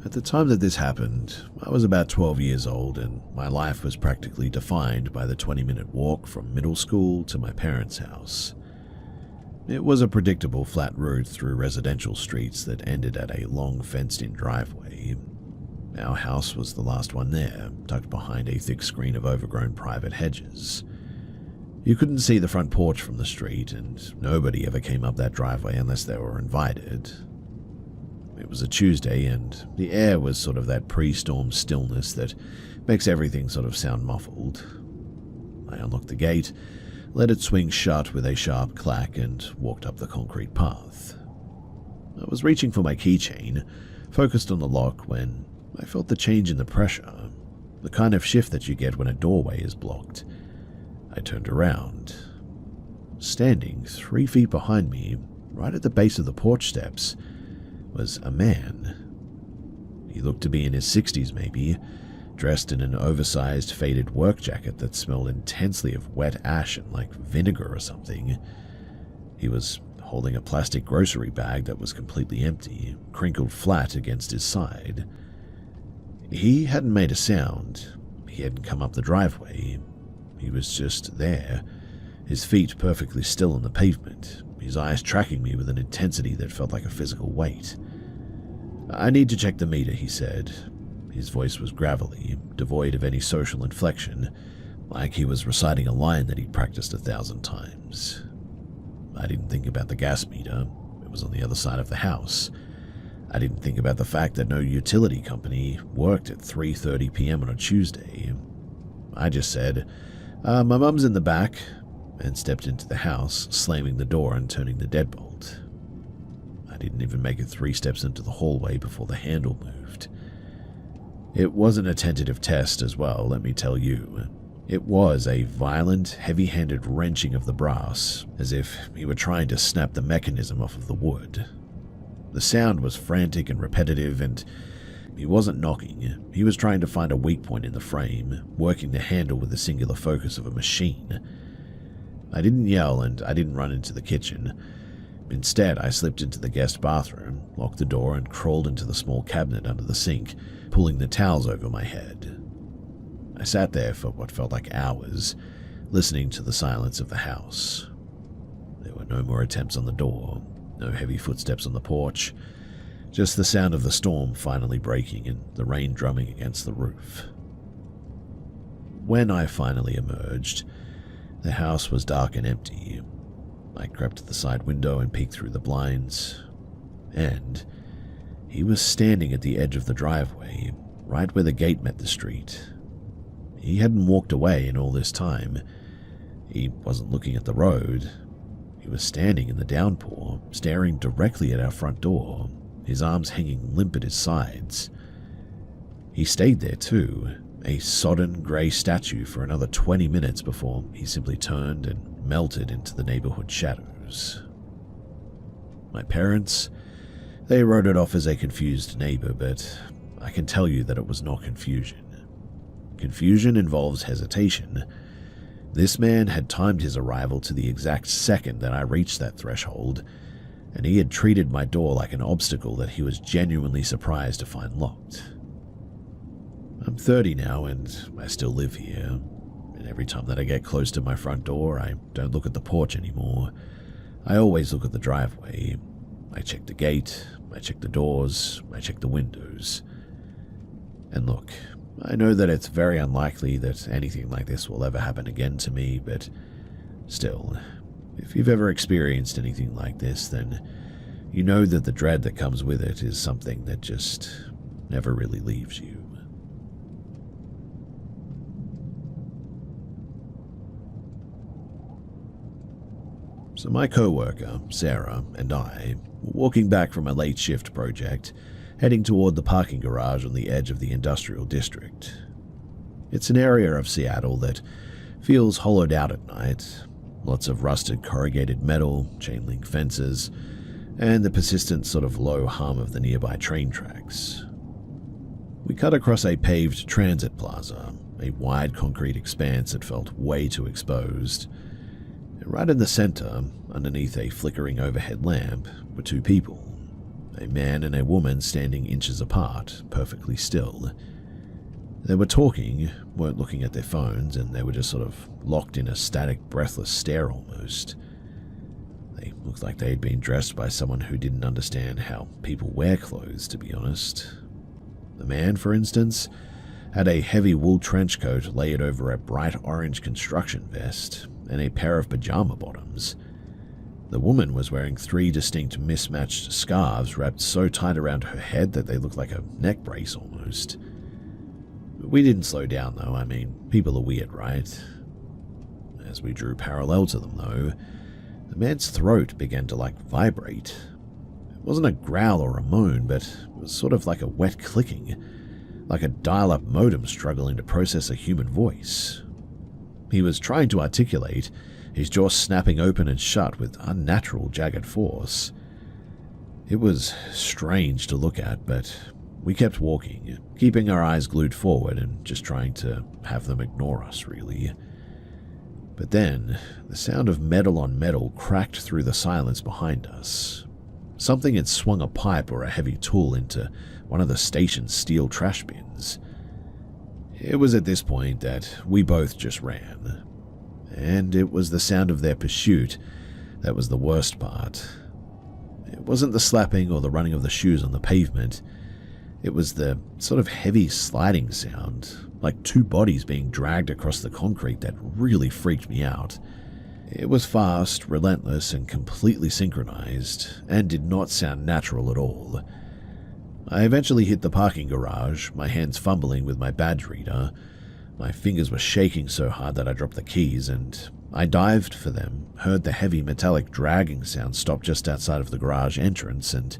At the time that this happened, I was about 12 years old, and my life was practically defined by the 20-minute walk from middle school to my parents' house. It was a predictable flat route through residential streets that ended at a long fenced-in driveway. Our house was the last one there, tucked behind a thick screen of overgrown private hedges. You couldn't see the front porch from the street, and nobody ever came up that driveway unless they were invited. It was a Tuesday, and the air was sort of that pre-storm stillness that makes everything sort of sound muffled. I unlocked the gate, let it swing shut with a sharp clack, and walked up the concrete path. I was reaching for my keychain, focused on the lock, when I felt the change in the pressure, the kind of shift that you get when a doorway is blocked. I turned around. Standing 3 feet behind me, right at the base of the porch steps, was a man. He looked to be in his 60s maybe, dressed in an oversized faded work jacket that smelled intensely of wet ash and like vinegar or something. He was holding a plastic grocery bag that was completely empty, crinkled flat against his side. He hadn't made a sound. He hadn't come up the driveway. He was just there, his feet perfectly still on the pavement, his eyes tracking me with an intensity that felt like a physical weight. "I need to check the meter," he said. His voice was gravelly, devoid of any social inflection, like he was reciting a line that he'd practiced 1,000 times. I didn't think about the gas meter. It was on the other side of the house. I didn't think about the fact that no utility company worked at 3:30 p.m. on a Tuesday. I just said, "My mum's in the back," and stepped into the house, slamming the door and turning the deadbolt. I didn't even make it 3 steps into the hallway before the handle moved. It wasn't a tentative test as well, let me tell you. It was a violent, heavy-handed wrenching of the brass, as if he were trying to snap the mechanism off of the wood. The sound was frantic and repetitive, and he wasn't knocking. He was trying to find a weak point in the frame, working the handle with the singular focus of a machine. I didn't yell, and I didn't run into the kitchen. Instead, I slipped into the guest bathroom, locked the door, and crawled into the small cabinet under the sink, pulling the towels over my head. I sat there for what felt like hours, listening to the silence of the house. There were no more attempts on the door, no heavy footsteps on the porch, just the sound of the storm finally breaking and the rain drumming against the roof. When I finally emerged, the house was dark and empty. I crept to the side window and peeked through the blinds, and he was standing at the edge of the driveway, right where the gate met the street. He hadn't walked away in all this time. He wasn't looking at the road. He was standing in the downpour, staring directly at our front door, his arms hanging limp at his sides. He stayed there too, a sodden grey statue, for another 20 minutes before he simply turned and melted into the neighborhood shadows. My parents, they wrote it off as a confused neighbor, but I can tell you that it was not confusion. Confusion involves hesitation. This man had timed his arrival to the exact second that I reached that threshold, and he had treated my door like an obstacle that he was genuinely surprised to find locked. I'm 30 now, and I still live here, and every time that I get close to my front door, I don't look at the porch anymore. I always look at the driveway. I checked the gate, I checked the doors, I checked the windows. And look, I know that it's very unlikely that anything like this will ever happen again to me, but still, if you've ever experienced anything like this, then you know that the dread that comes with it is something that just never really leaves you. So my co-worker, Sarah, and I were walking back from a late shift project, heading toward the parking garage on the edge of the industrial district. It's an area of Seattle that feels hollowed out at night, lots of rusted corrugated metal, chain link fences, and the persistent sort of low hum of the nearby train tracks. We cut across a paved transit plaza, a wide concrete expanse that felt way too exposed. Right in the center, underneath a flickering overhead lamp, were two people, a man and a woman standing inches apart, perfectly still. They were talking, weren't looking at their phones, and they were just sort of locked in a static, breathless stare almost. They looked like they had been dressed by someone who didn't understand how people wear clothes, to be honest. The man, for instance, had a heavy wool trench coat layered over a bright orange construction vest and a pair of pajama bottoms. The woman was wearing 3 distinct mismatched scarves wrapped so tight around her head that they looked like a neck brace almost. We didn't slow down though, I mean, people are weird, right? As we drew parallel to them though, the man's throat began to vibrate. It wasn't a growl or a moan, but it was sort of like a wet clicking, like a dial-up modem struggling to process a human voice. He was trying to articulate, his jaw snapping open and shut with unnatural jagged force. It was strange to look at, but we kept walking, keeping our eyes glued forward and just trying to have them ignore us, really. But then, the sound of metal on metal cracked through the silence behind us. Something had swung a pipe or a heavy tool into one of the station's steel trash bins. It was at this point that we both just ran. And it was the sound of their pursuit that was the worst part. It wasn't the slapping or the running of the shoes on the pavement. It was the sort of heavy sliding sound, like 2 bodies being dragged across the concrete, that really freaked me out. It was fast, relentless, and completely synchronized, and did not sound natural at all. I eventually hit the parking garage, my hands fumbling with my badge reader. My fingers were shaking so hard that I dropped the keys, and I dived for them, heard the heavy metallic dragging sound stop just outside of the garage entrance, and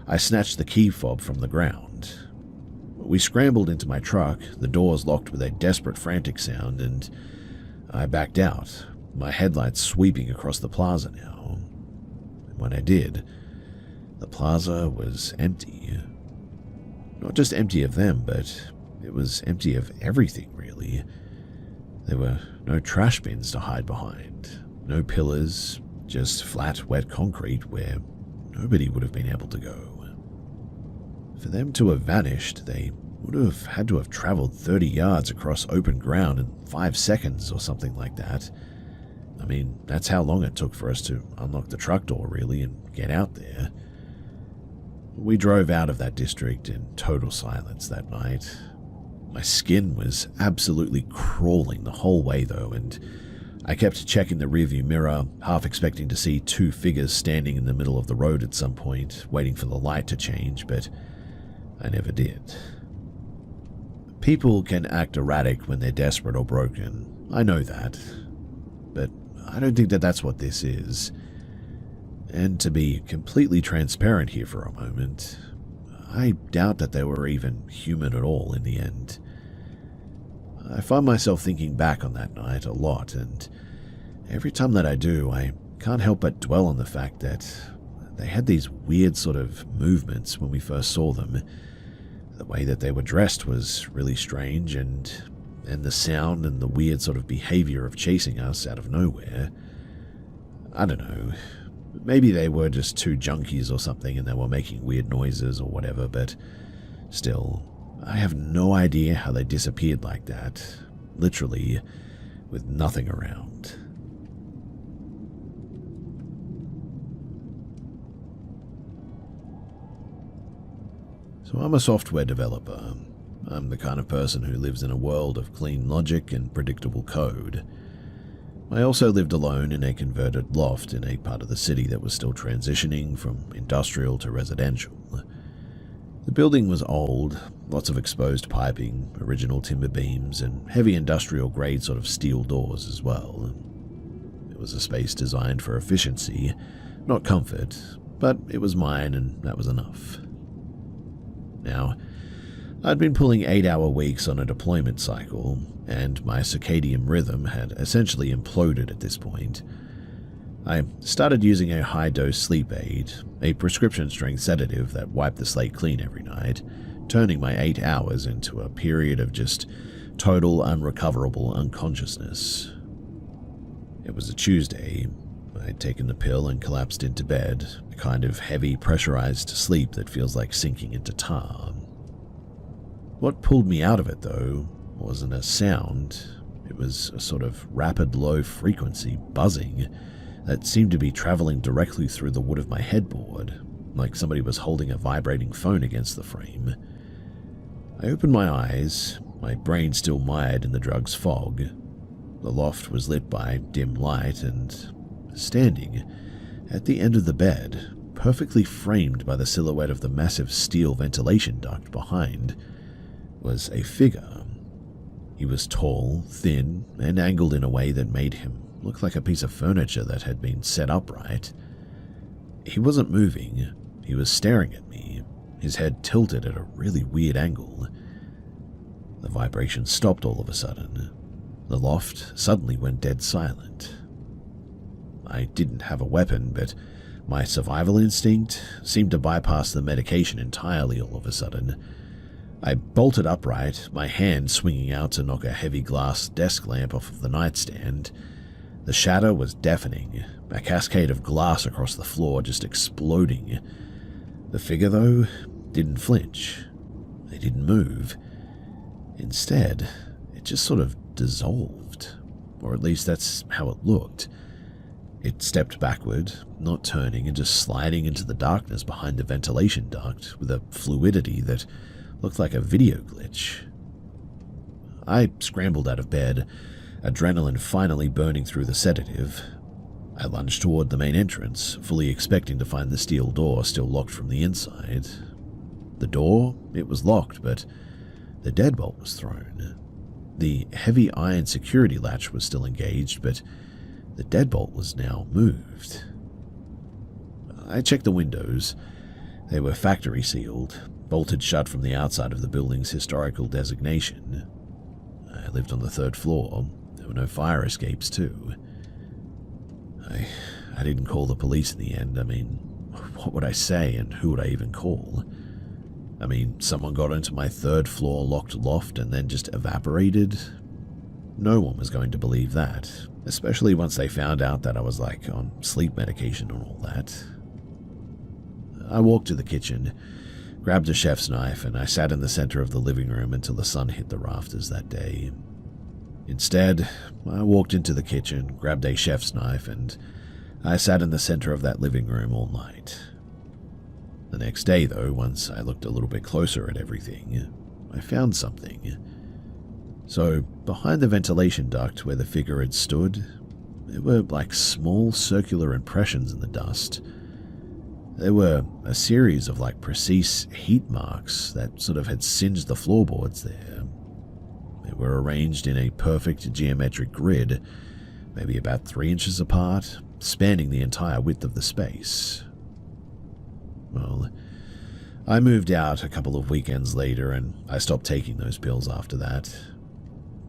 I snatched the key fob from the ground. We scrambled into my truck, the doors locked with a desperate, frantic sound, and I backed out, my headlights sweeping across the plaza now. And when I did, the plaza was empty. Not just empty of them, but it was empty of everything, really. There were no trash bins to hide behind, no pillars, just flat, wet concrete where nobody would have been able to go. For them to have vanished, they would have had to have traveled 30 yards across open ground in 5 seconds or something like that. I mean, that's how long it took for us to unlock the truck door, really, and get out there. We drove out of that district in total silence that night. My skin was absolutely crawling the whole way, though, and I kept checking the rearview mirror, half expecting to see 2 figures standing in the middle of the road at some point, waiting for the light to change, but I never did. People can act erratic when they're desperate or broken. I know that. But I don't think that that's what this is. And to be completely transparent here for a moment, I doubt that they were even human at all in the end. I find myself thinking back on that night a lot, and every time that I do, I can't help but dwell on the fact that they had these weird sort of movements when we first saw them. The way that they were dressed was really strange, and the sound and the weird sort of behavior of chasing us out of nowhere. I don't know. Maybe they were just 2 junkies or something and they were making weird noises or whatever, but still, I have no idea how they disappeared like that, literally, with nothing around. So I'm a software developer. I'm the kind of person who lives in a world of clean logic and predictable code. I also lived alone in a converted loft in a part of the city that was still transitioning from industrial to residential. The building was old, lots of exposed piping, original timber beams, and heavy industrial-grade sort of steel doors as well. It was a space designed for efficiency, not comfort, but it was mine and that was enough. Now, I'd been pulling 8-hour weeks on a deployment cycle, and my circadian rhythm had essentially imploded at this point. I started using a high-dose sleep aid, a prescription-strength sedative that wiped the slate clean every night, turning my 8 hours into a period of just total unrecoverable unconsciousness. It was a Tuesday. I'd taken the pill and collapsed into bed, a kind of heavy, pressurized sleep that feels like sinking into tar. What pulled me out of it, though, wasn't a sound. It was a sort of rapid low-frequency buzzing that seemed to be traveling directly through the wood of my headboard, like somebody was holding a vibrating phone against the frame. I opened my eyes, my brain still mired in the drug's fog. The loft was lit by dim light, and standing at the end of the bed, perfectly framed by the silhouette of the massive steel ventilation duct behind, was a figure. He was tall, thin, and angled in a way that made him look like a piece of furniture that had been set upright. He wasn't moving. He was staring at me, his head tilted at a really weird angle. The vibration stopped all of a sudden. The loft suddenly went dead silent. I didn't have a weapon, but my survival instinct seemed to bypass the medication entirely all of a sudden. I bolted upright, my hand swinging out to knock a heavy glass desk lamp off of the nightstand. The shatter was deafening, a cascade of glass across the floor just exploding. The figure, though, didn't flinch. It didn't move. Instead, it just sort of dissolved, or at least that's how it looked. It stepped backward, not turning and just sliding into the darkness behind the ventilation duct with a fluidity that looked like a video glitch. I scrambled out of bed, adrenaline finally burning through the sedative. I lunged toward the main entrance, fully expecting to find the steel door still locked from the inside. The door, it was locked, but the deadbolt was thrown. The heavy iron security latch was still engaged, but the deadbolt was now moved. I checked the windows. They were factory sealed, bolted shut from the outside of the building's historical designation. I lived on the 3rd floor. There were no fire escapes, too. I didn't call the police in the end. I mean, what would I say and who would I even call? I mean, someone got into my 3rd floor locked loft and then just evaporated? No one was going to believe that, especially once they found out that I was on sleep medication and all that. I walked to the kitchen, grabbed a chef's knife, and I sat in the center of the living room until the sun hit the rafters that day. Instead, I walked into the kitchen, grabbed a chef's knife, and I sat in the center of that living room all night. The next day, though, once I looked a little bit closer at everything, I found something. So, behind the ventilation duct where the figure had stood, there were small circular impressions in the dust. There were a series of precise heat marks that sort of had singed the floorboards there. They were arranged in a perfect geometric grid, maybe about 3 inches apart, spanning the entire width of the space. Well, I moved out a couple of weekends later and I stopped taking those pills after that.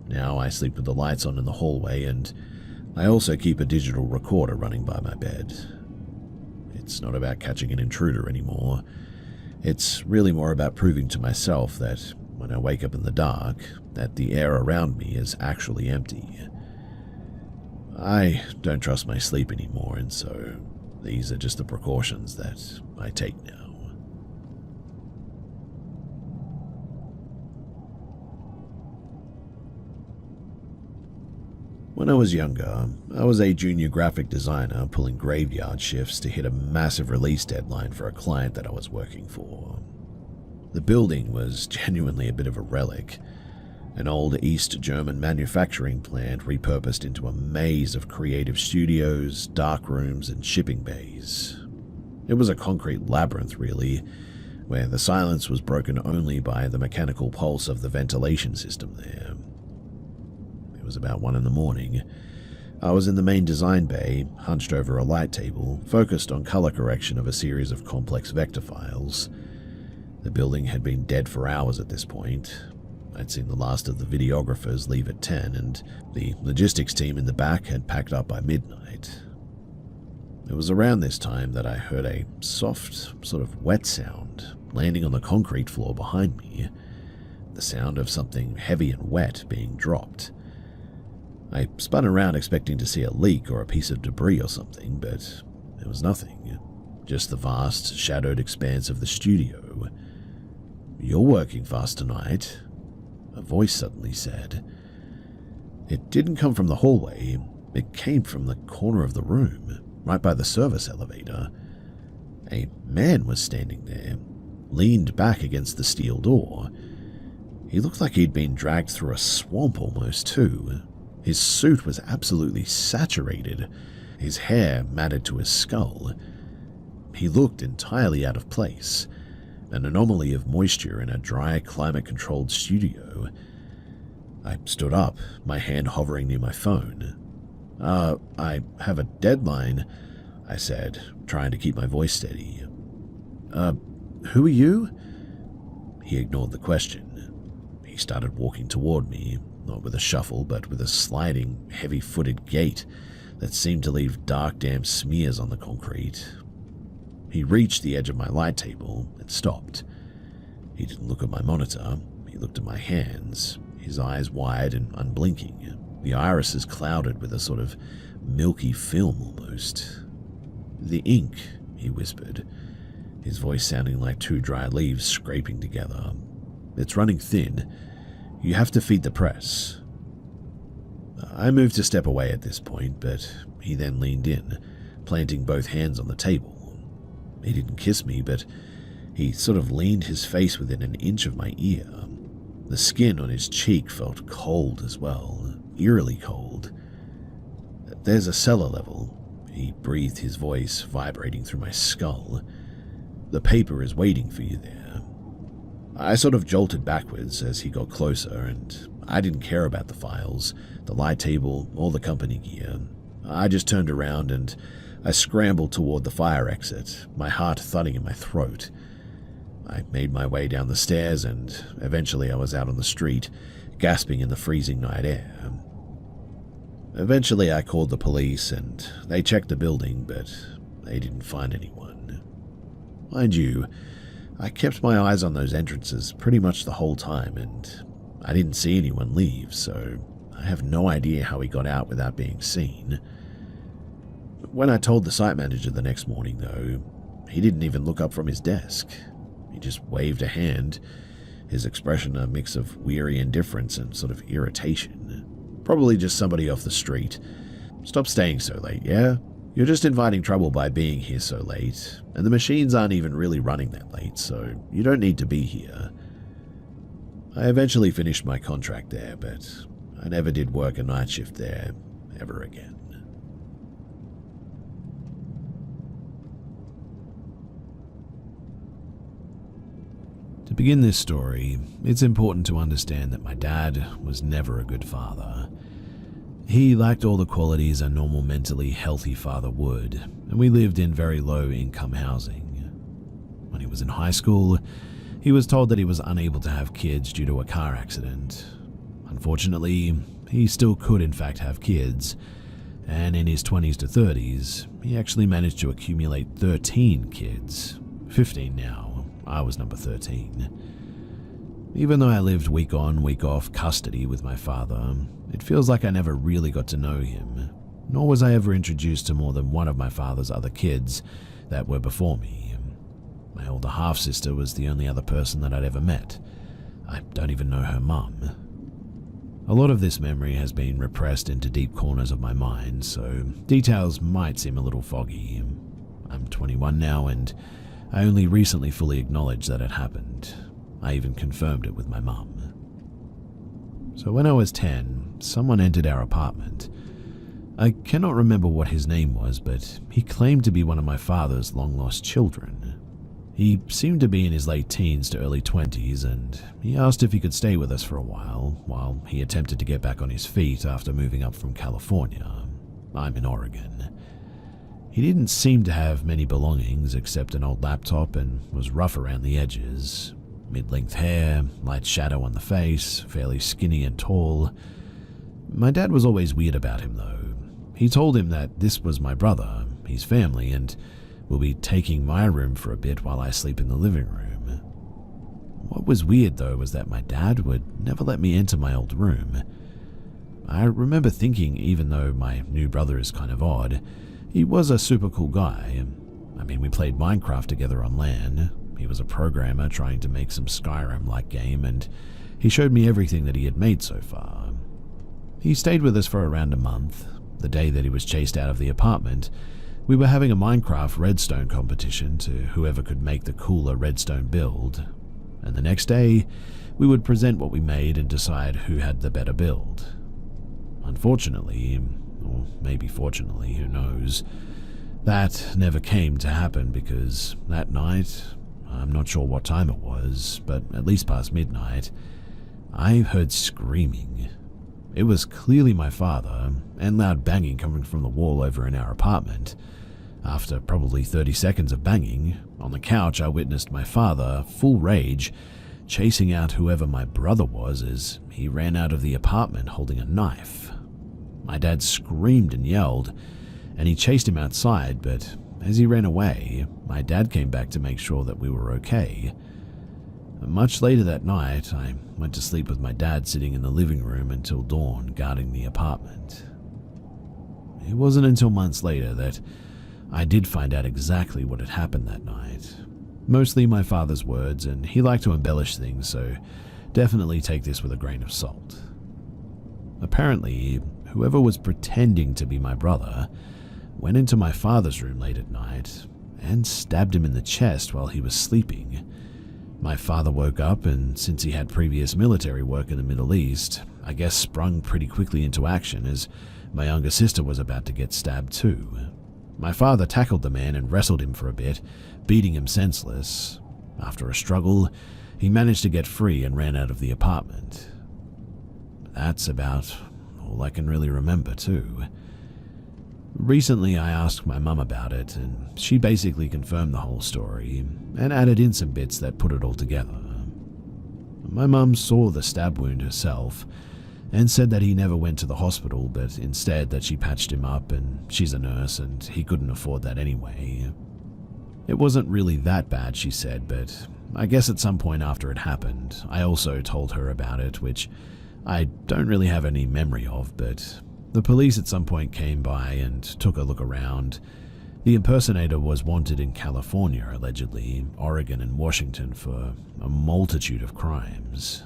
Now I sleep with the lights on in the hallway, and I also keep a digital recorder running by my bed. It's not about catching an intruder anymore. It's really more about proving to myself that when I wake up in the dark, that the air around me is actually empty. I don't trust my sleep anymore, and so these are just the precautions that I take now. When I was younger, I was a junior graphic designer pulling graveyard shifts to hit a massive release deadline for a client that I was working for. The building was genuinely a bit of a relic, an old East German manufacturing plant repurposed into a maze of creative studios, dark rooms, and shipping bays. It was a concrete labyrinth, really, where the silence was broken only by the mechanical pulse of the ventilation system there. It was about 1 a.m. I was in the main design bay, hunched over a light table, focused on color correction of a series of complex vector files. The building had been dead for hours at this point. I'd seen the last of the videographers leave at 10, and the logistics team in the back had packed up by midnight. It was around this time that I heard a soft, sort of wet sound landing on the concrete floor behind me, the sound of something heavy and wet being dropped. I spun around expecting to see a leak or a piece of debris or something, but there was nothing, just the vast, shadowed expanse of the studio. "You're working fast tonight," a voice suddenly said. It didn't come from the hallway, it came from the corner of the room, right by the service elevator. A man was standing there, leaned back against the steel door. He looked like he'd been dragged through a swamp almost, too. His suit was absolutely saturated, his hair matted to his skull. He looked entirely out of place, an anomaly of moisture in a dry, climate-controlled studio. I stood up, my hand hovering near my phone. I have a deadline," I said, trying to keep my voice steady. Who are you?" He ignored the question. He started walking toward me, not with a shuffle, but with a sliding, heavy-footed gait that seemed to leave dark, damp smears on the concrete. He reached the edge of my light table and stopped. He didn't look at my monitor, he looked at my hands, his eyes wide and unblinking, the irises clouded with a sort of milky film almost. "The ink," he whispered, his voice sounding like 2 dry leaves scraping together. "It's running thin. You have to feed the press." I moved a step away at this point, but he then leaned in, planting both hands on the table. He didn't kiss me, but he sort of leaned his face within an inch of my ear. The skin on his cheek felt cold as well, eerily cold. "There's a cellar level," he breathed, his voice vibrating through my skull. "The paper is waiting for you there." I sort of jolted backwards as he got closer, and I didn't care about the files, the light table, or the company gear. I just turned around and I scrambled toward the fire exit, my heart thudding in my throat. I made my way down the stairs, and eventually I was out on the street, gasping in the freezing night air. Eventually I called the police, and they checked the building, but they didn't find anyone. Mind you, I kept my eyes on those entrances pretty much the whole time, and I didn't see anyone leave, so I have no idea how he got out without being seen. When I told the site manager the next morning, though, he didn't even look up from his desk. He just waved a hand, his expression a mix of weary indifference and sort of irritation. Probably just somebody off the street. "Stop staying so late, yeah? You're just inviting trouble by being here so late, and the machines aren't even really running that late, so you don't need to be here." I eventually finished my contract there, but I never did work a night shift there ever again. To begin this story, it's important to understand that my dad was never a good father. He lacked all the qualities a normal mentally healthy father would, and we lived in very low-income housing. When he was in high school, he was told that he was unable to have kids due to a car accident. Unfortunately, he still could in fact have kids, and in his 20s to 30s, he actually managed to accumulate 13 kids. 15 now. I was number 13. Even though I lived week on, week off custody with my father, it feels like I never really got to know him, nor was I ever introduced to more than one of my father's other kids that were before me. My older half-sister was the only other person that I'd ever met. I don't even know her mum. A lot of this memory has been repressed into deep corners of my mind, so details might seem a little foggy. I'm 21 now, and I only recently fully acknowledged that it happened. I even confirmed it with my mum. So when I was 10, someone entered our apartment. I cannot remember what his name was, but he claimed to be one of my father's long-lost children. He seemed to be in his late teens to early 20s, and he asked if he could stay with us for a while he attempted to get back on his feet after moving up from California. I'm in Oregon. He didn't seem to have many belongings except an old laptop and was rough around the edges. Mid-length hair, light shadow on the face, fairly skinny and tall. My dad was always weird about him though. He told him that this was my brother, his family, and will be taking my room for a bit while I sleep in the living room. What was weird though was that my dad would never let me enter my old room. I remember thinking, even though my new brother is kind of odd, he was a super cool guy. I mean, we played Minecraft together on LAN. He was a programmer trying to make some Skyrim-like game, and he showed me everything that he had made so far. He stayed with us for around a month. The day that he was chased out of the apartment, we were having a Minecraft redstone competition to whoever could make the cooler redstone build, and the next day, we would present what we made and decide who had the better build. Unfortunately, or maybe fortunately, who knows, that never came to happen because that night, I'm not sure what time it was, but at least past midnight, I heard screaming. It was clearly my father, and loud banging coming from the wall over in our apartment. After probably 30 seconds of banging, on the couch I witnessed my father, full rage, chasing out whoever my brother was as he ran out of the apartment holding a knife. My dad screamed and yelled, and he chased him outside, but as he ran away, my dad came back to make sure that we were okay. Much later that night, I went to sleep with my dad sitting in the living room until dawn, guarding the apartment. It wasn't until months later that I did find out exactly what had happened that night. Mostly my father's words, and he liked to embellish things, so definitely take this with a grain of salt. Apparently, whoever was pretending to be my brother went into my father's room late at night and stabbed him in the chest while he was sleeping. My father woke up, and since he had previous military work in the Middle East, I guess sprung pretty quickly into action as my younger sister was about to get stabbed too. My father tackled the man and wrestled him for a bit, beating him senseless. After a struggle, he managed to get free and ran out of the apartment. That's about all I can really remember too. Recently, I asked my mum about it, and she basically confirmed the whole story and added in some bits that put it all together. My mum saw the stab wound herself and said that he never went to the hospital, but instead that she patched him up, and she's a nurse and he couldn't afford that anyway. It wasn't really that bad, she said, but I guess at some point after it happened, I also told her about it, which I don't really have any memory of, but the police at some point came by and took a look around. The impersonator was wanted in California, allegedly, Oregon and Washington for a multitude of crimes.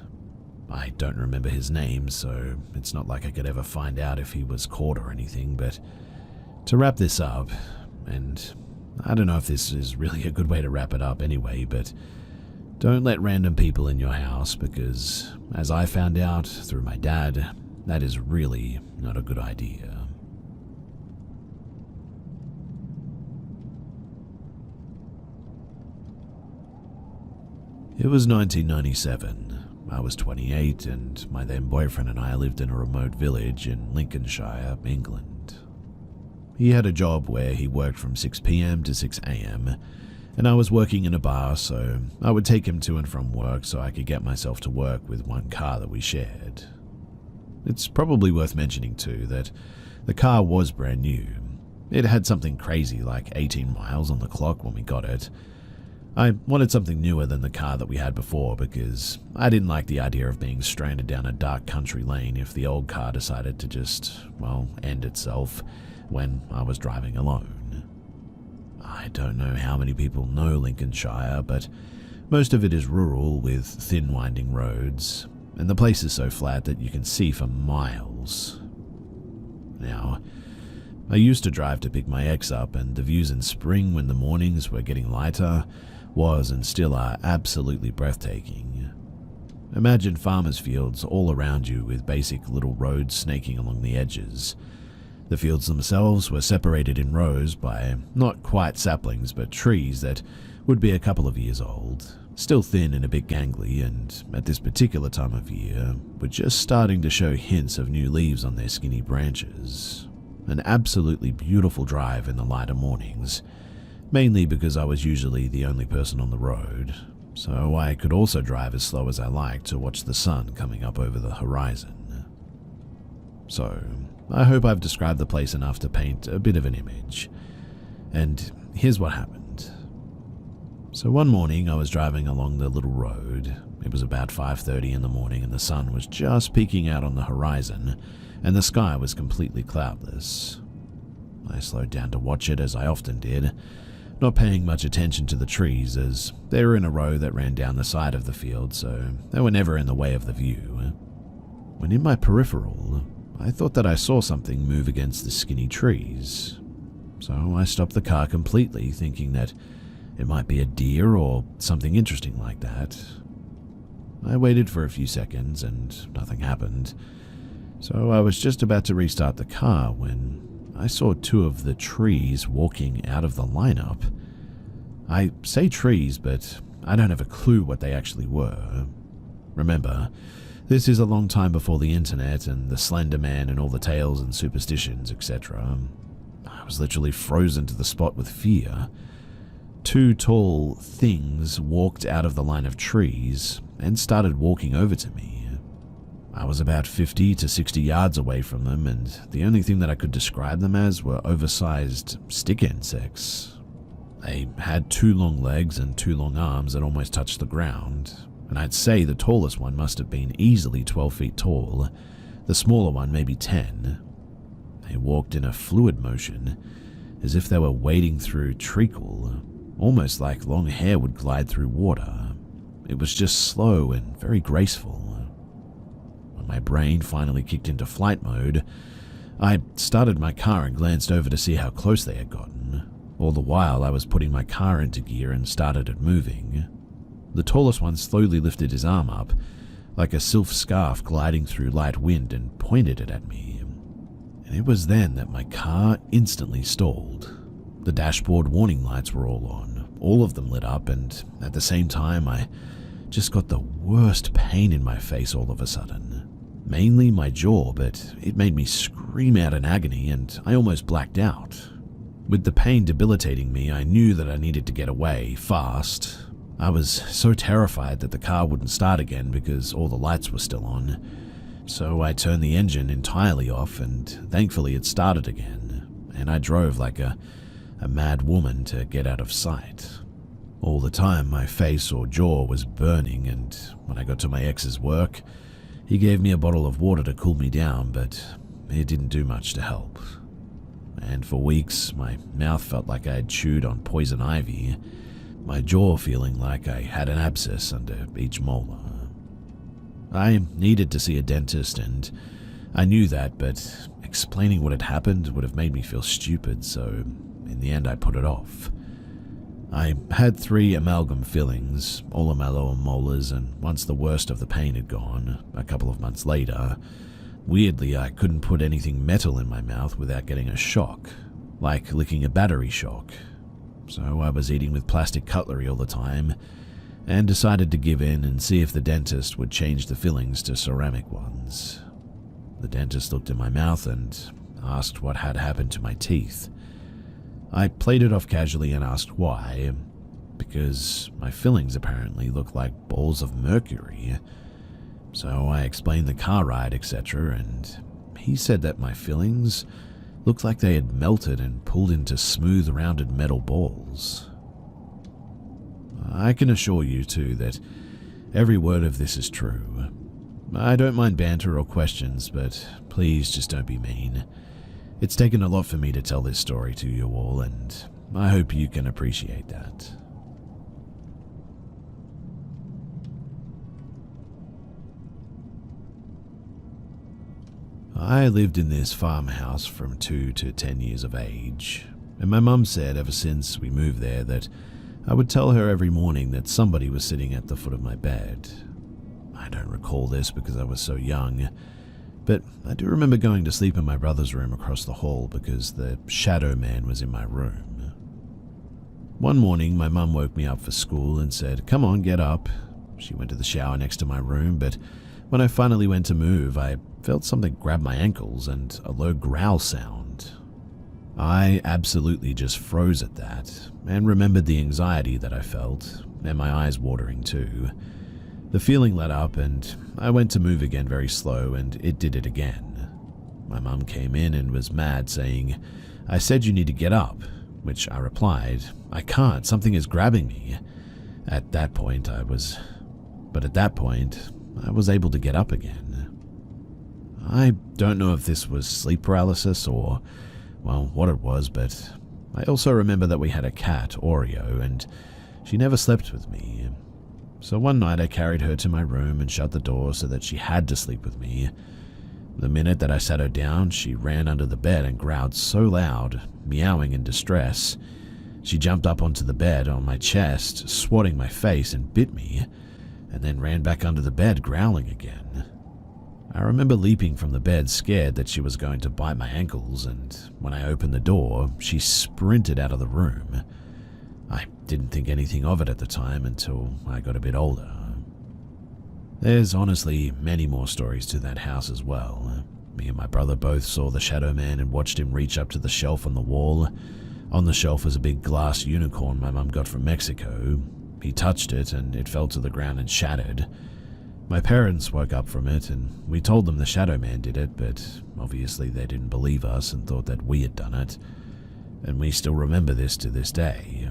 I don't remember his name, so it's not like I could ever find out if he was caught or anything, but to wrap this up, and I don't know if this is really a good way to wrap it up anyway, but don't let random people in your house because, as I found out through my dad, that is really not a good idea. It was 1997. I was 28, and my then boyfriend and I lived in a remote village in Lincolnshire, England. He had a job where he worked from 6 p.m. to 6 a.m., and I was working in a bar, so I would take him to and from work so I could get myself to work with one car that we shared. It's probably worth mentioning too that the car was brand new. It had something crazy like 18 miles on the clock when we got it. I wanted something newer than the car that we had before because I didn't like the idea of being stranded down a dark country lane if the old car decided to just, end itself when I was driving alone. I don't know how many people know Lincolnshire, but most of it is rural with thin winding roads, and the place is so flat that you can see for miles. Now, I used to drive to pick my ex up, and the views in spring when the mornings were getting lighter was and still are absolutely breathtaking. Imagine farmers' fields all around you with basic little roads snaking along the edges. The fields themselves were separated in rows by not quite saplings but trees that would be a couple of years old, still thin and a bit gangly, and at this particular time of year were just starting to show hints of new leaves on their skinny branches. An absolutely beautiful drive in the lighter mornings, mainly because I was usually the only person on the road, so I could also drive as slow as I liked to watch the sun coming up over the horizon. So, I hope I've described the place enough to paint a bit of an image. And here's what happened. So one morning I was driving along the little road. It was about 5:30 in the morning and the sun was just peeking out on the horizon and the sky was completely cloudless. I slowed down to watch it as I often did, not paying much attention to the trees as they were in a row that ran down the side of the field, so they were never in the way of the view. When in my peripheral, I thought that I saw something move against the skinny trees. So I stopped the car completely, thinking that it might be a deer or something interesting like that. I waited for a few seconds and nothing happened. So I was just about to restart the car when I saw two of the trees walking out of the lineup. I say trees, but I don't have a clue what they actually were. Remember, this is a long time before the internet and the Slender Man and all the tales and superstitions, etc. I was literally frozen to the spot with fear. Two tall things walked out of the line of trees and started walking over to me. I was about 50 to 60 yards away from them, and the only thing that I could describe them as were oversized stick insects. They had two long legs and two long arms that almost touched the ground, and I'd say the tallest one must have been easily 12 feet tall, the smaller one maybe 10. They walked in a fluid motion, as if they were wading through treacle, almost like long hair would glide through water. It was just slow and very graceful. When my brain finally kicked into flight mode, I started my car and glanced over to see how close they had gotten. All the while, I was putting my car into gear and started it moving. The tallest one slowly lifted his arm up, like a silk scarf gliding through light wind, and pointed it at me. And it was then that my car instantly stalled. The dashboard warning lights were all on, all of them lit up, and at the same time I just got the worst pain in my face all of a sudden. Mainly my jaw, but it made me scream out in agony and I almost blacked out. With the pain debilitating me, I knew that I needed to get away, fast. I was so terrified that the car wouldn't start again because all the lights were still on. So I turned the engine entirely off and thankfully it started again, and I drove like a mad woman to get out of sight. All the time my face or jaw was burning, and when I got to my ex's work, he gave me a bottle of water to cool me down, but it didn't do much to help. And for weeks, my mouth felt like I had chewed on poison ivy, my jaw feeling like I had an abscess under each molar. I needed to see a dentist, and I knew that, but explaining what had happened would have made me feel stupid, so in the end I put it off. I had 3 amalgam fillings, all mallow and molars, and once the worst of the pain had gone, a couple of months later, weirdly I couldn't put anything metal in my mouth without getting a shock, like licking a battery shock. So I was eating with plastic cutlery all the time, and decided to give in and see if the dentist would change the fillings to ceramic ones. The dentist looked in my mouth and asked what had happened to my teeth. I played it off casually and asked why, because my fillings apparently looked like balls of mercury. So I explained the car ride, etc., and he said that my fillings looked like they had melted and pulled into smooth, rounded metal balls. I can assure you, too, that every word of this is true. I don't mind banter or questions, but please just don't be mean. It's taken a lot for me to tell this story to you all, and I hope you can appreciate that. I lived in this farmhouse from 2 to 10 years of age, and my mum said ever since we moved there that I would tell her every morning that somebody was sitting at the foot of my bed. I don't recall this because I was so young, but I do remember going to sleep in my brother's room across the hall because the shadow man was in my room. One morning, my mum woke me up for school and said, "Come on, get up." She went to the shower next to my room, but when I finally went to move, I felt something grab my ankles and a low growl sound. I absolutely just froze at that and remembered the anxiety that I felt and my eyes watering too. The feeling let up and I went to move again very slow and it did it again. My mum came in and was mad, saying, "I said you need to get up," which I replied, "I can't, something is grabbing me." At that point I was able to get up again. I don't know if this was sleep paralysis or, well, what it was, but I also remember that we had a cat, Oreo, and she never slept with me. So one night I carried her to my room and shut the door so that she had to sleep with me. The minute that I sat her down, she ran under the bed and growled so loud, meowing in distress. She jumped up onto the bed on my chest, swatting my face, and bit me, and then ran back under the bed growling again. I remember leaping from the bed scared that she was going to bite my ankles, and when I opened the door, she sprinted out of the room. I didn't think anything of it at the time until I got a bit older. There's honestly many more stories to that house as well. Me and my brother both saw the shadow man and watched him reach up to the shelf on the wall. On the shelf was a big glass unicorn my mum got from Mexico. He touched it and it fell to the ground and shattered. My parents woke up from it and we told them the shadow man did it, but obviously they didn't believe us and thought that we had done it. And we still remember this to this day.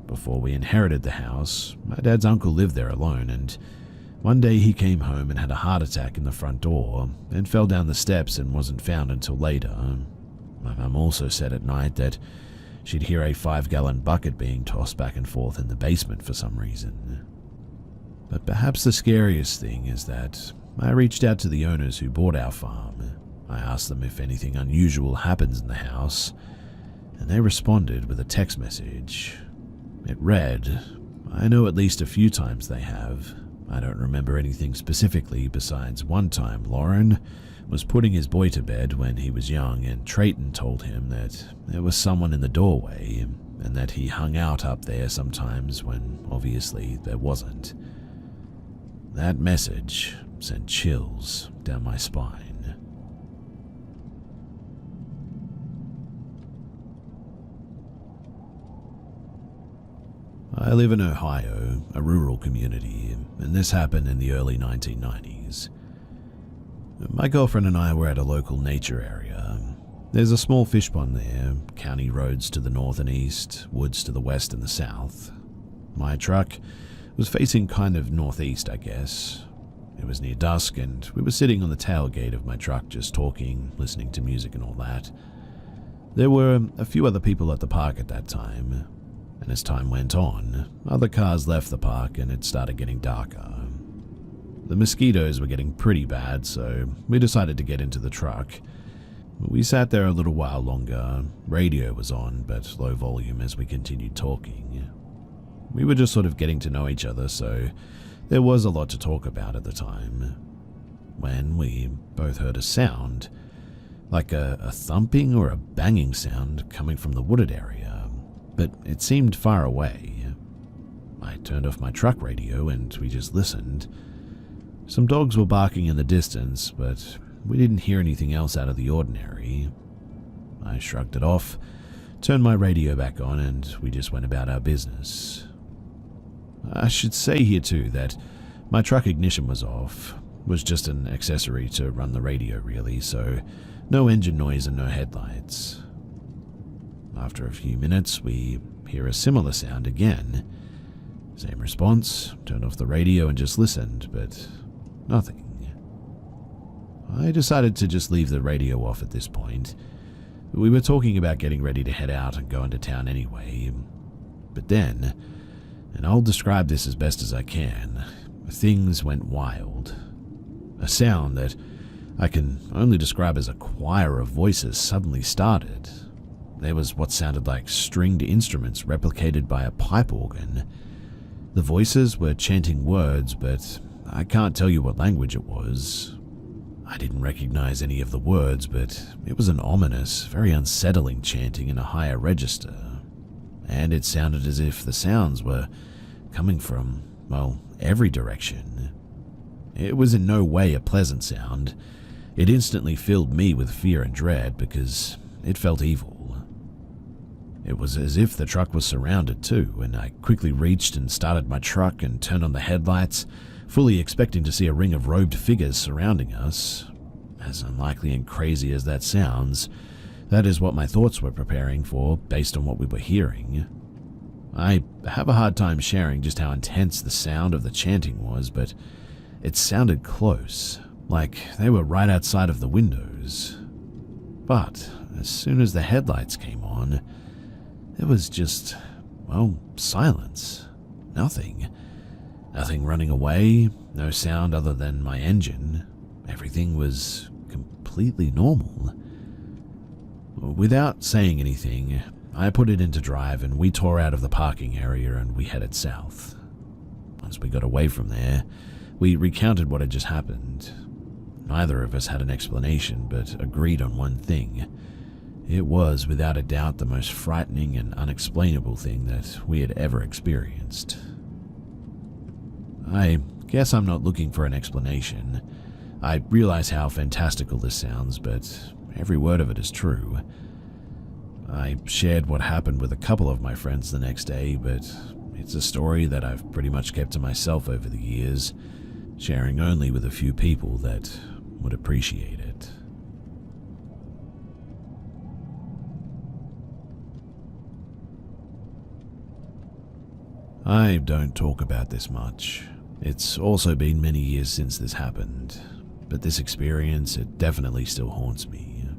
Before we inherited the house, my dad's uncle lived there alone, and one day he came home and had a heart attack in the front door and fell down the steps and wasn't found until later. My mum also said at night that she'd hear a 5-gallon bucket being tossed back and forth in the basement for some reason. But perhaps the scariest thing is that I reached out to the owners who bought our farm. I asked them if anything unusual happens in the house, and they responded with a text message. It read, "I know at least a few times they have. I don't remember anything specifically besides one time Lauren was putting his boy to bed when he was young and Trayton told him that there was someone in the doorway and that he hung out up there sometimes when obviously there wasn't." That message sent chills down my spine. I live in Ohio, a rural community, and this happened in the early 1990s. My girlfriend and I were at a local nature area. There's a small fish pond there, county roads to the north and east, woods to the west and the south. My truck was facing kind of northeast, I guess. It was near dusk, and we were sitting on the tailgate of my truck just talking, listening to music and all that. There were a few other people at the park at that time, and as time went on, other cars left the park and it started getting darker. The mosquitoes were getting pretty bad, so we decided to get into the truck. We sat there a little while longer. Radio was on, but low volume as we continued talking. We were just sort of getting to know each other, so there was a lot to talk about at the time. When we both heard a sound, like a thumping or a banging sound coming from the wooded area, but it seemed far away. I turned off my truck radio and we just listened. Some dogs were barking in the distance, but we didn't hear anything else out of the ordinary. I shrugged it off, turned my radio back on, and we just went about our business. I should say here too that my truck ignition was off. It was just an accessory to run the radio really, so no engine noise and no headlights. After a few minutes, we hear a similar sound again. Same response, turned off the radio and just listened, but nothing. I decided to just leave the radio off at this point. We were talking about getting ready to head out and go into town anyway. But then, and I'll describe this as best as I can, things went wild. A sound that I can only describe as a choir of voices suddenly started. there was what sounded like stringed instruments replicated by a pipe organ. The voices were chanting words, but I can't tell you what language it was. I didn't recognize any of the words, but it was an ominous, very unsettling chanting in a higher register, and it sounded as if the sounds were coming from, well, every direction. It was in no way a pleasant sound. It instantly filled me with fear and dread because it felt evil. It was as if the truck was surrounded too, and I quickly reached and started my truck and turned on the headlights, fully expecting to see a ring of robed figures surrounding us. As unlikely and crazy as that sounds, that is what my thoughts were preparing for based on what we were hearing. I have a hard time sharing just how intense the sound of the chanting was, but it sounded close, like they were right outside of the windows. But as soon as the headlights came on, there was just, well, silence. Nothing. Nothing running away, no sound other than my engine. Everything was completely normal. Without saying anything, I put it into drive and we tore out of the parking area and we headed south. Once we got away from there, we recounted what had just happened. Neither of us had an explanation, but agreed on one thing. It was, without a doubt, the most frightening and unexplainable thing that we had ever experienced. I guess I'm not looking for an explanation. I realize how fantastical this sounds, but every word of it is true. I shared what happened with a couple of my friends the next day, but it's a story that I've pretty much kept to myself over the years, sharing only with a few people that would appreciate it. I don't talk about this much. It's also been many years since this happened, but this experience, it definitely still haunts me.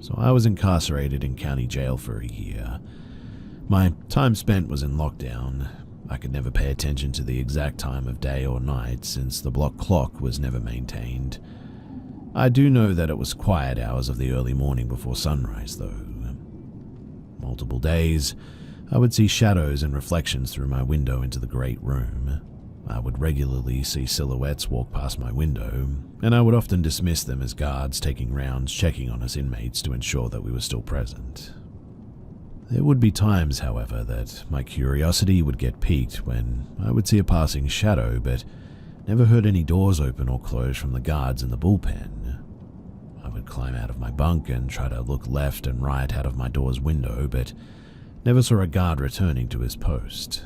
So I was incarcerated in county jail for a year. My time spent was in lockdown. I could never pay attention to the exact time of day or night since the block clock was never maintained. I do know that it was quiet hours of the early morning before sunrise, though. Multiple days, I would see shadows and reflections through my window into the great room. I would regularly see silhouettes walk past my window, and I would often dismiss them as guards taking rounds checking on us inmates to ensure that we were still present. There would be times, however, that my curiosity would get piqued when I would see a passing shadow, but never heard any doors open or close from the guards in the bullpen. I would climb out of my bunk and try to look left and right out of my door's window, but never saw a guard returning to his post.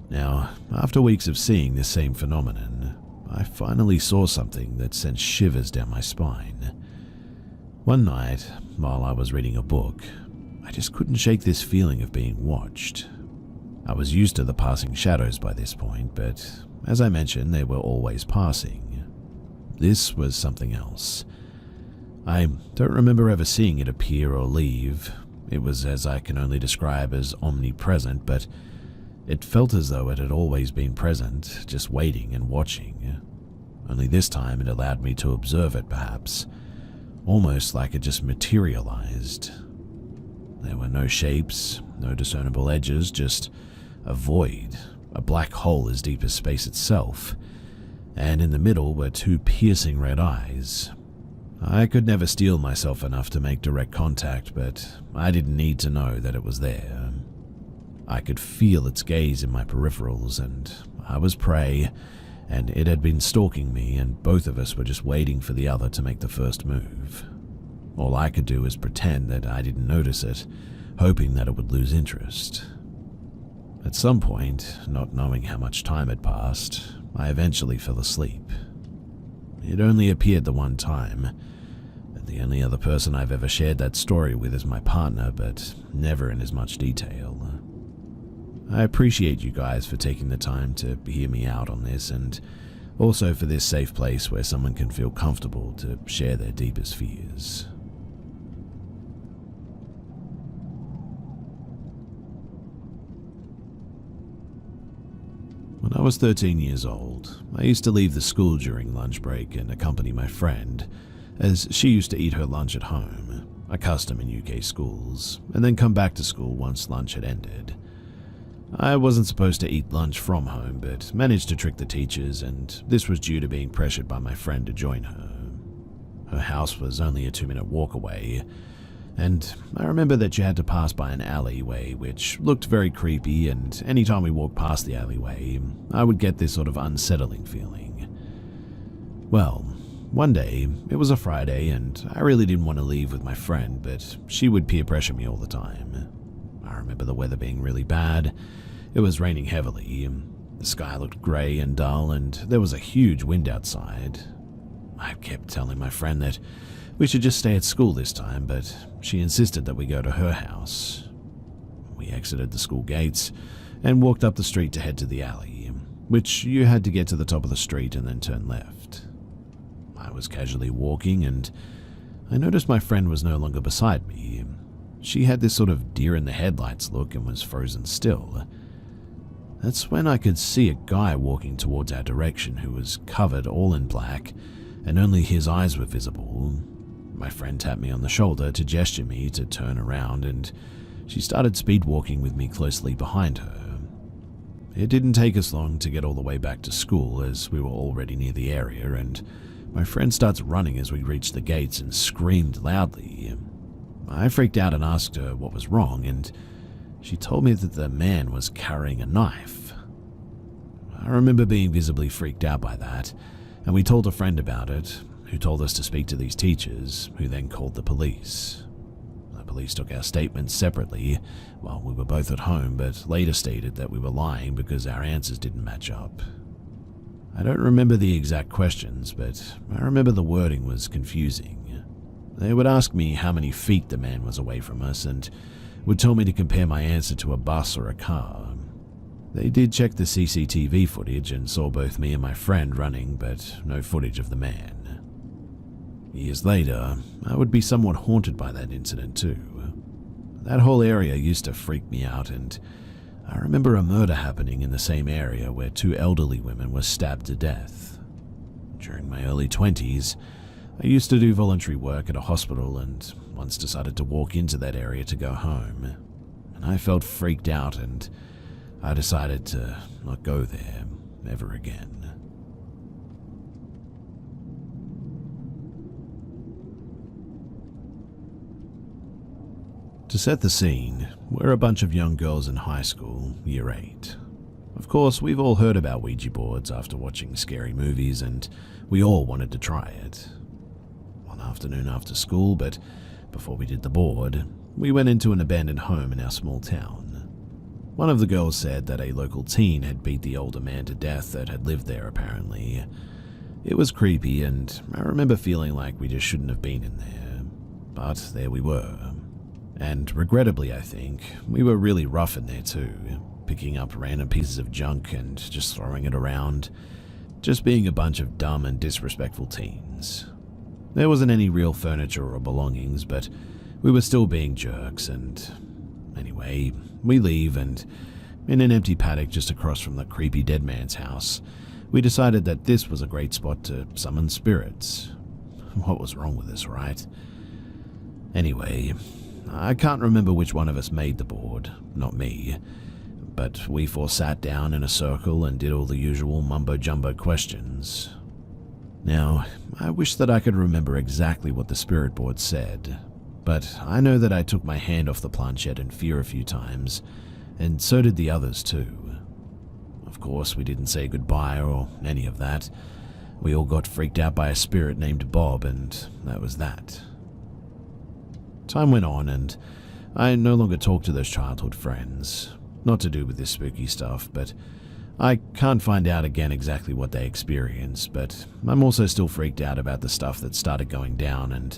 Now, after weeks of seeing this same phenomenon, I finally saw something that sent shivers down my spine. One night, while I was reading a book, I just couldn't shake this feeling of being watched. I was used to the passing shadows by this point, but as I mentioned, they were always passing. This was something else. I don't remember ever seeing it appear or leave. It was as I can only describe as omnipresent, but it felt as though it had always been present, just waiting and watching. Only this time it allowed me to observe it, perhaps, almost like it just materialized. There were no shapes, no discernible edges, just a void, a black hole as deep as space itself, and in the middle were two piercing red eyes. I could never steel myself enough to make direct contact, but I didn't need to know that it was there. I could feel its gaze in my peripherals, and I was prey, and it had been stalking me, and both of us were just waiting for the other to make the first move. All I could do was pretend that I didn't notice it, hoping that it would lose interest. At some point, not knowing how much time had passed, I eventually fell asleep. It only appeared the one time, and the only other person I've ever shared that story with is my partner, but never in as much detail. I appreciate you guys for taking the time to hear me out on this, and also for this safe place where someone can feel comfortable to share their deepest fears. When I was 13 years old, I used to leave the school during lunch break and accompany my friend, as she used to eat her lunch at home, a custom in UK schools, and then come back to school once lunch had ended. I wasn't supposed to eat lunch from home, but managed to trick the teachers, and this was due to being pressured by my friend to join her. Her house was only a 2-minute walk away, and I remember that you had to pass by an alleyway which looked very creepy, and anytime we walked past the alleyway, I would get this sort of unsettling feeling. Well, one day, it was a Friday, and I really didn't want to leave with my friend, but she would peer pressure me all the time. I remember the weather being really bad. It was raining heavily. The sky looked grey and dull, and there was a huge wind outside. I kept telling my friend that we should just stay at school this time, but she insisted that we go to her house. We exited the school gates and walked up the street to head to the alley, which you had to get to the top of the street and then turn left. I was casually walking, and I noticed my friend was no longer beside me. She had this sort of deer-in-the-headlights look and was frozen still. That's when I could see a guy walking towards our direction who was covered all in black, and only his eyes were visible. My friend tapped me on the shoulder to gesture me to turn around, and she started speed walking with me closely behind her. It didn't take us long to get all the way back to school, as we were already near the area, and my friend starts running as we reached the gates and screamed loudly. I freaked out and asked her what was wrong, and she told me that the man was carrying a knife. I remember being visibly freaked out by that, and we told a friend about it, who told us to speak to these teachers, who then called the police. The police took our statements separately while we were both at home, but later stated that we were lying because our answers didn't match up. I don't remember the exact questions, but I remember the wording was confusing. They would ask me how many feet the man was away from us, and would tell me to compare my answer to a bus or a car. They did check the CCTV footage and saw both me and my friend running, but no footage of the man. Years later, I would be somewhat haunted by that incident too. That whole area used to freak me out, and I remember a murder happening in the same area where 2 elderly women were stabbed to death. During my early 20s, I used to do voluntary work at a hospital and once decided to walk into that area to go home. And I felt freaked out, and I decided to not go there ever again. To set the scene, we're a bunch of young girls in high school, year 8. Of course, we've all heard about Ouija boards after watching scary movies, and we all wanted to try it. One afternoon after school, but before we did the board, we went into an abandoned home in our small town. One of the girls said that a local teen had beat the older man to death that had lived there apparently. It was creepy, and I remember feeling like we just shouldn't have been in there. But there we were. And regrettably, I think, we were really rough in there too, picking up random pieces of junk and just throwing it around, just being a bunch of dumb and disrespectful teens. There wasn't any real furniture or belongings, but we were still being jerks, and anyway, we leave, and in an empty paddock just across from the creepy dead man's house, we decided that this was a great spot to summon spirits. What was wrong with us, right? Anyway, I can't remember which one of us made the board, not me, but we 4 sat down in a circle and did all the usual mumbo-jumbo questions. Now, I wish that I could remember exactly what the spirit board said, but I know that I took my hand off the planchette in fear a few times, and so did the others too. Of course, we didn't say goodbye or any of that. We all got freaked out by a spirit named Bob, and that was that. Time went on, and I no longer talked to those childhood friends. Not to do with this spooky stuff, but I can't find out again exactly what they experienced, but I'm also still freaked out about the stuff that started going down and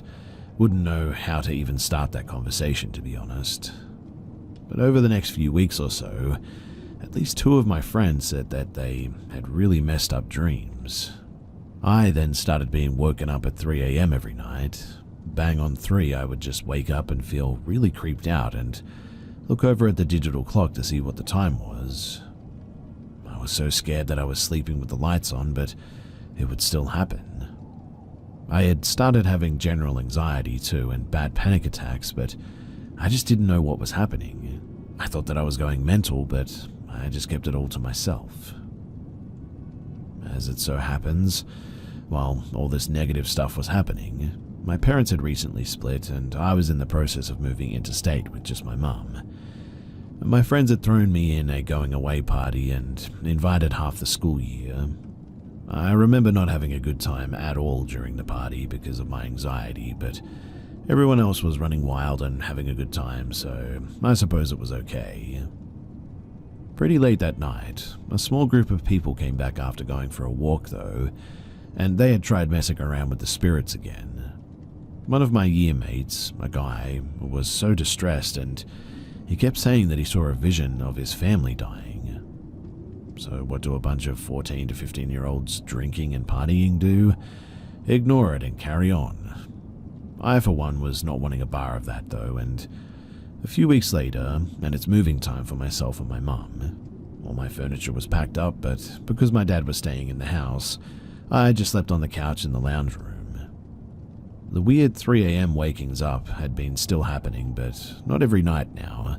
wouldn't know how to even start that conversation, to be honest. But over the next few weeks or so, at least 2 of my friends said that they had really messed up dreams. I then started being woken up at 3 a.m. every night. Bang on 3, I would just wake up and feel really creeped out and look over at the digital clock to see what the time was. I was so scared that I was sleeping with the lights on, but it would still happen. I had started having general anxiety too and bad panic attacks, but I just didn't know what was happening. I thought that I was going mental, but I just kept it all to myself. As it so happens, while all this negative stuff was happening, my parents had recently split and I was in the process of moving interstate with just my mum. My friends had thrown me in a going away party and invited half the school year. I remember not having a good time at all during the party because of my anxiety, but everyone else was running wild and having a good time, so I suppose it was okay. Pretty late that night, a small group of people came back after going for a walk though, and they had tried messing around with the spirits again. One of my year mates, a guy, was so distressed and he kept saying that he saw a vision of his family dying. So what do a bunch of 14 to 15-year-olds drinking and partying do? Ignore it and carry on. I, for one, was not wanting a bar of that though, and a few weeks later, and it's moving time for myself and my mum. All my furniture was packed up, but because my dad was staying in the house, I just slept on the couch in the lounge room. The weird 3 a.m. wakings up had been still happening, but not every night now.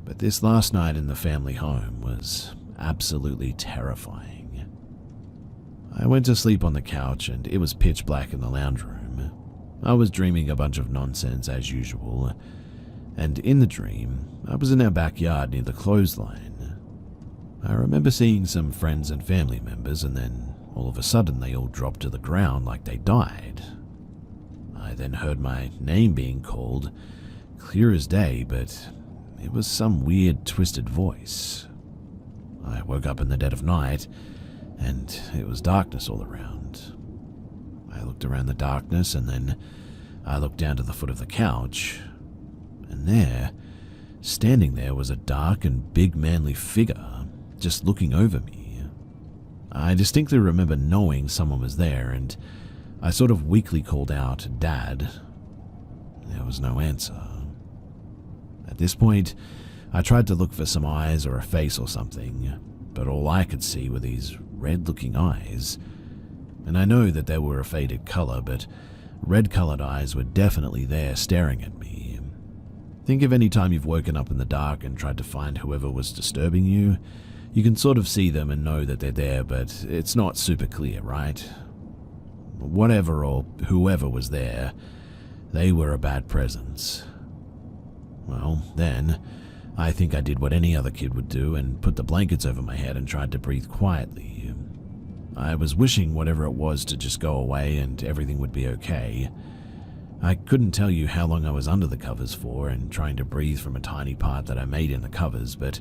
But this last night in the family home was absolutely terrifying. I went to sleep on the couch and it was pitch black in the lounge room. I was dreaming a bunch of nonsense as usual, and in the dream, I was in our backyard near the clothesline. I remember seeing some friends and family members, and then all of a sudden they all dropped to the ground like they died. I then heard my name being called, clear as day, but it was some weird twisted voice. I woke up in the dead of night, and it was darkness all around. I looked around the darkness, and then I looked down to the foot of the couch, and there, standing there, was a dark and big manly figure, just looking over me. I distinctly remember knowing someone was there, and I sort of weakly called out, "Dad." There was no answer. At this point, I tried to look for some eyes or a face or something, but all I could see were these red-looking eyes. And I know that they were a faded color, but red-colored eyes were definitely there staring at me. Think of any time you've woken up in the dark and tried to find whoever was disturbing you. You can sort of see them and know that they're there, but it's not super clear, right? Whatever or whoever was there, they were a bad presence. Well, then, I think I did what any other kid would do and put the blankets over my head and tried to breathe quietly. I was wishing whatever it was to just go away and everything would be okay. I couldn't tell you how long I was under the covers for and trying to breathe from a tiny part that I made in the covers, but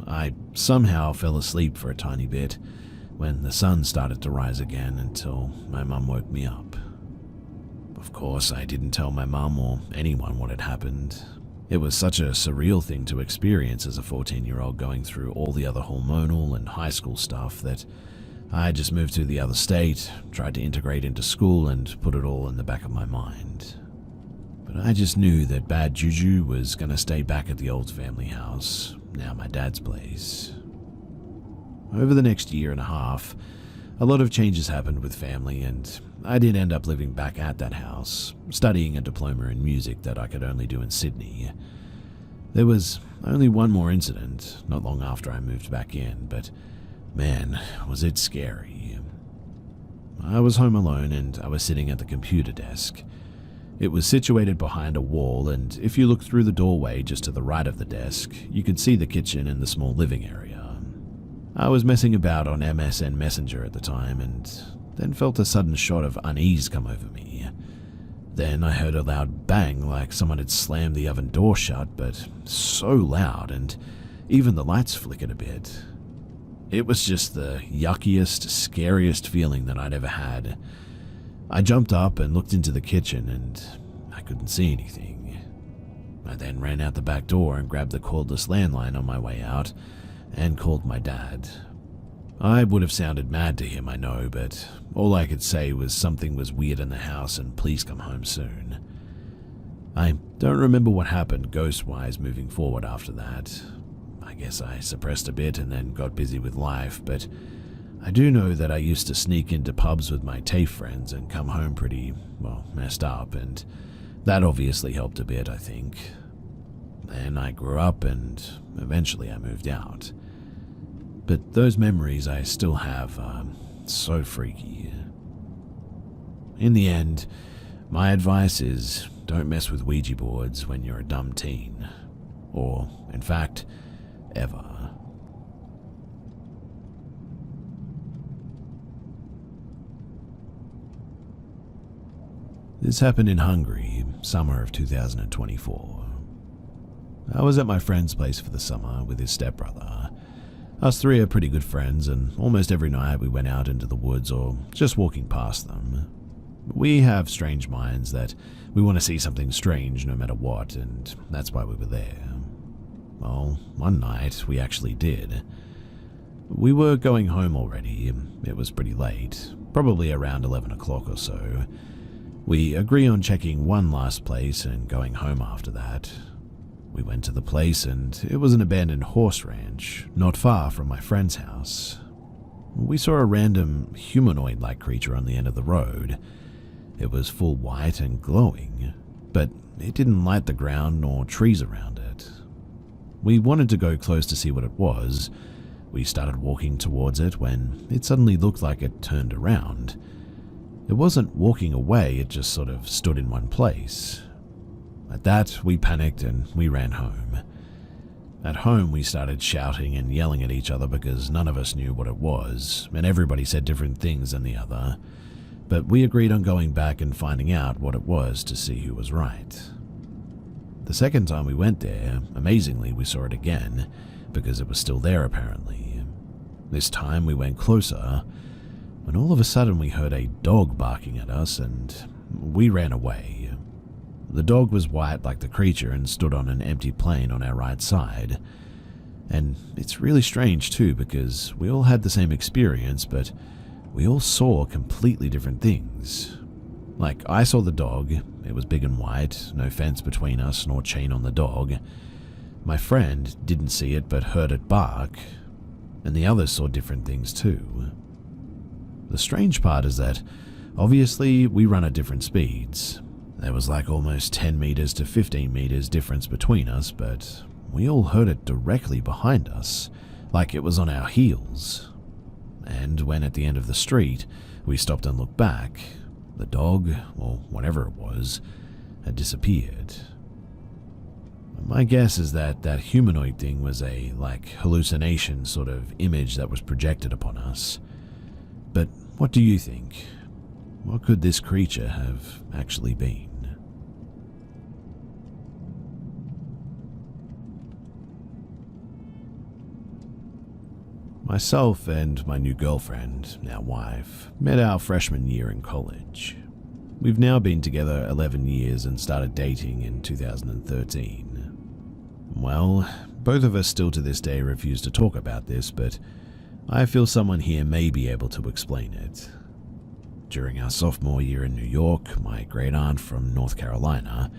I somehow fell asleep for a tiny bit when the sun started to rise again until my mum woke me up. Of course, I didn't tell my mum or anyone what had happened. It was such a surreal thing to experience as a 14-year-old going through all the other hormonal and high school stuff that I just moved to the other state, tried to integrate into school and put it all in the back of my mind. But I just knew that bad juju was going to stay back at the old family house, now my dad's place. Over the next year and a half, a lot of changes happened with family, and I did end up living back at that house, studying a diploma in music that I could only do in Sydney. There was only one more incident not long after I moved back in, but man, was it scary. I was home alone and I was sitting at the computer desk. It was situated behind a wall, and if you looked through the doorway just to the right of the desk, you could see the kitchen and the small living area. I was messing about on MSN Messenger at the time and then felt a sudden shot of unease come over me. Then I heard a loud bang like someone had slammed the oven door shut, but so loud, and even the lights flickered a bit. It was just the yuckiest, scariest feeling that I'd ever had. I jumped up and looked into the kitchen, and I couldn't see anything. I then ran out the back door and grabbed the cordless landline on my way out and called my dad. I would have sounded mad to him, I know, but all I could say was something was weird in the house and please come home soon. I don't remember what happened ghost-wise moving forward after that. I guess I suppressed a bit and then got busy with life, but I do know that I used to sneak into pubs with my TAFE friends and come home pretty, well, messed up, and that obviously helped a bit, I think. Then I grew up and eventually I moved out. But those memories I still have are so freaky. In the end, my advice is don't mess with Ouija boards when you're a dumb teen. Or, in fact, ever. This happened in Hungary, summer of 2024. I was at my friend's place for the summer with his stepbrother. Us three are pretty good friends, and almost every night we went out into the woods or just walking past them. We have strange minds that we want to see something strange no matter what, and that's why we were there. Well, one night we actually did. We were going home already. It was pretty late, probably around 11 o'clock or so. We agree on checking one last place and going home after that. We went to the place and it was an abandoned horse ranch, not far from my friend's house. We saw a random humanoid-like creature on the end of the road. It was full white and glowing, but it didn't light the ground nor trees around it. We wanted to go close to see what it was. We started walking towards it when it suddenly looked like it turned around. It wasn't walking away, it just sort of stood in one place. At that, we panicked and we ran home. At home, we started shouting and yelling at each other because none of us knew what it was, and everybody said different things than the other. But we agreed on going back and finding out what it was to see who was right. The second time we went there, amazingly, we saw it again, because it was still there apparently. This time we went closer, when all of a sudden we heard a dog barking at us and we ran away. The dog was white like the creature and stood on an empty plain on our right side. And it's really strange too because we all had the same experience, but we all saw completely different things. Like, I saw the dog, it was big and white, no fence between us nor chain on the dog. My friend didn't see it but heard it bark, and the others saw different things too. The strange part is that, obviously, we run at different speeds. There was like almost 10 meters to 15 meters difference between us, but we all heard it directly behind us, like it was on our heels. And when at the end of the street, we stopped and looked back, the dog, or whatever it was, had disappeared. My guess is that that humanoid thing was a, hallucination sort of image that was projected upon us. But what do you think? What could this creature have actually been? Myself and my new girlfriend, now wife, met our freshman year in college. We've now been together 11 years and started dating in 2013. Well, both of us still to this day refuse to talk about this, but I feel someone here may be able to explain it. During our sophomore year in New York, my great aunt from North Carolina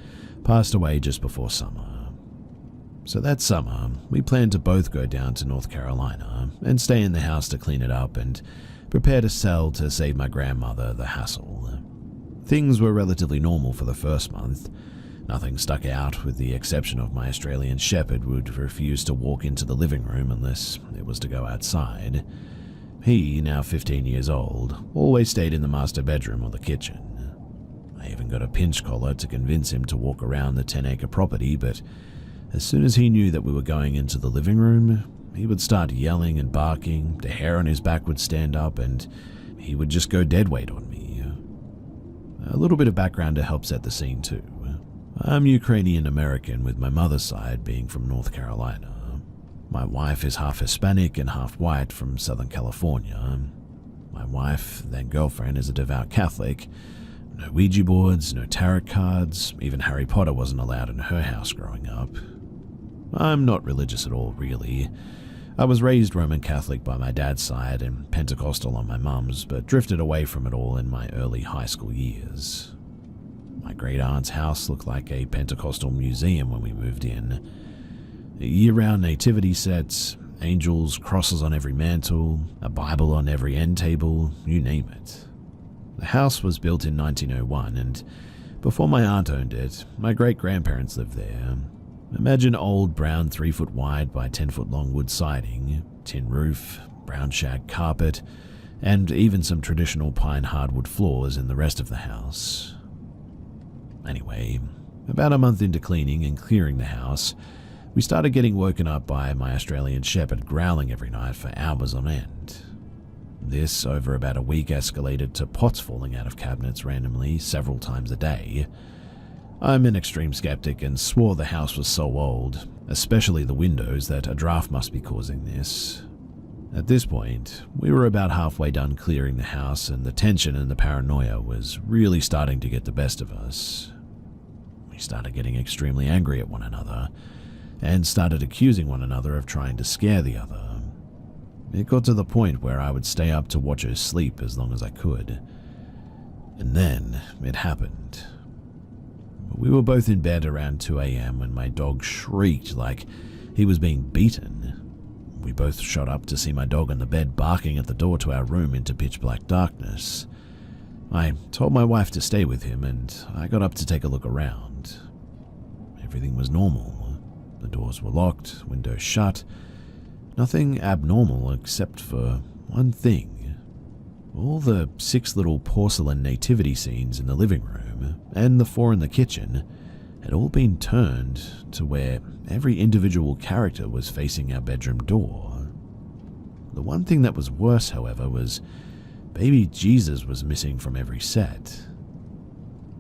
passed away just before summer. So that summer, we planned to both go down to North Carolina and stay in the house to clean it up and prepare to sell to save my grandmother the hassle. Things were relatively normal for the first month. Nothing stuck out with the exception of my Australian Shepherd would refuse to walk into the living room unless it was to go outside. He, now 15 years old, always stayed in the master bedroom or the kitchen. I even got a pinch collar to convince him to walk around the 10-acre property, but as soon as he knew that we were going into the living room, he would start yelling and barking, the hair on his back would stand up, and he would just go dead weight on me. A little bit of background to help set the scene too. I'm Ukrainian American with my mother's side being from North Carolina. My wife is half Hispanic and half white from Southern California. My wife, then girlfriend, is a devout Catholic. No Ouija boards, no tarot cards, even Harry Potter wasn't allowed in her house growing up. I'm not religious at all, really. I was raised Roman Catholic by my dad's side and Pentecostal on my mum's, but drifted away from it all in my early high school years. My great aunt's house looked like a Pentecostal museum when we moved in. Year-round nativity sets, Angels, crosses on every mantle, a Bible on every end table, you name it. The house was built in 1901, and before my aunt owned it, my great-grandparents lived there. Imagine old brown 3-foot wide by 10-foot long wood siding, tin roof, brown shag carpet, and even some traditional pine hardwood floors in the rest of the house. Anyway, about a month into cleaning and clearing the house, we started getting woken up by my Australian Shepherd growling every night for hours on end. This, over about a week, escalated to pots falling out of cabinets randomly several times a day. I'm an extreme skeptic and swore the house was so old, especially the windows, that a draft must be causing this. At this point, we were about halfway done clearing the house, and the tension and the paranoia was really starting to get the best of us. We started getting extremely angry at one another, and started accusing one another of trying to scare the other. It got to the point where I would stay up to watch her sleep as long as I could. And then it happened. We were both in bed around 2 a.m. when my dog shrieked like he was being beaten. We both shot up to see my dog on the bed barking at the door to our room into pitch-black darkness. I told my wife to stay with him, and I got up to take a look around. Everything was normal. The doors were locked, windows shut. Nothing abnormal except for one thing. All the 6 little porcelain nativity scenes in the living room and the 4 in the kitchen had all been turned to where every individual character was facing our bedroom door. The one thing that was worse, however, was baby Jesus was missing from every set.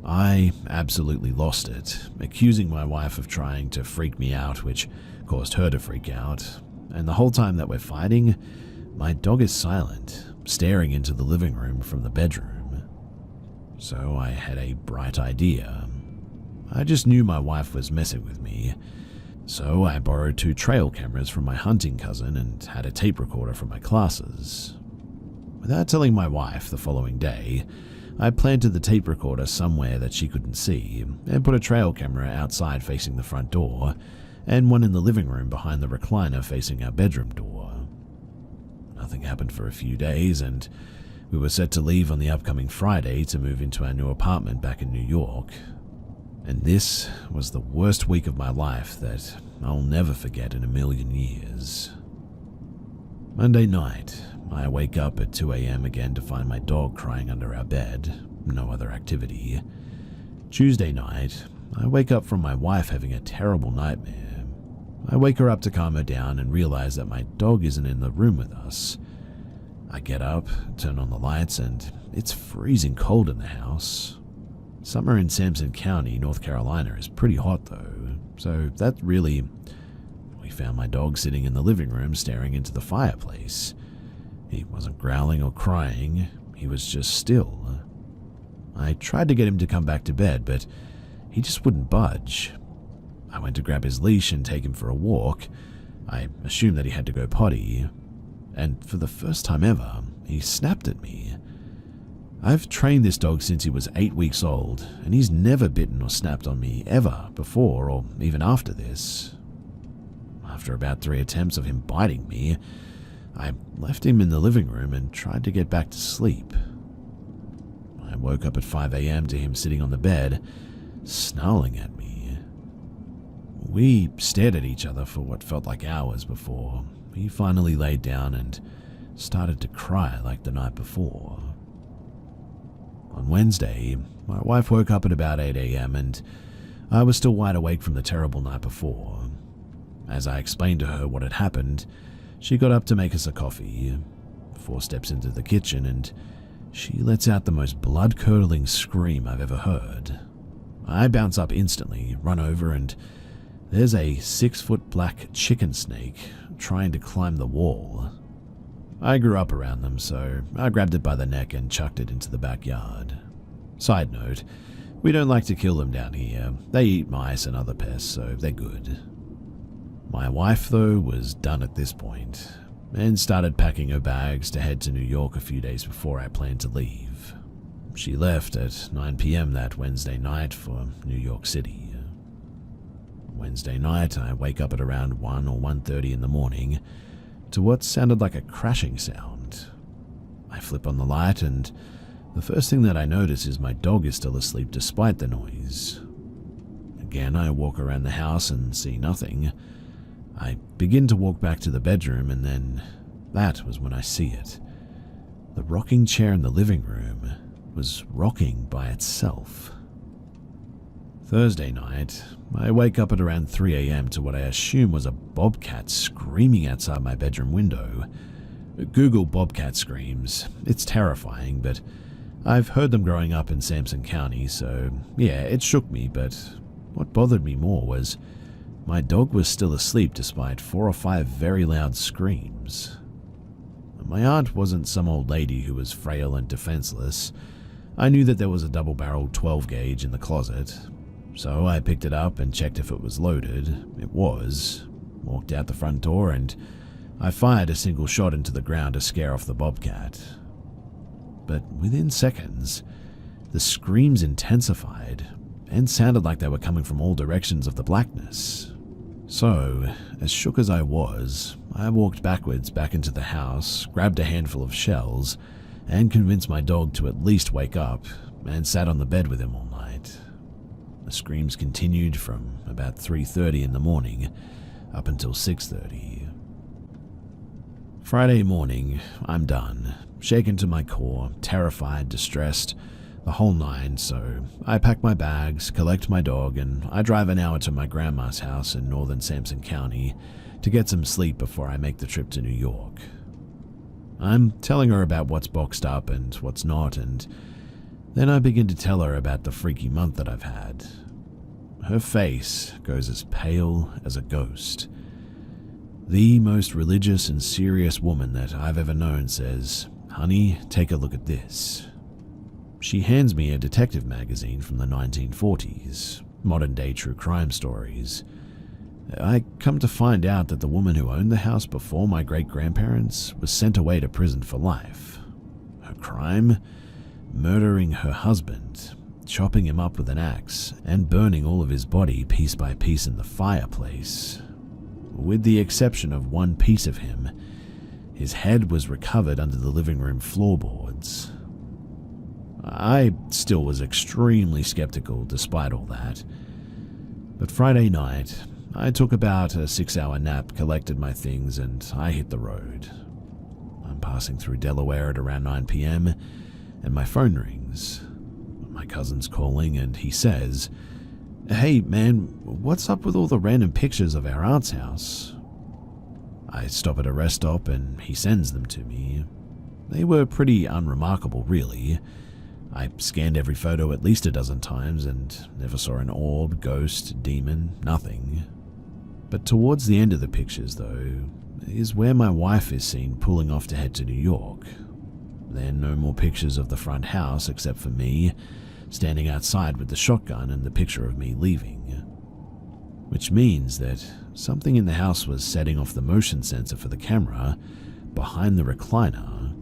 I absolutely lost it, accusing my wife of trying to freak me out, which caused her to freak out, and the whole time that we're fighting, my dog is silent, staring into the living room from the bedroom. So I had a bright idea. I just knew my wife was messing with me, so I borrowed 2 trail cameras from my hunting cousin and had a tape recorder from my classes. Without telling my wife the following day, I planted the tape recorder somewhere that she couldn't see and put a trail camera outside facing the front door and one in the living room behind the recliner facing our bedroom door. Nothing happened for a few days, and we were set to leave on the upcoming Friday to move into our new apartment back in New York. And this was the worst week of my life that I'll never forget in a million years. Monday night, I wake up at 2 a.m. again to find my dog crying under our bed, no other activity. Tuesday night, I wake up from my wife having a terrible nightmare. I wake her up to calm her down and realize that my dog isn't in the room with us. I get up, turn on the lights, and it's freezing cold in the house. Summer in Sampson County, North Carolina is pretty hot though, so that really... We found my dog sitting in the living room staring into the fireplace. He wasn't growling or crying, he was just still. I tried to get him to come back to bed, but he just wouldn't budge. I went to grab his leash and take him for a walk. I assumed that he had to go potty, and for the first time ever, he snapped at me. I've trained this dog since he was 8 weeks old, and he's never bitten or snapped on me ever before or even after this. After about 3 attempts of him biting me, I left him in the living room and tried to get back to sleep. I woke up at 5 a.m. to him sitting on the bed, snarling at me. We stared at each other for what felt like hours before he finally laid down and started to cry like the night before. On Wednesday, my wife woke up at about 8 a.m. and I was still wide awake from the terrible night before. As I explained to her what had happened, she got up to make us a coffee, 4 steps into the kitchen, and she lets out the most blood-curdling scream I've ever heard. I bounce up instantly, run over, and there's a 6-foot black chicken snake trying to climb the wall. I grew up around them, so I grabbed it by the neck and chucked it into the backyard. Side note, we don't like to kill them down here. They eat mice and other pests, so they're good. My wife, though, was done at this point, and started packing her bags to head to New York a few days before I planned to leave. She left at 9 p.m. that Wednesday night for New York City. Wednesday night, I wake up at around 1 or 1:30 in the morning, to what sounded like a crashing sound. I flip on the light, and the first thing that I notice is my dog is still asleep despite the noise. Again, I walk around the house and see nothing. I begin to walk back to the bedroom, and then that was when I see it. The rocking chair in the living room was rocking by itself. Thursday night, I wake up at around 3 a.m. to what I assume was a bobcat screaming outside my bedroom window. Google bobcat screams. It's terrifying, but I've heard them growing up in Sampson County, so yeah, it shook me, but what bothered me more was my dog was still asleep despite 4 or 5 very loud screams. My aunt wasn't some old lady who was frail and defenseless. I knew that there was a double-barreled 12 gauge in the closet, so I picked it up and checked if it was loaded. It was. Walked out the front door, and I fired a single shot into the ground to scare off the bobcat. But within seconds, the screams intensified and sounded like they were coming from all directions of the blackness. So, as shook as I was, I walked backwards back into the house, grabbed a handful of shells, and convinced my dog to at least wake up, and sat on the bed with him all night. The screams continued from about 3:30 in the morning up until 6:30. Friday morning, I'm done, shaken to my core, terrified, distressed, the whole nine, so I pack my bags, collect my dog, and I drive an hour to my grandma's house in northern Sampson County to get some sleep before I make the trip to New York. I'm telling her about what's boxed up and what's not, and then I begin to tell her about the freaky month that I've had. Her face goes as pale as a ghost. The most religious and serious woman that I've ever known says, "Honey, take a look at this." She hands me a detective magazine from the 1940s, modern-day true crime stories. I come to find out that the woman who owned the house before my great-grandparents was sent away to prison for life. Her crime? Murdering her husband, chopping him up with an axe, and burning all of his body piece by piece in the fireplace. With the exception of one piece of him, his head was recovered under the living room floorboards. I still was extremely skeptical despite all that. But Friday night, I took about a 6-hour nap, collected my things, and I hit the road. I'm passing through Delaware at around 9 p.m., and my phone rings. My cousin's calling, and he says, "Hey man, what's up with all the random pictures of our aunt's house?" I stop at a rest stop, and he sends them to me. They were pretty unremarkable, really. I scanned every photo at least a dozen times and never saw an orb, ghost, demon, nothing. But towards the end of the pictures, though, is where my wife is seen pulling off to head to New York. Then no more pictures of the front house except for me, standing outside with the shotgun and the picture of me leaving. Which means that something in the house was setting off the motion sensor for the camera behind the recliner,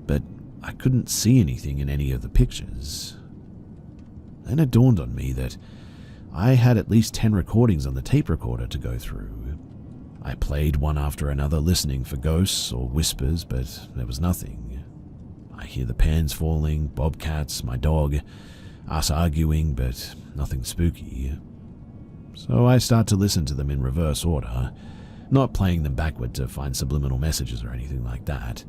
but I couldn't see anything in any of the pictures. Then it dawned on me that I had at least 10 recordings on the tape recorder to go through. I played one after another, listening for ghosts or whispers, but there was nothing. I hear the pans falling, bobcats, my dog, us arguing, but nothing spooky. So I start to listen to them in reverse order, not playing them backward to find subliminal messages or anything like that.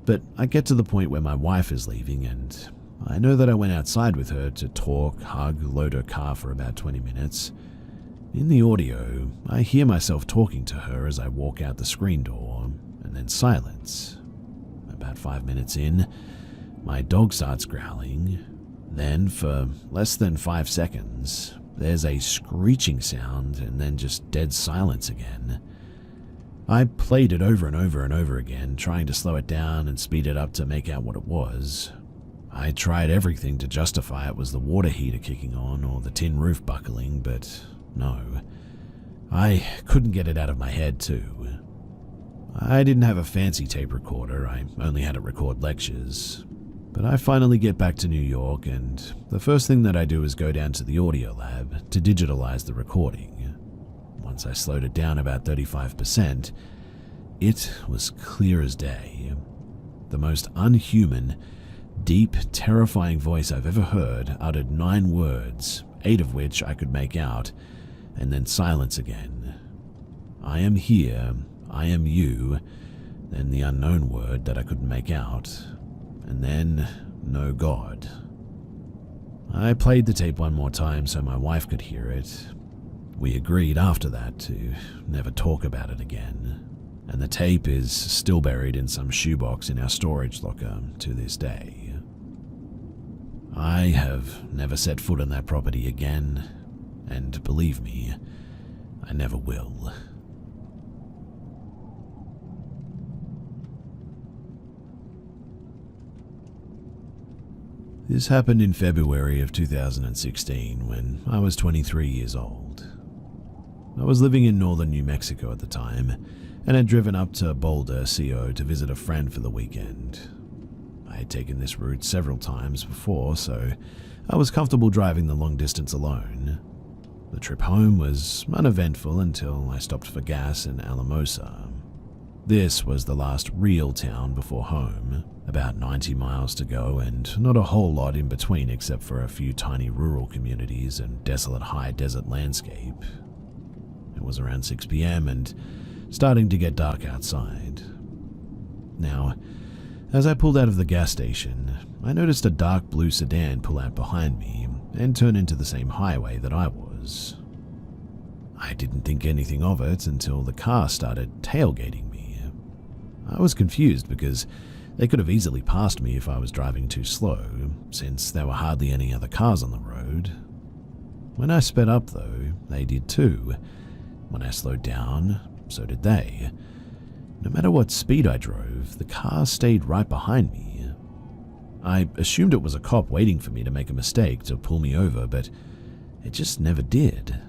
But I get to the point where my wife is leaving, and I know that I went outside with her to talk, hug, load her car for about 20 minutes. In the audio, I hear myself talking to her as I walk out the screen door, and then silence. About 5 minutes in, my dog starts growling. Then, for less than 5 seconds, there's a screeching sound and then just dead silence again. I played it over and over and over again, trying to slow it down and speed it up to make out what it was. I tried everything to justify it was the water heater kicking on or the tin roof buckling, but no. I couldn't get it out of my head, too. I didn't have a fancy tape recorder, I only had it record lectures. But I finally get back to New York, and the first thing that I do is go down to the audio lab to digitalize the recording. Once I slowed it down about 35%, It was clear as day. The most unhuman, deep, terrifying voice I've ever heard uttered 9 words, 8 of which I could make out, and then silence again. I am here, I am you, then the unknown word that I couldn't make out, and then no God. I played the tape one more time so my wife could hear it. We agreed after that to never talk about it again, and the tape is still buried in some shoebox in our storage locker to this day. I have never set foot on that property again, and believe me, I never will. This happened in February of 2016 when I was 23 years old. I was living in northern New Mexico at the time and had driven up to Boulder, CO to visit a friend for the weekend. I had taken this route several times before, so I was comfortable driving the long distance alone. The trip home was uneventful until I stopped for gas in Alamosa. This was the last real town before home, about 90 miles to go and not a whole lot in between except for a few tiny rural communities and desolate high desert landscape. It was around 6 p.m. and starting to get dark outside. Now, as I pulled out of the gas station, I noticed a dark blue sedan pull out behind me and turn into the same highway that I was. I didn't think anything of it until the car started tailgating me. I was confused because they could have easily passed me if I was driving too slow, since there were hardly any other cars on the road. When I sped up, though, they did too. When I slowed down, so did they. No matter what speed I drove, the car stayed right behind me. I assumed it was a cop waiting for me to make a mistake to pull me over, but it just never did.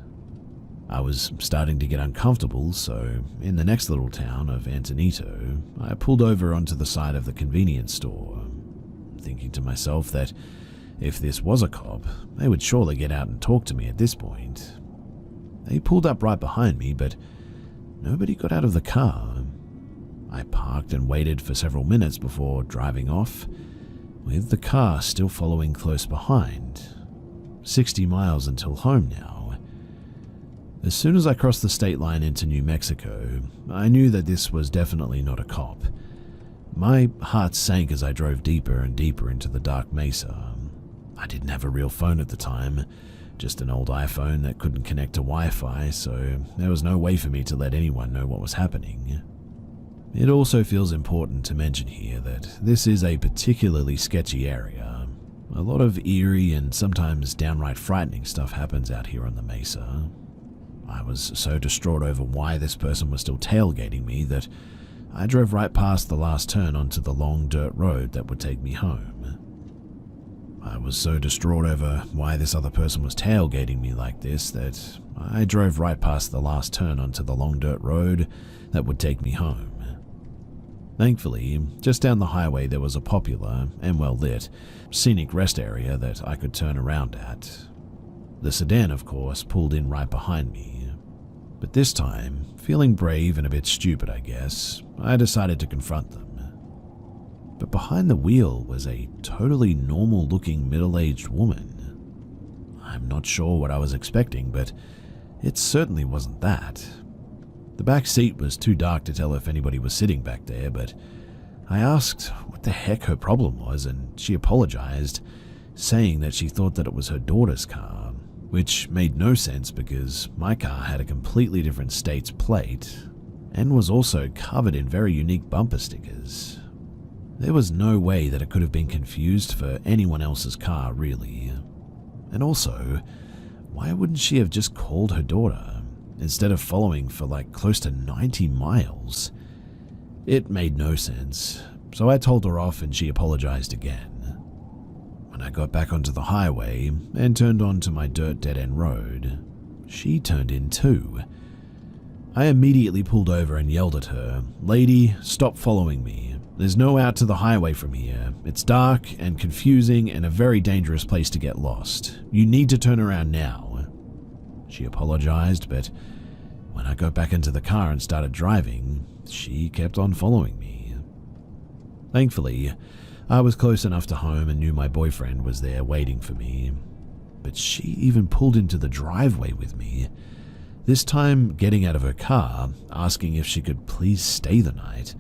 I was starting to get uncomfortable, so in the next little town of Antonito, I pulled over onto the side of the convenience store, thinking to myself that if this was a cop, they would surely get out and talk to me at this point. They pulled up right behind me, but nobody got out of the car. I parked and waited for several minutes before driving off, with the car still following close behind. 60 miles until home now. As soon as I crossed the state line into New Mexico, I knew that this was definitely not a cop. My heart sank as I drove deeper and deeper into the dark mesa. I didn't have a real phone at the time, just an old iPhone that couldn't connect to Wi-Fi, so there was no way for me to let anyone know what was happening. It also feels important to mention here that this is a particularly sketchy area. A lot of eerie and sometimes downright frightening stuff happens out here on the mesa. I was so distraught over why this person was still tailgating me that I drove right past the last turn onto the long dirt road that would take me home. I was so distraught over why this other person was tailgating me like this that I drove right past the last turn onto the long dirt road that would take me home. Thankfully, just down the highway there was a popular and well-lit scenic rest area that I could turn around at. The sedan, of course, pulled in right behind me. But this time, feeling brave and a bit stupid, I guess, I decided to confront them. But behind the wheel was a totally normal-looking middle-aged woman. I'm not sure what I was expecting, but it certainly wasn't that. The back seat was too dark to tell if anybody was sitting back there, but I asked what the heck her problem was, and she apologized, saying that she thought that it was her daughter's car, which made no sense because my car had a completely different state's plate and was also covered in very unique bumper stickers. There was no way that it could have been confused for anyone else's car, really. And also, why wouldn't she have just called her daughter instead of following for like close to 90 miles? It made no sense, so I told her off and she apologized again. When I got back onto the highway and turned onto my dirt dead-end road, she turned in too. I immediately pulled over and yelled at her, "Lady, stop following me. There's no out to the highway from here. It's dark and confusing and a very dangerous place to get lost. You need to turn around now." She apologized, but When I got back into the car and started driving, she kept on following me. Thankfully, I was close enough to home and knew my boyfriend was there waiting for me, but she even pulled into the driveway with me, this time getting out of her car, asking if she could please stay the night.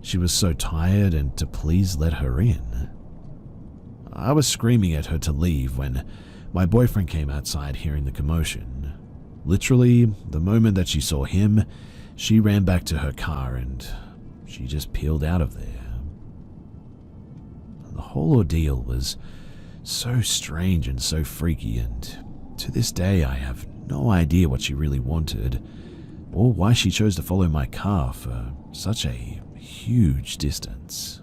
She was so tired and to please let her in. I was screaming at her to leave when my boyfriend came outside hearing the commotion. Literally, the moment that she saw him, she ran back to her car and she just peeled out of there. The whole ordeal was so strange and so freaky, and to this day I have no idea what she really wanted or why she chose to follow my car for such a huge distance.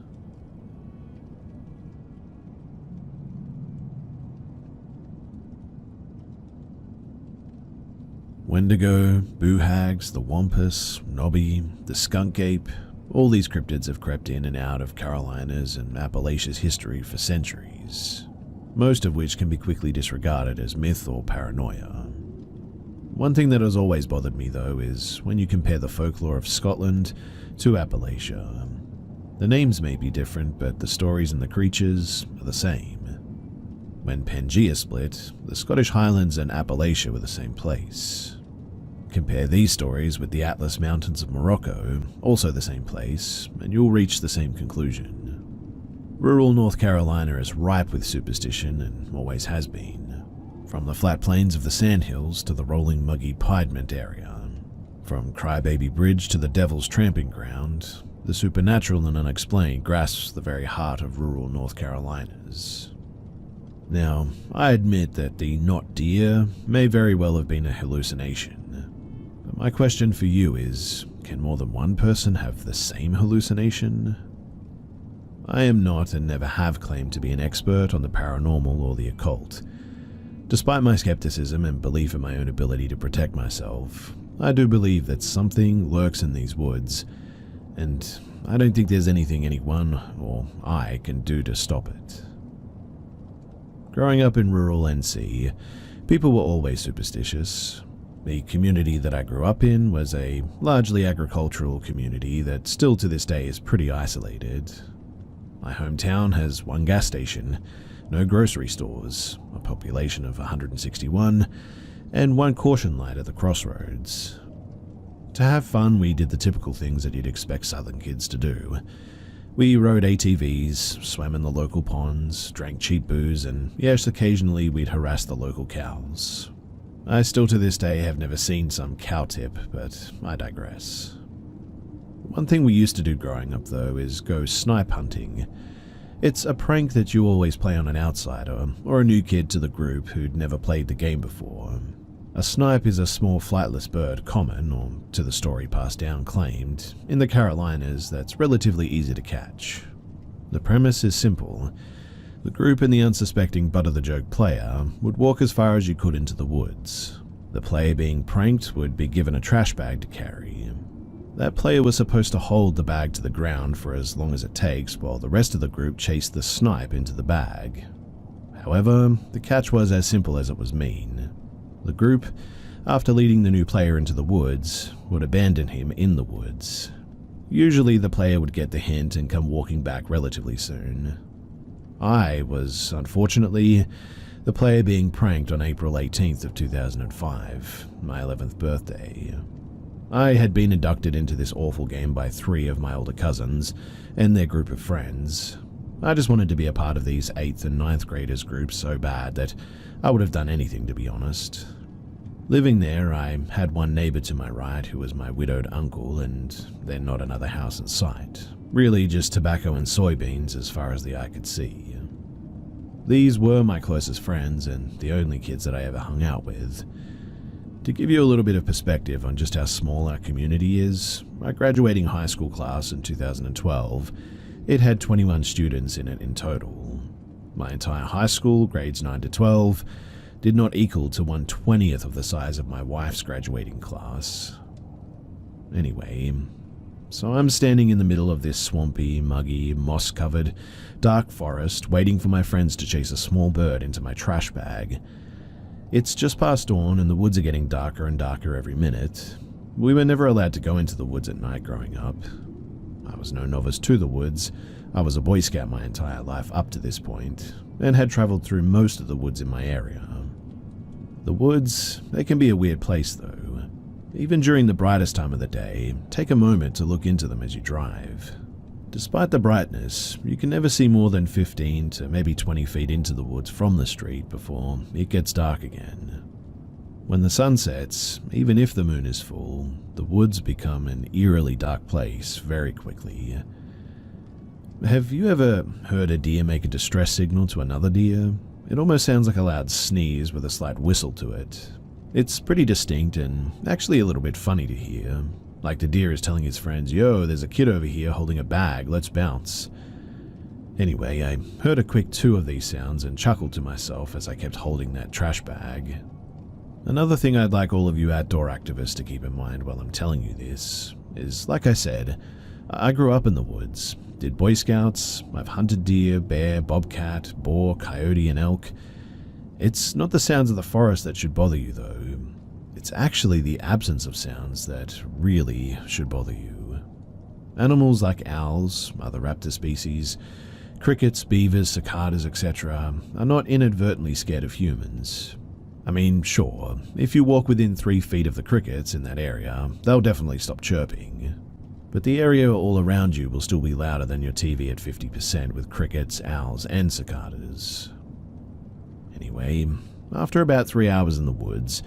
Wendigo, Boohags, the Wampus, Nobby, the Skunk Ape, all these cryptids have crept in and out of Carolina's and Appalachia's history for centuries, most of which can be quickly disregarded as myth or paranoia. One thing that has always bothered me, though, is when you compare the folklore of Scotland to Appalachia. The names may be different, but the stories and the creatures are the same. When Pangea split, the Scottish Highlands and Appalachia were the same place. Compare these stories with the Atlas Mountains of Morocco, also the same place, and you'll reach the same conclusion. Rural North Carolina is ripe with superstition and always has been, from the flat plains of the Sandhills to the rolling muggy Piedmont area. From Crybaby Bridge to the Devil's Tramping Ground, the supernatural and unexplained grasps the very heart of rural North Carolinas. Now, I admit that the not deer may very well have been a hallucination, but my question for you is, can more than one person have the same hallucination? I am not and never have claimed to be an expert on the paranormal or the occult. Despite my skepticism and belief in my own ability to protect myself, I do believe that something lurks in these woods, and I don't think there's anything anyone or I can do to stop it. Growing up in rural NC, people were always superstitious. The community that I grew up in was a largely agricultural community that still to this day is pretty isolated. My hometown has one gas station, no grocery stores, a population of 161, and one caution light at the crossroads. To have fun, we did the typical things that you'd expect southern kids to do. We rode ATVs, swam in the local ponds, drank cheap booze, and yes, occasionally we'd harass the local cows. I still to this day have never seen some cow tip, but I digress. One thing we used to do growing up, though, is go snipe hunting. It's a prank that you always play on an outsider, or a new kid to the group who'd never played the game before. A snipe is a small flightless bird common, or to the story passed down claimed, in the Carolinas that's relatively easy to catch. The premise is simple. The group and the unsuspecting butt-of-the-joke player would walk as far as you could into the woods. The player being pranked would be given a trash bag to carry. That player was supposed to hold the bag to the ground for as long as it takes while the rest of the group chased the snipe into the bag. However, the catch was as simple as it was mean. The group, after leading the new player into the woods, would abandon him in the woods. Usually the player would get the hint and come walking back relatively soon. I was, unfortunately, the player being pranked on April 18th of 2005, my 11th birthday. I had been inducted into this awful game by 3 of my older cousins and their group of friends. I just wanted to be a part of these 8th and 9th graders groups so bad that I would have done anything, to be honest. Living there, I had one neighbor to my right who was my widowed uncle, and then not another house in sight. Really just tobacco and soybeans as far as the eye could see. These were my closest friends and the only kids that I ever hung out with. To give you a little bit of perspective on just how small our community is, my graduating high school class in 2012, it had 21 students in it in total. My entire high school, grades 9 to 12, did not equal to 1/20th of the size of my wife's graduating class. Anyway, so I'm standing in the middle of this swampy, muggy, moss-covered, dark forest waiting for my friends to chase a small bird into my trash bag. It's just past dawn and the woods are getting darker and darker every minute. We were never allowed to go into the woods at night growing up. I was no novice to the woods. I was a Boy Scout my entire life up to this point, and had travelled through most of the woods in my area. The woods, they can be a weird place though. Even during the brightest time of the day, take a moment to look into them as you drive. Despite the brightness, you can never see more than 15 to maybe 20 feet into the woods from the street before it gets dark again. When the sun sets, even if the moon is full, the woods become an eerily dark place very quickly. Have you ever heard a deer make a distress signal to another deer? It almost sounds like a loud sneeze with a slight whistle to it. It's pretty distinct and actually a little bit funny to hear. Like the deer is telling his friends, "Yo, there's a kid over here holding a bag, let's bounce." Anyway, I heard a quick 2 of these sounds and chuckled to myself as I kept holding that trash bag. Another thing I'd like all of you outdoor activists to keep in mind while I'm telling you this is, like I said, I grew up in the woods, did Boy Scouts, I've hunted deer, bear, bobcat, boar, coyote, and elk. It's not the sounds of the forest that should bother you though. It's actually the absence of sounds that really should bother you. Animals like owls, other raptor species, crickets, beavers, cicadas, etc. are not inadvertently scared of humans. I mean, sure, if you walk within 3 feet of the crickets in that area, they'll definitely stop chirping. But the area all around you will still be louder than your TV at 50% with crickets, owls, and cicadas. Anyway, after about 3 hours in the woods,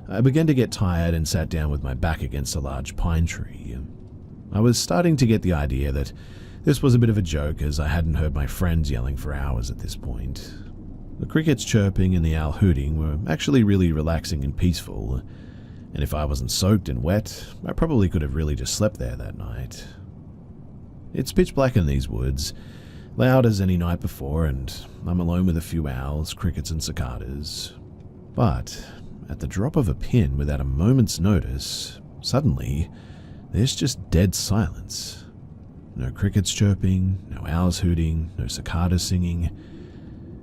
I began to get tired and sat down with my back against a large pine tree. I was starting to get the idea that this was a bit of a joke as I hadn't heard my friends yelling for hours at this point. The crickets chirping and the owl hooting were actually really relaxing and peaceful, and if I wasn't soaked and wet, I probably could have really just slept there that night. It's pitch black in these woods, loud as any night before, and I'm alone with a few owls, crickets, and cicadas. But at the drop of a pin without a moment's notice, suddenly, there's just dead silence. No crickets chirping, no owls hooting, no cicadas singing.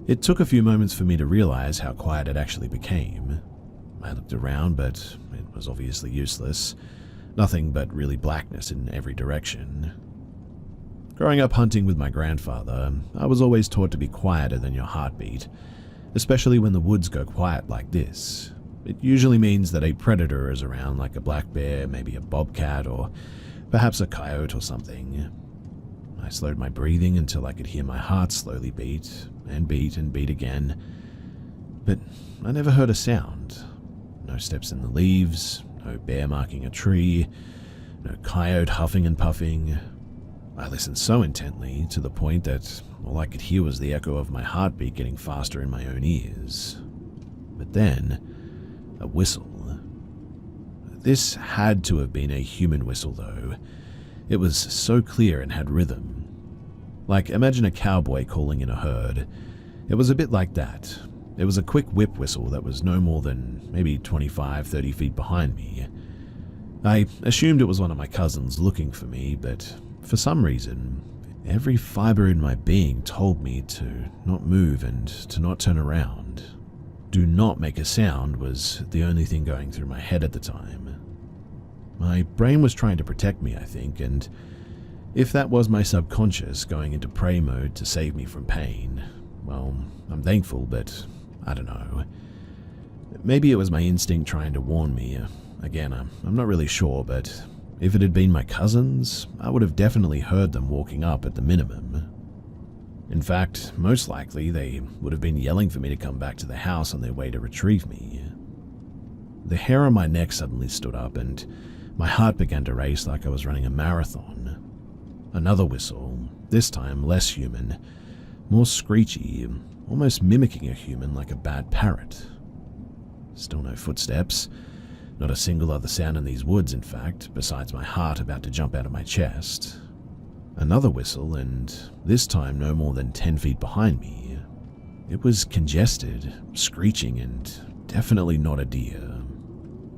It took a few moments for me to realize how quiet it actually became. I looked around, but it was obviously useless. Nothing but really blackness in every direction. Growing up hunting with my grandfather, I was always taught to be quieter than your heartbeat, especially when the woods go quiet like this. It usually means that a predator is around, like a black bear, maybe a bobcat, or perhaps a coyote or something. I slowed my breathing until I could hear my heart slowly beat, and beat, and beat again. But I never heard a sound. No steps in the leaves, no bear marking a tree, no coyote huffing and puffing. I listened so intently to the point that all I could hear was the echo of my heartbeat getting faster in my own ears. But then, a whistle. This had to have been a human whistle though. It was so clear and had rhythm. Like, imagine a cowboy calling in a herd. It was a bit like that. It was a quick whip whistle that was no more than maybe 25, 30 feet behind me. I assumed it was one of my cousins looking for me, but for some reason, every fiber in my being told me to not move and to not turn around. Do not make a sound was the only thing going through my head at the time. My brain was trying to protect me, I think, and if that was my subconscious going into prey mode to save me from pain, well, I'm thankful, but I don't know. Maybe it was my instinct trying to warn me. Again, I'm not really sure, but if it had been my cousins, I would have definitely heard them walking up at the minimum. In fact, most likely they would have been yelling for me to come back to the house on their way to retrieve me. The hair on my neck suddenly stood up and my heart began to race like I was running a marathon. Another whistle, this time less human, more screechy, almost mimicking a human like a bad parrot. Still no footsteps, not a single other sound in these woods, in fact, besides my heart about to jump out of my chest. Another whistle, and this time no more than 10 feet behind me. It was congested, screeching, and definitely not a deer.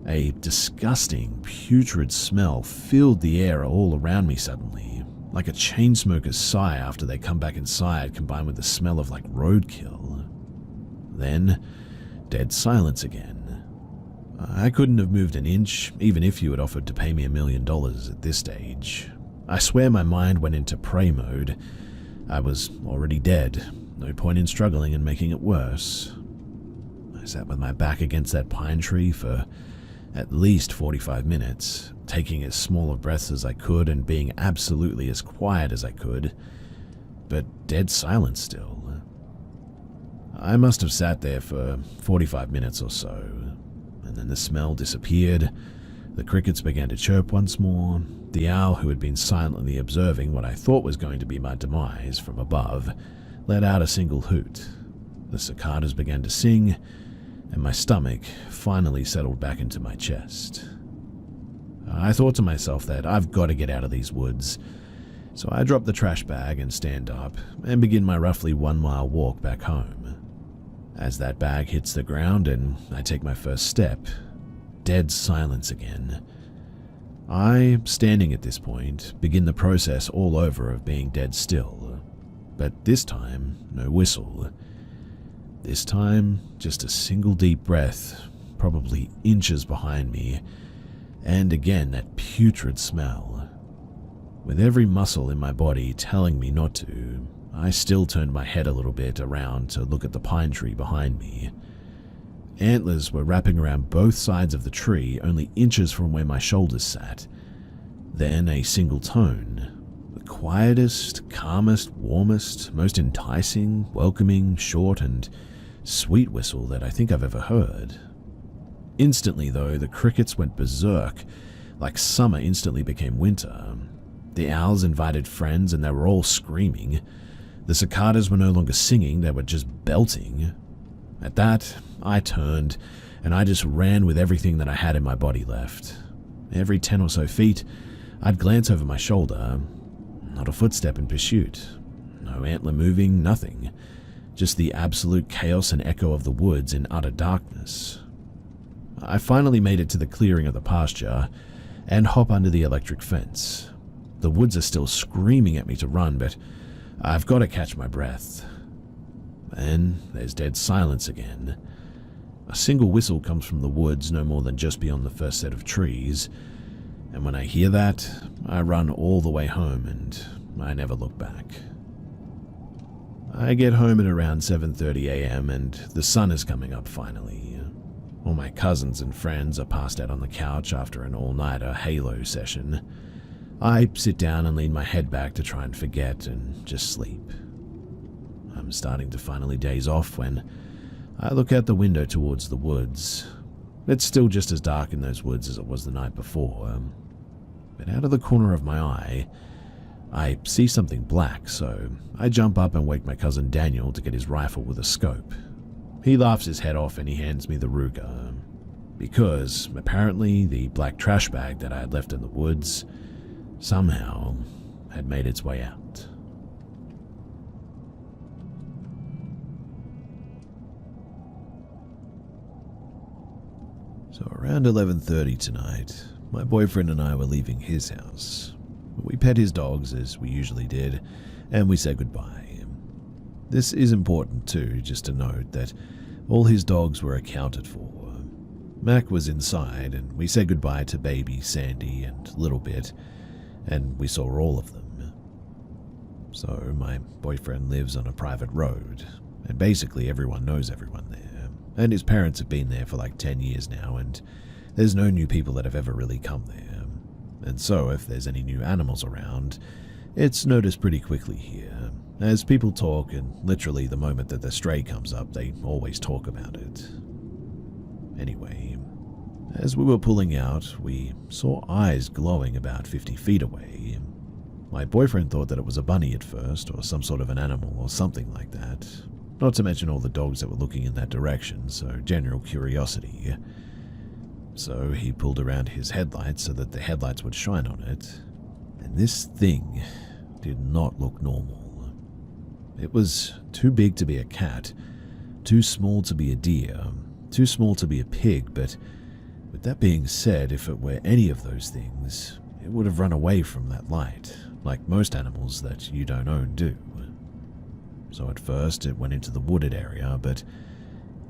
A disgusting, putrid smell filled the air all around me suddenly, like a chain smoker's sigh after they come back inside combined with the smell of like roadkill. Then, dead silence again. I couldn't have moved an inch, even if you had offered to pay me $1 million at this stage. I swear my mind went into prey mode. I was already dead. No point in struggling and making it worse. I sat with my back against that pine tree for at least 45 minutes, taking as small of breaths as I could and being absolutely as quiet as I could, but dead silence still. I must have sat there for 45 minutes or so, and then the smell disappeared, the crickets began to chirp once more, the owl who had been silently observing what I thought was going to be my demise from above let out a single hoot, the cicadas began to sing, and my stomach finally settled back into my chest. I thought to myself that I've got to get out of these woods, so I drop the trash bag and stand up and begin my roughly 1 mile walk back home. As that bag hits the ground and I take my first step, dead silence again. I, standing at this point, begin the process all over of being dead still, but this time no whistle. This time, just a single deep breath, probably inches behind me, and again that putrid smell. With every muscle in my body telling me not to, I still turned my head a little bit around to look at the pine tree behind me. Antlers were wrapping around both sides of the tree, only inches from where my shoulders sat. Then a single tone. The quietest, calmest, warmest, most enticing, welcoming, short, and sweet whistle that I think I've ever heard. Instantly, though, the crickets went berserk, like summer instantly became winter. The owls invited friends and they were all screaming. The cicadas were no longer singing, they were just belting. At that, I turned, and I just ran with everything that I had in my body left. Every 10 or so feet, I'd glance over my shoulder. Not a footstep in pursuit. No antler moving, nothing. Just the absolute chaos and echo of the woods in utter darkness. I finally made it to the clearing of the pasture and hop under the electric fence. The woods are still screaming at me to run, but I've got to catch my breath. Then there's dead silence again. A single whistle comes from the woods no more than just beyond the first set of trees, and when I hear that, I run all the way home and I never look back. I get home at around 7:30 a.m. and the sun is coming up finally. All my cousins and friends are passed out on the couch after an all-nighter Halo session. I sit down and lean my head back to try and forget and just sleep. I'm starting to finally daze off when I look out the window towards the woods. It's still just as dark in those woods as it was the night before, but out of the corner of my eye, I see something black, so I jump up and wake my cousin Daniel to get his rifle with a scope. He laughs his head off and he hands me the Ruger, because apparently the black trash bag that I had left in the woods somehow had made its way out. So around 11:30 tonight, my boyfriend and I were leaving his house. We pet his dogs as we usually did, and we said goodbye. This is important too, just to note that all his dogs were accounted for. Mac was inside, and we said goodbye to Baby, Sandy, and Little Bit, and we saw all of them. So my boyfriend lives on a private road, and basically everyone knows everyone there, and his parents have been there for like 10 years now, and there's no new people that have ever really come there. And so if there's any new animals around, it's noticed pretty quickly here, as people talk, and literally the moment that the stray comes up, they always talk about it. Anyway, as we were pulling out, we saw eyes glowing about 50 feet away. My boyfriend thought that it was a bunny at first, or some sort of an animal, or something like that. Not to mention all the dogs that were looking in that direction, so general curiosity. So he pulled around his headlights so that the headlights would shine on it, and this thing did not look normal. It was too big to be a cat, too small to be a deer, too small to be a pig, but with that being said, if it were any of those things, it would have run away from that light, like most animals that you don't own do. So at first it went into the wooded area, but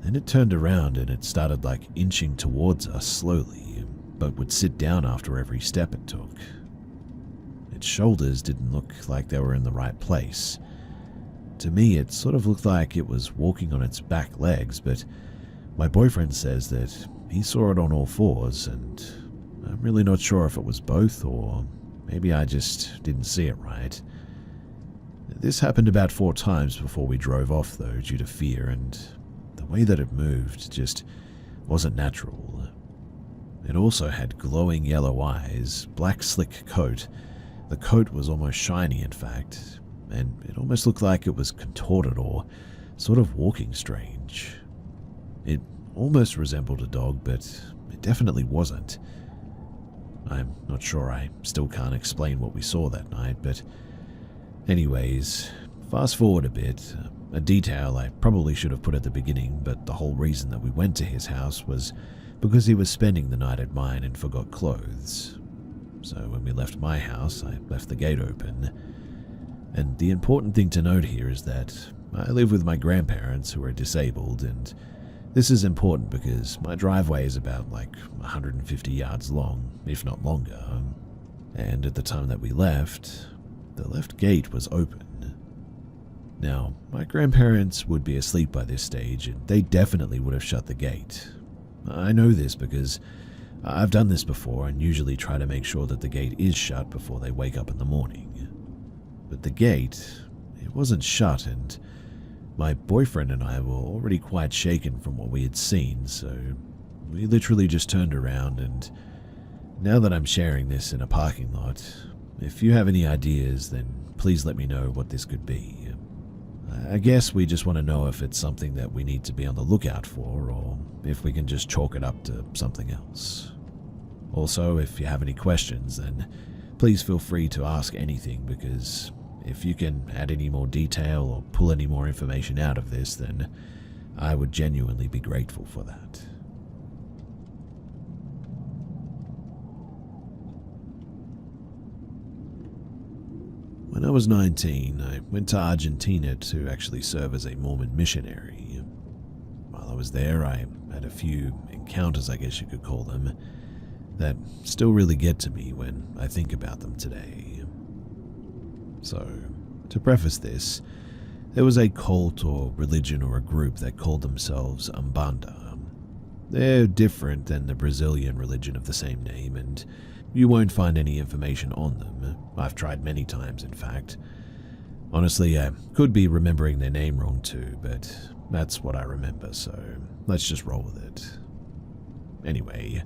Then it turned around and it started inching towards us slowly, but would sit down after every step it took. Its shoulders didn't look like they were in the right place. To me, it sort of looked like it was walking on its back legs, but my boyfriend says that he saw it on all fours, and I'm really not sure if it was both, or maybe I just didn't see it right. This happened about 4 times before we drove off, though, due to fear, and the way that it moved just wasn't natural. It also had glowing yellow eyes, black slick coat. The coat was almost shiny, in fact, and it almost looked like it was contorted or sort of walking strange. It almost resembled a dog, but it definitely wasn't. I'm not sure, I still can't explain what we saw that night, but anyways, fast forward a bit. A detail I probably should have put at the beginning, but the whole reason that we went to his house was because he was spending the night at mine and forgot clothes. So when we left my house, I left the gate open. And the important thing to note here is that I live with my grandparents who are disabled, and this is important because my driveway is about 150 yards long, if not longer. And at the time that we left, the left gate was open. Now, my grandparents would be asleep by this stage, and they definitely would have shut the gate. I know this because I've done this before and usually try to make sure that the gate is shut before they wake up in the morning. But the gate, it wasn't shut, and my boyfriend and I were already quite shaken from what we had seen, so we literally just turned around, and now that I'm sharing this in a parking lot, if you have any ideas, then please let me know what this could be. I guess we just want to know if it's something that we need to be on the lookout for, or if we can just chalk it up to something else. Also, if you have any questions, then please feel free to ask anything, because if you can add any more detail or pull any more information out of this, then I would genuinely be grateful for that. When I was 19, I went to Argentina to actually serve as a Mormon missionary. While I was there, I had a few encounters, I guess you could call them, that still really get to me when I think about them today. So, to preface this, there was a cult or religion or a group that called themselves Umbanda. They're different than the Brazilian religion of the same name, and you won't find any information on them. I've tried many times, in fact. Honestly, I could be remembering their name wrong too, but that's what I remember, so let's just roll with it. Anyway,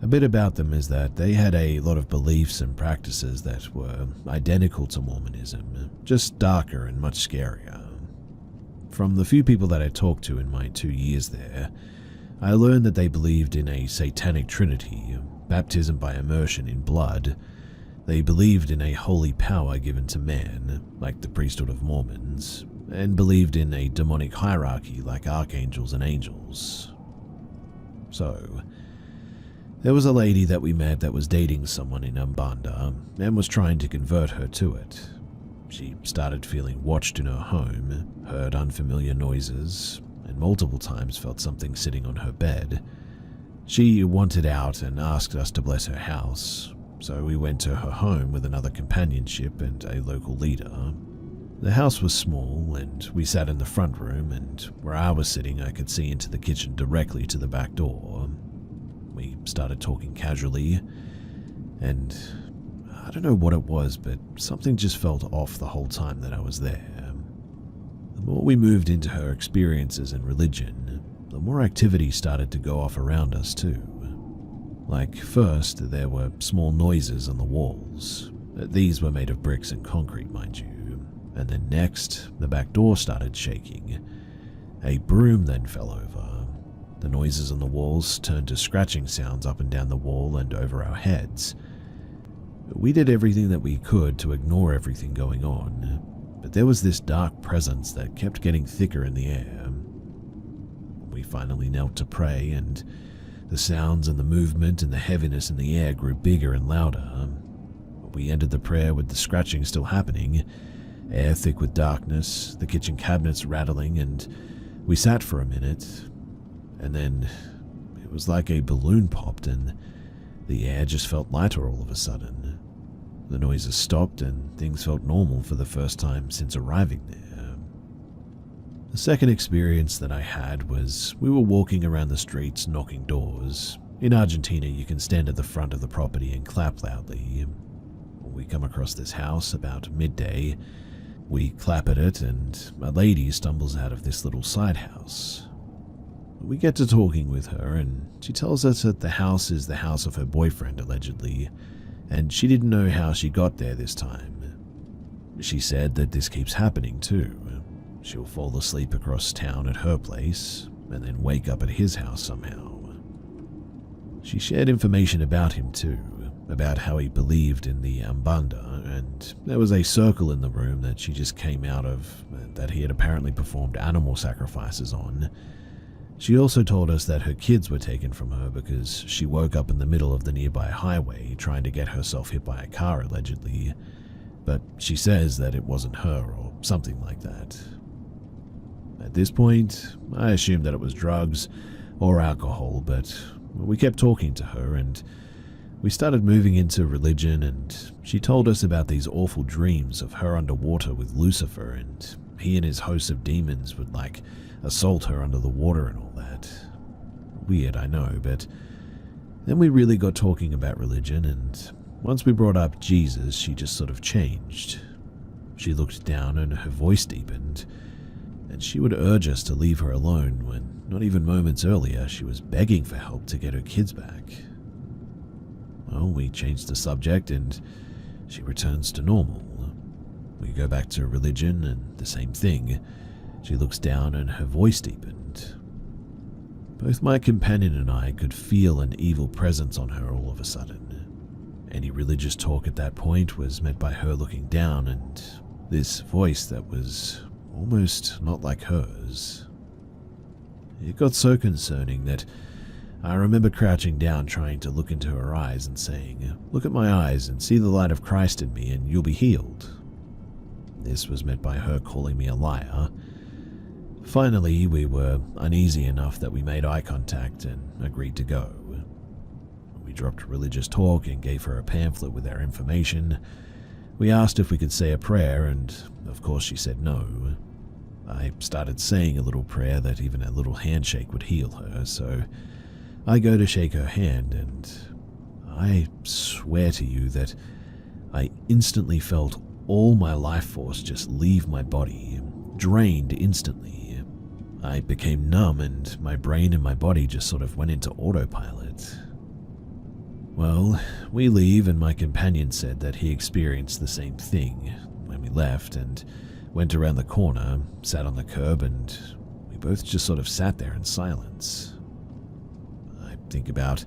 a bit about them is that they had a lot of beliefs and practices that were identical to Mormonism, just darker and much scarier. From the few people that I talked to in my 2 years there, I learned that they believed in a satanic trinity, baptism by immersion in blood. They believed in a holy power given to man, like the priesthood of Mormons, and believed in a demonic hierarchy like archangels and angels. So, there was a lady that we met that was dating someone in Umbanda and was trying to convert her to it. She started feeling watched in her home, heard unfamiliar noises, and multiple times felt something sitting on her bed. She wanted out and asked us to bless her house, so we went to her home with another companionship and a local leader. The house was small, and we sat in the front room, and where I was sitting I could see into the kitchen directly to the back door. We started talking casually, and I don't know what it was, but something just felt off the whole time that I was there. The more we moved into her experiences in religion, the more activity started to go off around us too. First, there were small noises on the walls. These were made of bricks and concrete, mind you. And then next, the back door started shaking. A broom then fell over. The noises on the walls turned to scratching sounds up and down the wall and over our heads. We did everything that we could to ignore everything going on, but there was this dark presence that kept getting thicker in the air. We finally knelt to pray, and the sounds and the movement and the heaviness in the air grew bigger and louder. We ended the prayer with the scratching still happening, air thick with darkness, the kitchen cabinets rattling, and We sat for a minute, and then it was like a balloon popped and the air just felt lighter all of a sudden. The noises stopped and things felt normal for the first time since arriving there. The second experience that I had was we were walking around the streets knocking doors. In Argentina, you can stand at the front of the property and clap loudly. We come across this house about midday. We clap at it and a lady stumbles out of this little side house. We get to talking with her and she tells us that the house is the house of her boyfriend, allegedly, and she didn't know how she got there this time. She said that this keeps happening too. She'll fall asleep across town at her place and then wake up at his house somehow. She shared information about him too, about how he believed in the Umbanda, and there was a circle in the room that she just came out of that he had apparently performed animal sacrifices on. She also told us that her kids were taken from her because she woke up in the middle of the nearby highway trying to get herself hit by a car, allegedly, but she says that it wasn't her or something like that. At this point, I assumed that it was drugs or alcohol, but we kept talking to her and we started moving into religion, and she told us about these awful dreams of her underwater with Lucifer, and he and his host of demons would assault her under the water and all that. Weird, I know, but then we really got talking about religion, and once we brought up Jesus, she just sort of changed. She looked down and her voice deepened, and she would urge us to leave her alone when, not even moments earlier, she was begging for help to get her kids back. Well, we changed the subject and she returns to normal. We go back to religion and the same thing. She looks down and her voice deepened. Both my companion and I could feel an evil presence on her all of a sudden. Any religious talk at that point was met by her looking down and this voice that was almost not like hers. It got so concerning that I remember crouching down trying to look into her eyes and saying, "Look at my eyes and see the light of Christ in me and you'll be healed." This was met by her calling me a liar. Finally, we were uneasy enough that we made eye contact and agreed to go. We dropped religious talk and gave her a pamphlet with our information. We asked if we could say a prayer, and of course she said no. I started saying a little prayer that even a little handshake would heal her, so I go to shake her hand, and I swear to you that I instantly felt all my life force just leave my body, drained instantly. I became numb, and my brain and my body just sort of went into autopilot. Well, we leave, and my companion said that he experienced the same thing when we left and went around the corner, sat on the curb, and we both just sort of sat there in silence. I think about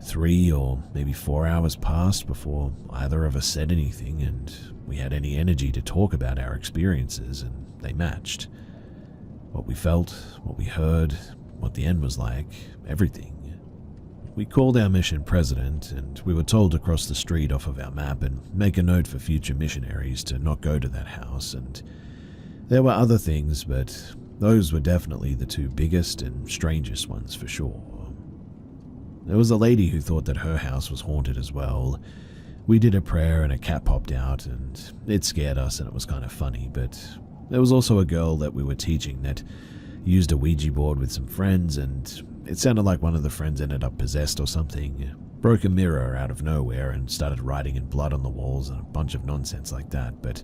3 or maybe 4 hours passed before either of us said anything, and we had any energy to talk about our experiences, and they matched. What we felt, what we heard, what the end was like, everything. We called our mission president, and we were told to cross the street off of our map and make a note for future missionaries to not go to that house, and there were other things, but those were definitely the 2 biggest and strangest ones for sure. There was a lady who thought that her house was haunted as well. We did a prayer and a cat popped out, and it scared us and it was kind of funny, but there was also a girl that we were teaching that used a Ouija board with some friends, and it sounded like one of the friends ended up possessed or something, broke a mirror out of nowhere and started writing in blood on the walls and a bunch of nonsense like that. But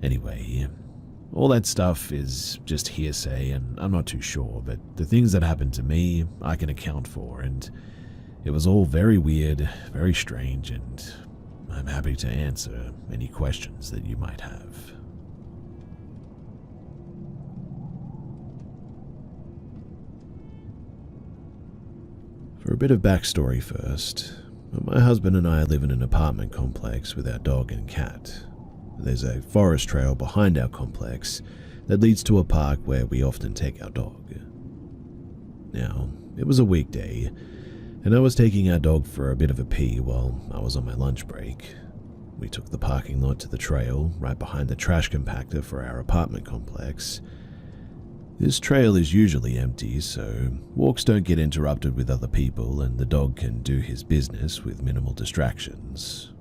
anyway, all that stuff is just hearsay and I'm not too sure, but the things that happened to me, I can account for, and it was all very weird, very strange, and I'm happy to answer any questions that you might have. For a bit of backstory first, my husband and I live in an apartment complex with our dog and cat. There's a forest trail behind our complex that leads to a park where we often take our dog. Now, it was a weekday, and I was taking our dog for a bit of a pee while I was on my lunch break. We took the parking lot to the trail right behind the trash compactor for our apartment complex. This trail is usually empty, so walks don't get interrupted with other people and the dog can do his business with minimal distractions.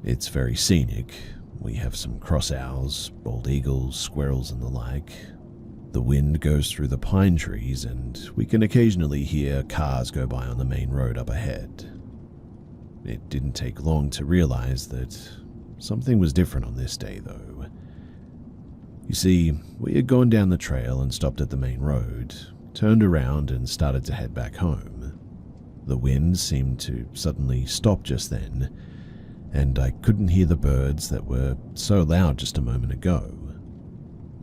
It's very scenic. We have some cross owls, bald eagles, squirrels and the like. The wind goes through the pine trees and we can occasionally hear cars go by on the main road up ahead. It didn't take long to realize that something was different on this day though. You see, we had gone down the trail and stopped at the main road, turned around and started to head back home. The wind seemed to suddenly stop just then, and I couldn't hear the birds that were so loud just a moment ago.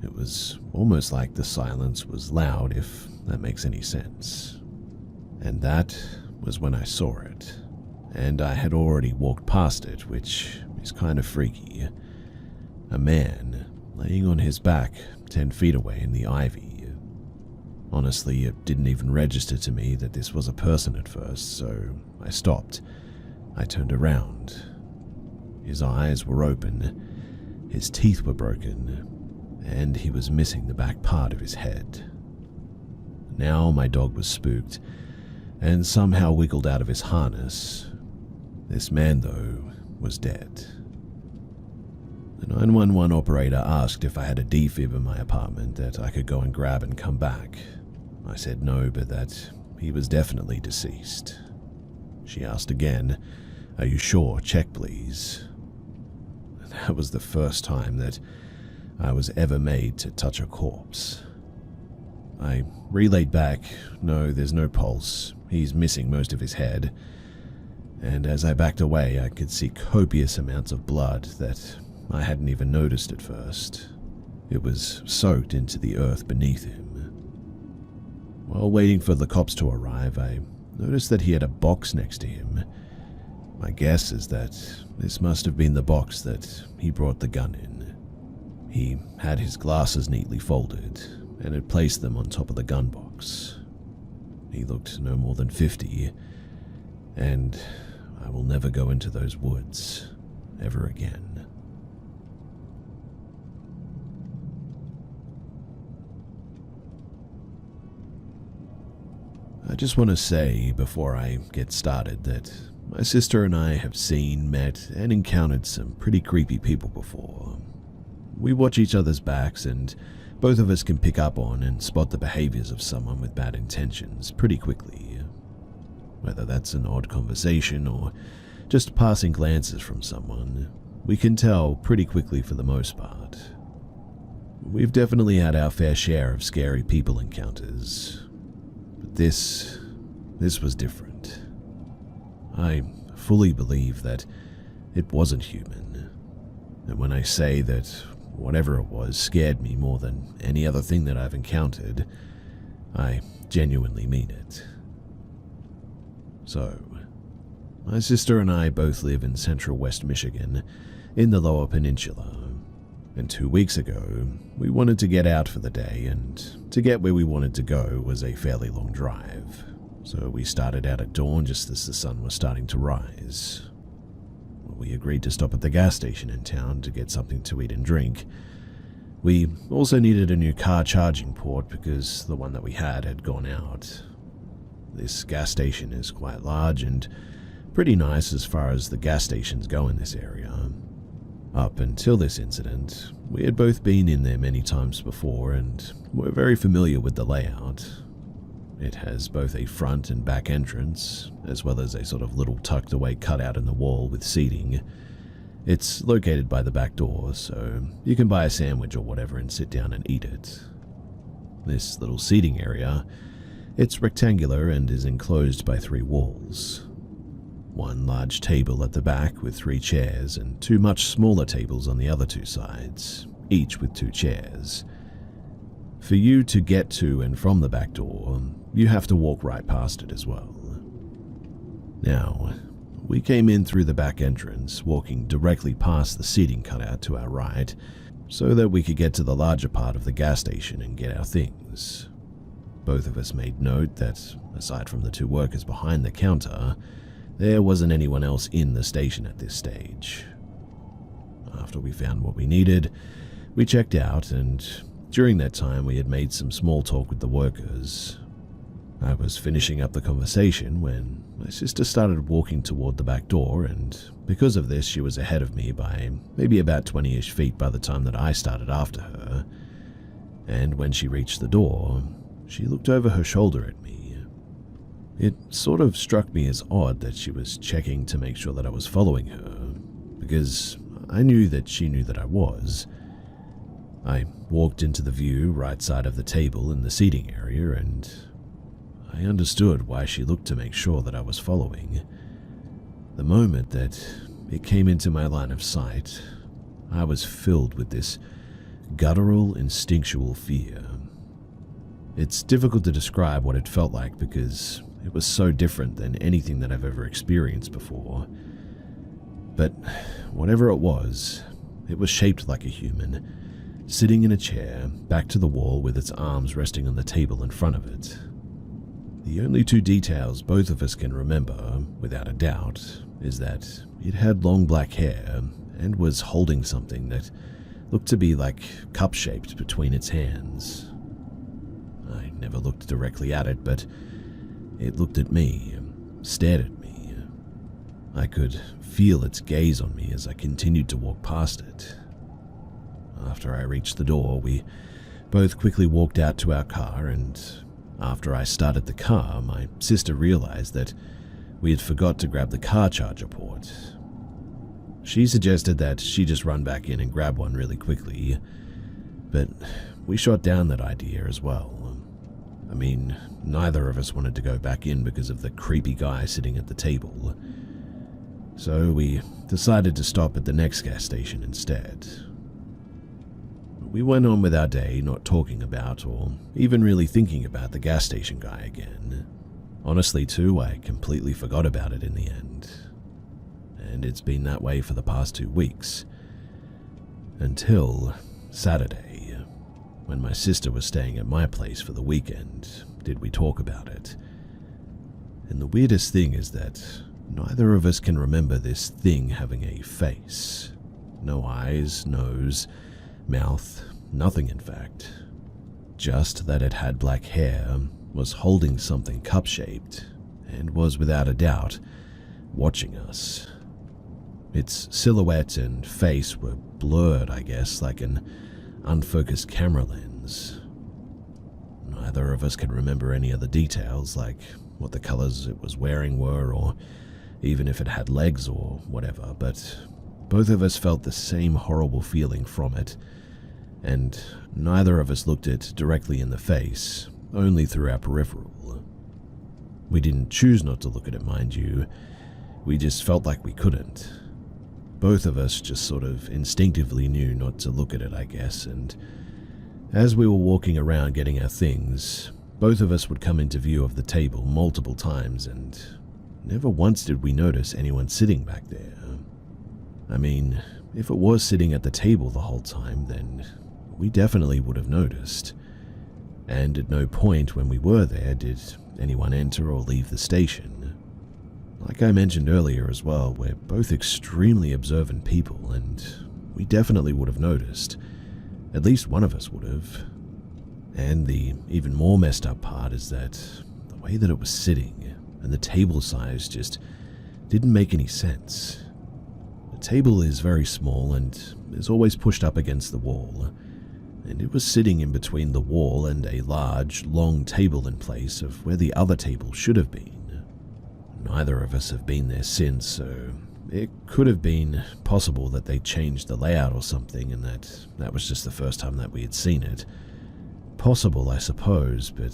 It was almost like the silence was loud, if that makes any sense. And that was when I saw it, and I had already walked past it, which is kind of freaky. A man laying on his back 10 feet away in the ivy. Honestly, it didn't even register to me that this was a person at first, so I stopped. I turned around. His eyes were open, his teeth were broken, and he was missing the back part of his head. Now my dog was spooked, and somehow wiggled out of his harness. This man, though, was dead. The 911 operator asked if I had a defib in my apartment that I could go and grab and come back. I said no, but that he was definitely deceased. She asked again, "Are you sure? Check, please." That was the first time that I was ever made to touch a corpse. I relayed back, "No, there's no pulse. He's missing most of his head." And as I backed away, I could see copious amounts of blood that I hadn't even noticed at first. It was soaked into the earth beneath him. While waiting for the cops to arrive, I noticed that he had a box next to him. My guess is that this must have been the box that he brought the gun in. He had his glasses neatly folded and had placed them on top of the gun box. He looked no more than 50, and I will never go into those woods ever again. I just want to say before I get started that my sister and I have seen, met, and encountered some pretty creepy people before. We watch each other's backs and both of us can pick up on and spot the behaviors of someone with bad intentions pretty quickly. Whether that's an odd conversation or just passing glances from someone, we can tell pretty quickly for the most part. We've definitely had our fair share of scary people encounters. This was different. I fully believe that it wasn't human. And when I say that whatever it was scared me more than any other thing that I've encountered, I genuinely mean it. So, my sister and I both live in central West Michigan, in the Lower Peninsula. And 2 weeks ago, we wanted to get out for the day, and to get where we wanted to go was a fairly long drive. So we started out at dawn just as the sun was starting to rise. We agreed to stop at the gas station in town to get something to eat and drink. We also needed a new car charging port because the one that we had gone out. This gas station is quite large and pretty nice as far as the gas stations go in this area. Up until this incident, we had both been in there many times before and were very familiar with the layout. It has both a front and back entrance, as well as a sort of little tucked away cutout in the wall with seating. It's located by the back door, so you can buy a sandwich or whatever and sit down and eat it. This little seating area, it's rectangular and is enclosed by 3 walls. One large table at the back with 3 chairs and 2 much smaller tables on the other 2 sides, each with 2 chairs. For you to get to and from the back door, you have to walk right past it as well. Now, we came in through the back entrance, walking directly past the seating cutout to our right, so that we could get to the larger part of the gas station and get our things. Both of us made note that, aside from the 2 workers behind the counter, there wasn't anyone else in the station at this stage. After we found what we needed, we checked out and During that time, we had made some small talk with the workers. I was finishing up the conversation when my sister started walking toward the back door, and because of this, she was ahead of me by maybe about 20-ish feet by the time that I started after her. And when she reached the door, she looked over her shoulder at me. It sort of struck me as odd that she was checking to make sure that I was following her, because I knew that she knew that I was. I walked into the view right side of the table in the seating area, and I understood why she looked to make sure that I was following. The moment that it came into my line of sight, I was filled with this guttural, instinctual fear. It's difficult to describe what it felt like because it was so different than anything that I've ever experienced before. But whatever it was shaped like a human, sitting in a chair, back to the wall with its arms resting on the table in front of it. The only two details both of us can remember, without a doubt, is that it had long black hair and was holding something that looked to be like cup-shaped between its hands. I never looked directly at it, but it looked at me, stared at me. I could feel its gaze on me as I continued to walk past it. After I reached the door, we both quickly walked out to our car, and after I started the car, my sister realized that we had forgot to grab the car charger port. She suggested that she just run back in and grab one really quickly, but we shot down that idea as well. I mean, neither of us wanted to go back in because of the creepy guy sitting at the table. So we decided to stop at the next gas station instead. We went on with our day, not talking about or even really thinking about the gas station guy again. Honestly, too, I completely forgot about it in the end. And it's been that way for the past 2 weeks. Until Saturday, when my sister was staying at my place for the weekend, did we talk about it. And the weirdest thing is that neither of us can remember this thing having a face. No eyes, nose, mouth, nothing in fact. Just that it had black hair, was holding something cup-shaped, and was without a doubt watching us. Its silhouette and face were blurred, I guess, like an unfocused camera lens. Neither of us can remember any other details, like what the colors it was wearing were, or even if it had legs or whatever, but both of us felt the same horrible feeling from it, and neither of us looked it directly in the face, only through our peripheral. We didn't choose not to look at it, mind you. We just felt like we couldn't. Both of us just sort of instinctively knew not to look at it, I guess, and as we were walking around getting our things, both of us would come into view of the table multiple times, and never once did we notice anyone sitting back there. I mean, if it was sitting at the table the whole time, then we definitely would have noticed. And at no point when we were there did anyone enter or leave the station. Like I mentioned earlier as well, we're both extremely observant people, and we definitely would have noticed. At least one of us would have. And the even more messed up part is that the way that it was sitting and the table size just didn't make any sense. The table is very small and is always pushed up against the wall, and it was sitting in between the wall and a large, long table in place of where the other table should have been. Neither of us have been there since, so it could have been possible that they changed the layout or something and that was just the first time that we had seen it. Possible, I suppose, but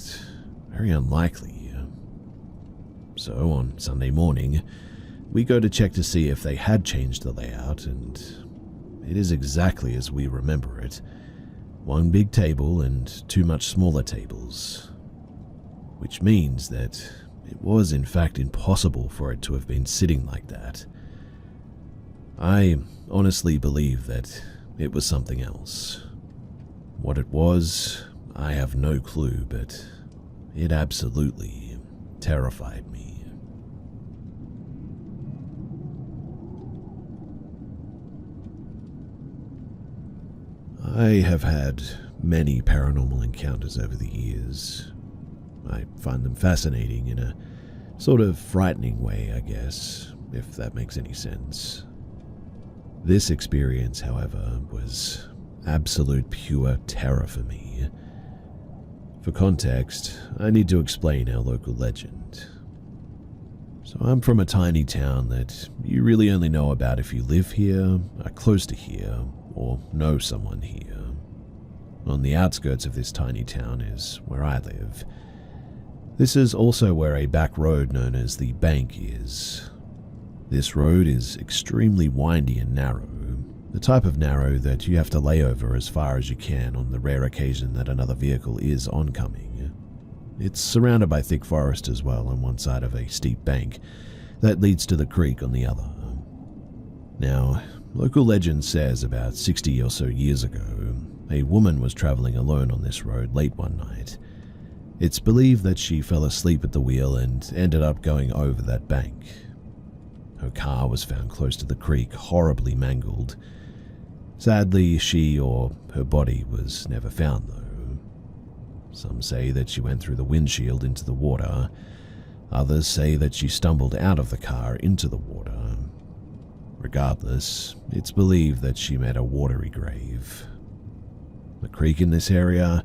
very unlikely. So on Sunday morning, we go to check to see if they had changed the layout, and it is exactly as we remember it. One big table and 2 much smaller tables, which means that it was in fact impossible for it to have been sitting like that. I honestly believe that it was something else. What it was, I have no clue, but it absolutely terrified me. I have had many paranormal encounters over the years. I find them fascinating in a sort of frightening way, I guess, if that makes any sense. This experience, however, was absolute pure terror for me. For context, I need to explain our local legend. So I'm from a tiny town that you really only know about if you live here, are close to here, or know someone here. On the outskirts of this tiny town is where I live. This is also where a back road known as the Bank is. This road is extremely windy and narrow, the type of narrow that you have to lay over as far as you can on the rare occasion that another vehicle is oncoming. It's surrounded by thick forest as well on one side of a steep bank that leads to the creek on the other. Now, local legend says about 60 or so years ago, a woman was traveling alone on this road late one night. It's believed that she fell asleep at the wheel and ended up going over that bank. Her car was found close to the creek, horribly mangled. Sadly, she or her body was never found, though. Some say that she went through the windshield into the water. Others say that she stumbled out of the car into the water. Regardless, it's believed that she met a watery grave. The creek in this area,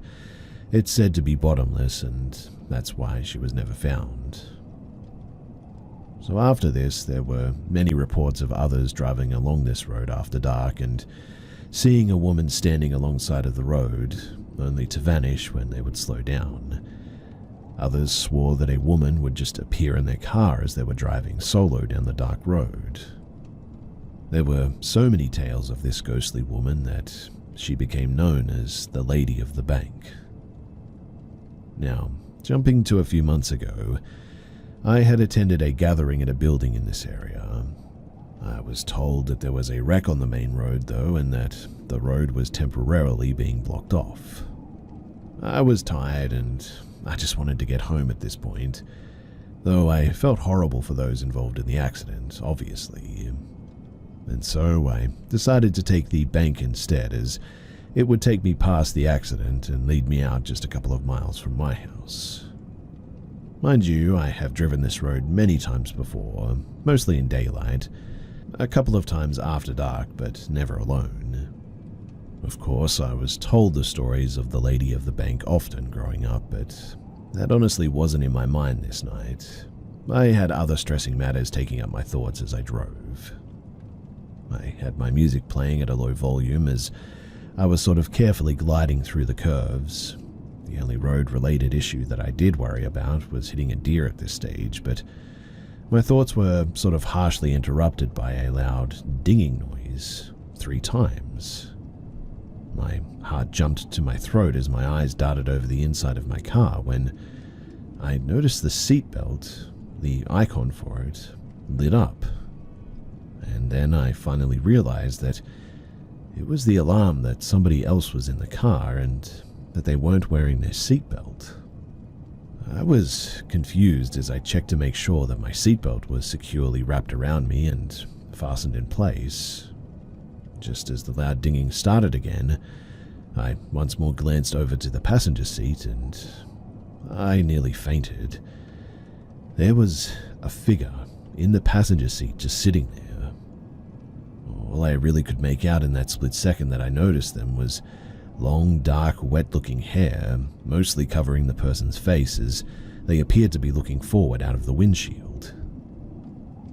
it's said to be bottomless, and that's why she was never found. So after this, there were many reports of others driving along this road after dark and seeing a woman standing alongside of the road, only to vanish when they would slow down. Others swore that a woman would just appear in their car as they were driving solo down the dark road. There were so many tales of this ghostly woman that she became known as the Lady of the Bank. Now, jumping to a few months ago, I had attended a gathering at a building in this area. I was told that there was a wreck on the main road, though, and that the road was temporarily being blocked off. I was tired and I just wanted to get home at this point, though I felt horrible for those involved in the accident, obviously. And so I decided to take the bank instead, as it would take me past the accident and lead me out just a couple of miles from my house. Mind you, I have driven this road many times before, mostly in daylight, a couple of times after dark, but never alone. Of course, I was told the stories of the Lady of the Bank often growing up, but that honestly wasn't in my mind this night. I had other stressing matters taking up my thoughts as I drove. I had my music playing at a low volume as I was sort of carefully gliding through the curves. The only road-related issue that I did worry about was hitting a deer at this stage, but my thoughts were sort of harshly interrupted by a loud dinging noise 3 times. My heart jumped to my throat as my eyes darted over the inside of my car when I noticed the seatbelt, the icon for it, lit up. And then I finally realized that it was the alarm that somebody else was in the car and that they weren't wearing their seatbelt. I was confused as I checked to make sure that my seatbelt was securely wrapped around me and fastened in place. Just as the loud dinging started again, I once more glanced over to the passenger seat and I nearly fainted. There was a figure in the passenger seat just sitting there. All I really could make out in that split second that I noticed them was long, dark, wet-looking hair, mostly covering the person's face as they appeared to be looking forward out of the windshield.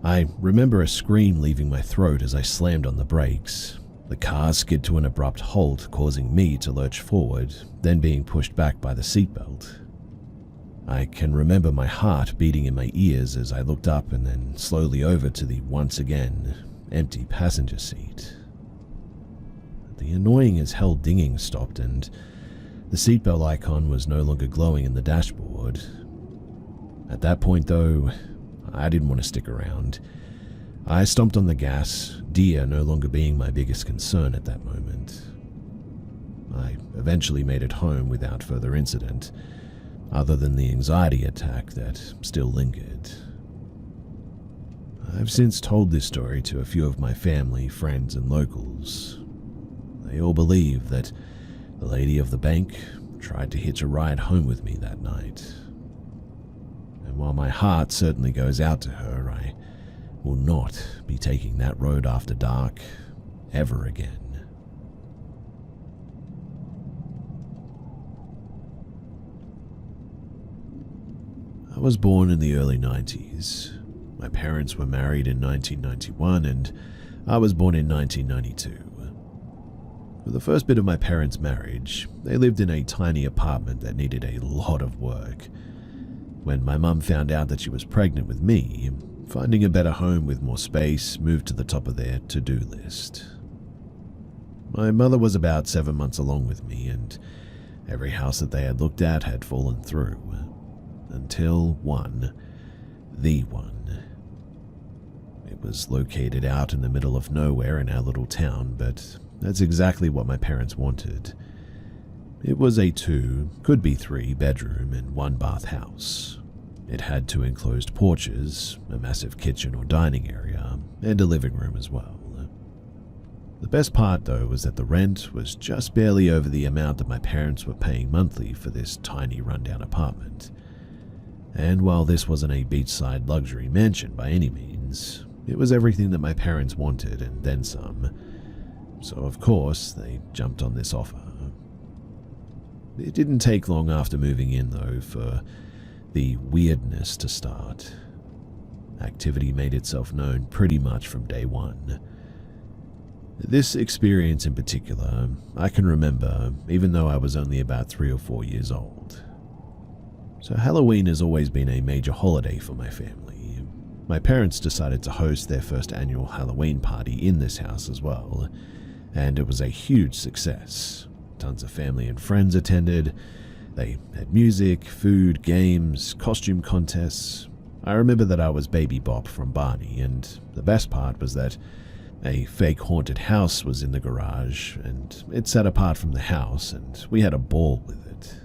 I remember a scream leaving my throat as I slammed on the brakes. The car skid to an abrupt halt, causing me to lurch forward, then being pushed back by the seatbelt. I can remember my heart beating in my ears as I looked up and then slowly over to the once again empty passenger seat. The annoying as hell dinging stopped and the seatbelt icon was no longer glowing in the dashboard. At that point though, I didn't want to stick around. I stomped on the gas, deer no longer being my biggest concern at that moment. I eventually made it home without further incident, other than the anxiety attack that still lingered. I've since told this story to a few of my family, friends, and locals. They all believe that The lady of the bank tried to hitch a ride home with me that night. And while my heart certainly goes out to her, I will not be taking that road after dark ever again. I was born in the early 90s. My parents were married in 1991 and I was born in 1992. For the first bit of my parents' marriage, they lived in a tiny apartment that needed a lot of work. When my mum found out that she was pregnant with me, finding a better home with more space moved to the top of their to-do list. My mother was about 7 months along with me, and every house that they had looked at had fallen through. Until the one. It was located out in the middle of nowhere in our little town, but that's exactly what my parents wanted. It was a 2, could be 3 bedroom and 1 bath house. It had 2 enclosed porches, a massive kitchen or dining area, and a living room as well. The best part though was that the rent was just barely over the amount that my parents were paying monthly for this tiny rundown apartment. And while this wasn't a beachside luxury mansion by any means, it was everything that my parents wanted and then some. So of course, they jumped on this offer. It didn't take long after moving in though for the weirdness to start. Activity made itself known pretty much from day one. This experience in particular, I can remember even though I was only about 3 or 4 years old. So Halloween has always been a major holiday for my family. My parents decided to host their first annual Halloween party in this house as well, and it was a huge success. Tons of family and friends attended. They had music, food, games, costume contests. I remember that I was Baby Bop from Barney, and the best part was that a fake haunted house was in the garage, and it sat apart from the house, and we had a ball with it.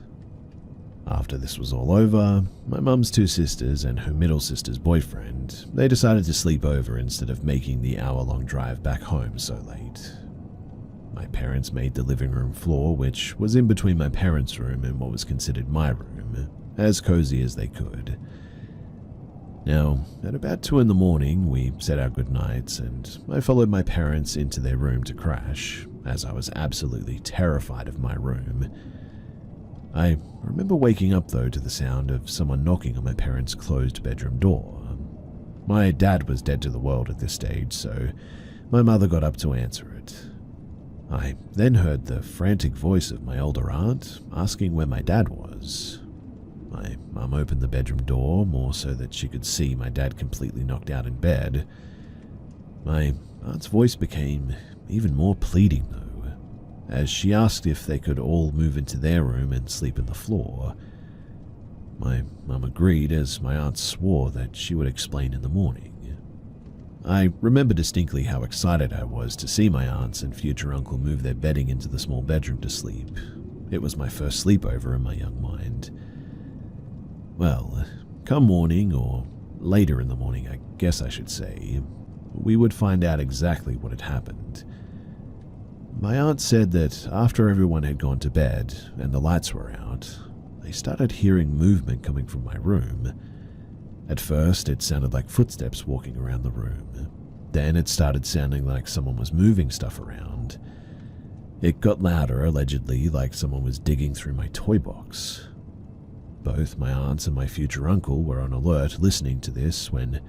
After this was all over, my mum's 2 sisters and her middle sister's boyfriend, they decided to sleep over instead of making the hour-long drive back home so late. My parents made the living room floor, which was in between my parents' room and what was considered my room, as cozy as they could. Now, at about 2 in the morning, we said our goodnights, and I followed my parents into their room to crash, as I was absolutely terrified of my room. I remember waking up, though, to the sound of someone knocking on my parents' closed bedroom door. My dad was dead to the world at this stage, so my mother got up to answer it. I then heard the frantic voice of my older aunt asking where my dad was. My mum opened the bedroom door, more so that she could see my dad completely knocked out in bed. My aunt's voice became even more pleading, though, as she asked if they could all move into their room and sleep on the floor. My mum agreed, as my aunt swore that she would explain in the morning. I remember distinctly how excited I was to see my aunts and future uncle move their bedding into the small bedroom to sleep. It was my first sleepover in my young mind. Well, come morning, or later in the morning I guess I should say, we would find out exactly what had happened. My aunt said that after everyone had gone to bed and the lights were out, they started hearing movement coming from my room. At first, it sounded like footsteps walking around the room. Then it started sounding like someone was moving stuff around. It got louder, allegedly like someone was digging through my toy box. Both my aunts and my future uncle were on alert listening to this when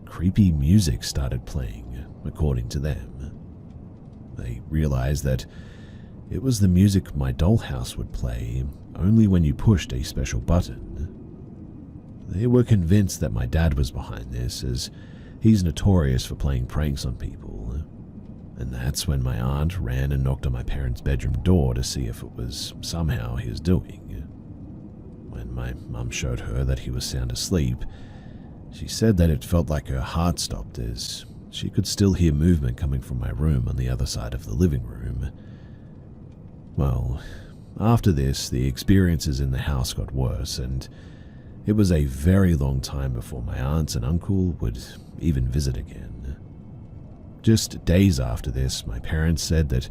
creepy music started playing, according to them. They realized that it was the music my dollhouse would play only when you pushed a special button. They were convinced that my dad was behind this, as he's notorious for playing pranks on people. And that's when my aunt ran and knocked on my parents' bedroom door to see if it was somehow his doing. When my mum showed her that he was sound asleep, she said that it felt like her heart stopped, as she could still hear movement coming from my room on the other side of the living room. Well, after this, the experiences in the house got worse, and it was a very long time before my aunts and uncle would even visit again. Just days after this, my parents said that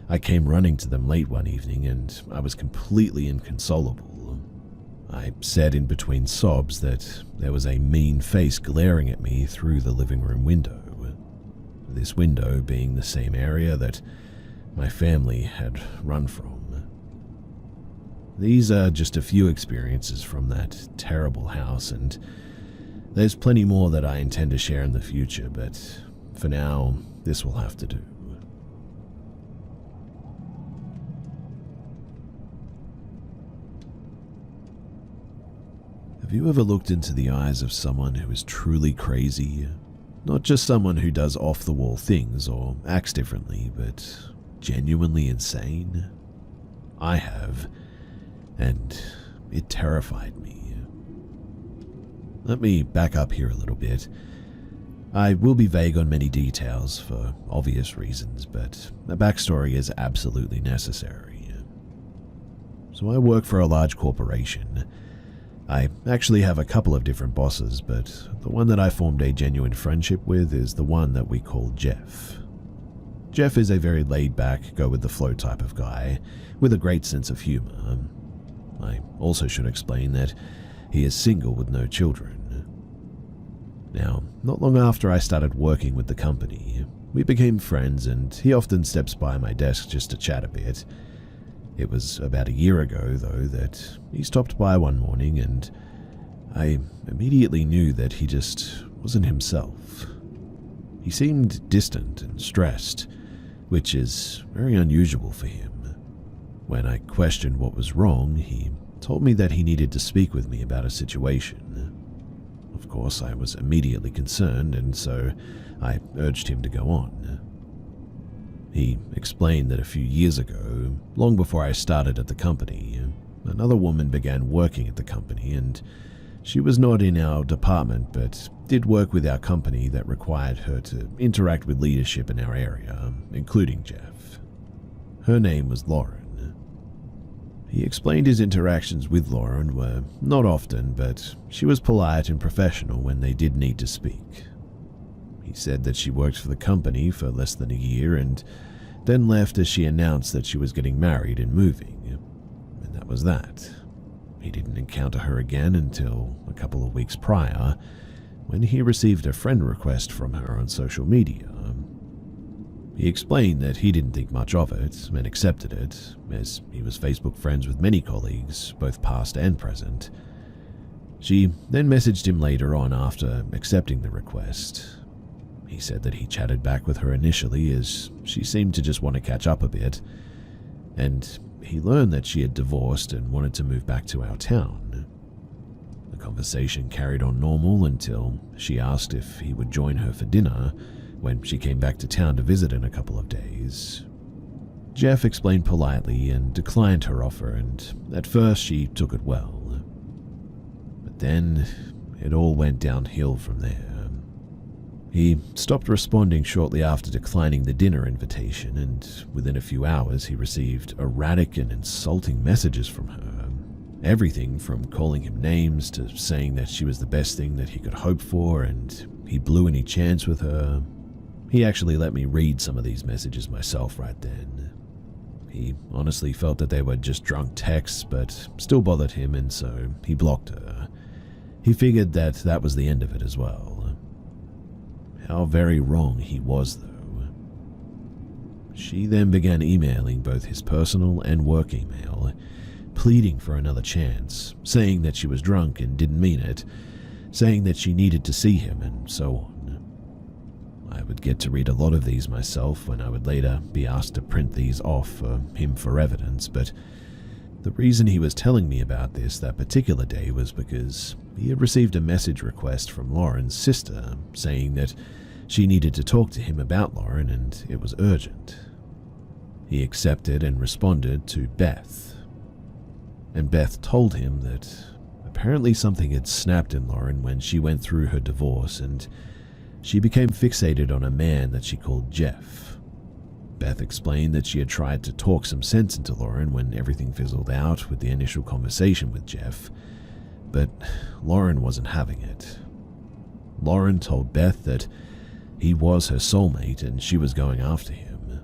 I came running to them late one evening and I was completely inconsolable. I said in between sobs that there was a mean face glaring at me through the living room window. This window being the same area that my family had run from. These are just a few experiences from that terrible house, and there's plenty more that I intend to share in the future, but for now, this will have to do. Have you ever looked into the eyes of someone who is truly crazy? Not just someone who does off-the-wall things or acts differently, but genuinely insane? I have, and it terrified me. Let me back up here a little bit. I will be vague on many details for obvious reasons, but a backstory is absolutely necessary. So I work for a large corporation. I actually have a couple of different bosses, but the one that I formed a genuine friendship with is the one that we call Jeff. Jeff is a very laid-back, go-with-the-flow type of guy, with a great sense of humor. I also should explain that he is single with no children. Now, not long after I started working with the company, we became friends and he often steps by my desk just to chat a bit. It was about a year ago, though, that he stopped by one morning and I immediately knew that he just wasn't himself. He seemed distant and stressed, which is very unusual for him. When I questioned what was wrong, he told me that he needed to speak with me about a situation. Of course, I was immediately concerned, and so I urged him to go on. He explained that a few years ago, long before I started at the company, another woman began working at the company, and she was not in our department but did work with our company that required her to interact with leadership in our area, including Jeff. Her name was Lauren. He explained his interactions with Lauren were not often, but she was polite and professional when they did need to speak. He said that she worked for the company for less than a year and then left as she announced that she was getting married and moving, and that was that. He didn't encounter her again until a couple of weeks prior, when he received a friend request from her on social media. He explained that he didn't think much of it and accepted it, as he was Facebook friends with many colleagues, both past and present. She then messaged him later on after accepting the request. He said that he chatted back with her initially as she seemed to just want to catch up a bit, and he learned that she had divorced and wanted to move back to our town. The conversation carried on normal until she asked if he would join her for dinner when she came back to town to visit in a couple of days. Jeff explained politely and declined her offer, and at first she took it well. But then it all went downhill from there. He stopped responding shortly after declining the dinner invitation, and within a few hours he received erratic and insulting messages from her. Everything from calling him names to saying that she was the best thing that he could hope for and he blew any chance with her. He actually let me read some of these messages myself right then. He honestly felt that they were just drunk texts, but still bothered him, and so he blocked her. He figured that that was the end of it as well. How very wrong he was, though. She then began emailing both his personal and work email, pleading for another chance, saying that she was drunk and didn't mean it, saying that she needed to see him, and so on. I would get to read a lot of these myself when I would later be asked to print these off for him for evidence, but the reason he was telling me about this that particular day was because he had received a message request from Lauren's sister saying that she needed to talk to him about Lauren and it was urgent. He accepted and responded to Beth, and Beth told him that apparently something had snapped in Lauren when she went through her divorce and she became fixated on a man that she called Jeff. Beth explained that she had tried to talk some sense into Lauren when everything fizzled out with the initial conversation with Jeff, but Lauren wasn't having it. Lauren told Beth that he was her soulmate and she was going after him.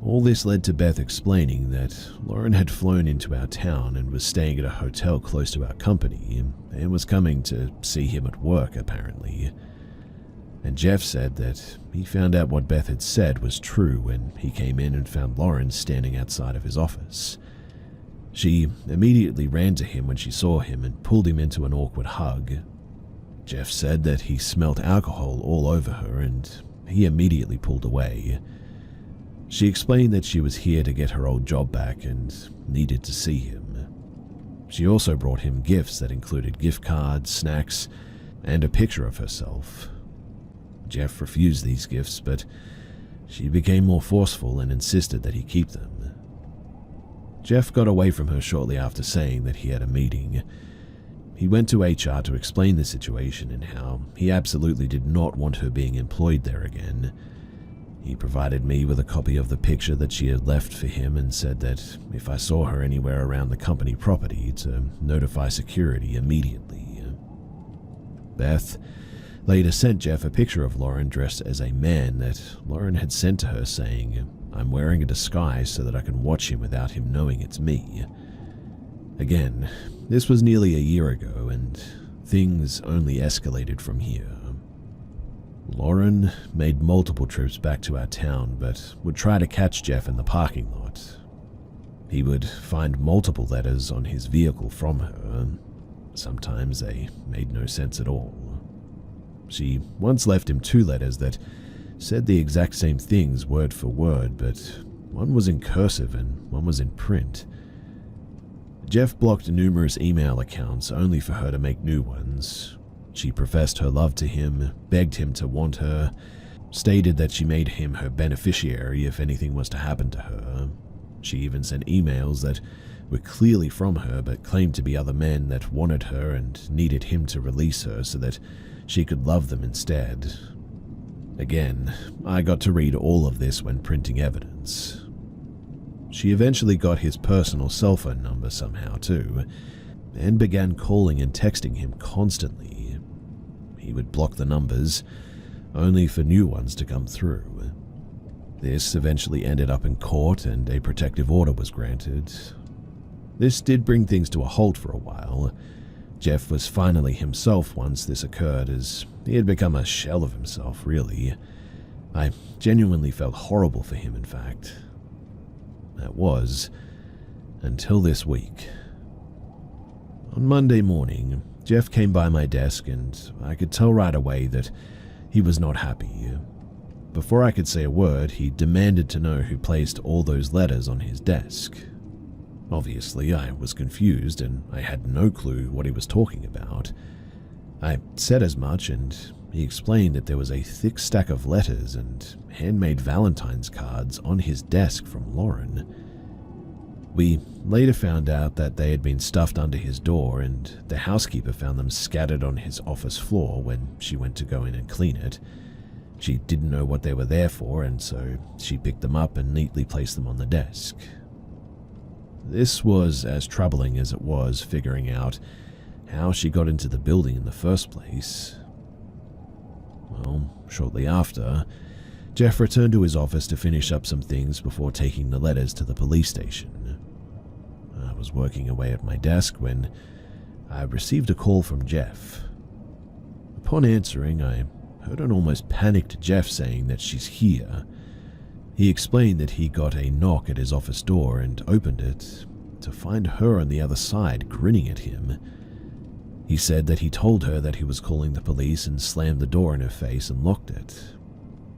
All this led to Beth explaining that Lauren had flown into our town and was staying at a hotel close to our company and was coming to see him at work, apparently. And Jeff said that he found out what Beth had said was true when he came in and found Lauren standing outside of his office. She immediately ran to him when she saw him and pulled him into an awkward hug. Jeff said that he smelt alcohol all over her and he immediately pulled away. She explained that she was here to get her old job back and needed to see him. She also brought him gifts that included gift cards, snacks, and a picture of herself. Jeff refused these gifts, but she became more forceful and insisted that he keep them. Jeff got away from her shortly after saying that he had a meeting. He went to HR to explain the situation and how he absolutely did not want her being employed there again. He provided me with a copy of the picture that she had left for him and said that if I saw her anywhere around the company property to notify security immediately. Beth later sent Jeff a picture of Lauren dressed as a man that Lauren had sent to her saying, "I'm wearing a disguise so that I can watch him without him knowing it's me." Again, this was nearly a year ago and things only escalated from here. Lauren made multiple trips back to our town but would try to catch Jeff in the parking lot. He would find multiple letters on his vehicle from her. Sometimes they made no sense at all. She once left him 2 letters that said the exact same things word for word, but one was in cursive and one was in print. Jeff blocked numerous email accounts only for her to make new ones. She professed her love to him, begged him to want her, stated that she made him her beneficiary if anything was to happen to her. She even sent emails that were clearly from her but claimed to be other men that wanted her and needed him to release her so that she could love them instead. Again, I got to read all of this when printing evidence. She eventually got his personal cell phone number somehow too, and began calling and texting him constantly. He would block the numbers, only for new ones to come through. This eventually ended up in court and a protective order was granted. This did bring things to a halt for a while. Jeff was finally himself once this occurred, as he had become a shell of himself, really. I genuinely felt horrible for him, in fact. That was until this week. On Monday morning, Jeff came by my desk and I could tell right away that he was not happy. Before I could say a word, he demanded to know who placed all those letters on his desk. Obviously, I was confused and I had no clue what he was talking about. I said as much and he explained that there was a thick stack of letters and handmade Valentine's cards on his desk from Lauren. We later found out that they had been stuffed under his door and the housekeeper found them scattered on his office floor when she went to go in and clean it. She didn't know what they were there for, and so she picked them up and neatly placed them on the desk. This was as troubling as it was figuring out how she got into the building in the first place. Well, shortly after, Jeff returned to his office to finish up some things before taking the letters to the police station. I was working away at my desk when I received a call from Jeff. Upon answering, I heard an almost panicked Jeff saying that she's here. He explained that he got a knock at his office door and opened it to find her on the other side grinning at him. He said that he told her that he was calling the police and slammed the door in her face and locked it.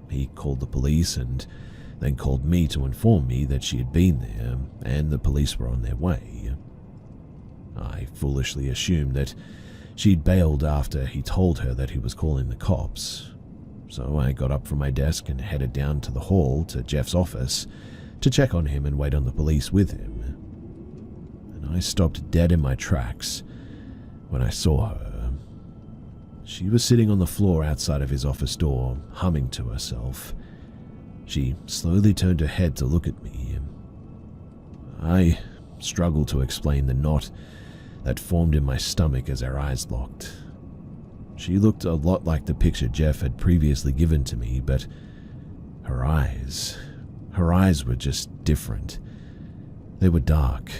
He called the police and then called me to inform me that she had been there and the police were on their way. I foolishly assumed that she'd bailed after he told her that he was calling the cops, so I got up from my desk and headed down to the hall to Jeff's office to check on him and wait on the police with him. And I stopped dead in my tracks when I saw her. She was sitting on the floor outside of his office door, humming to herself. She slowly turned her head to look at me. I struggled to explain the knot that formed in my stomach as our eyes locked. She looked a lot like the picture Jeff had previously given to me, but her eyes Her eyes were just different. They were dark.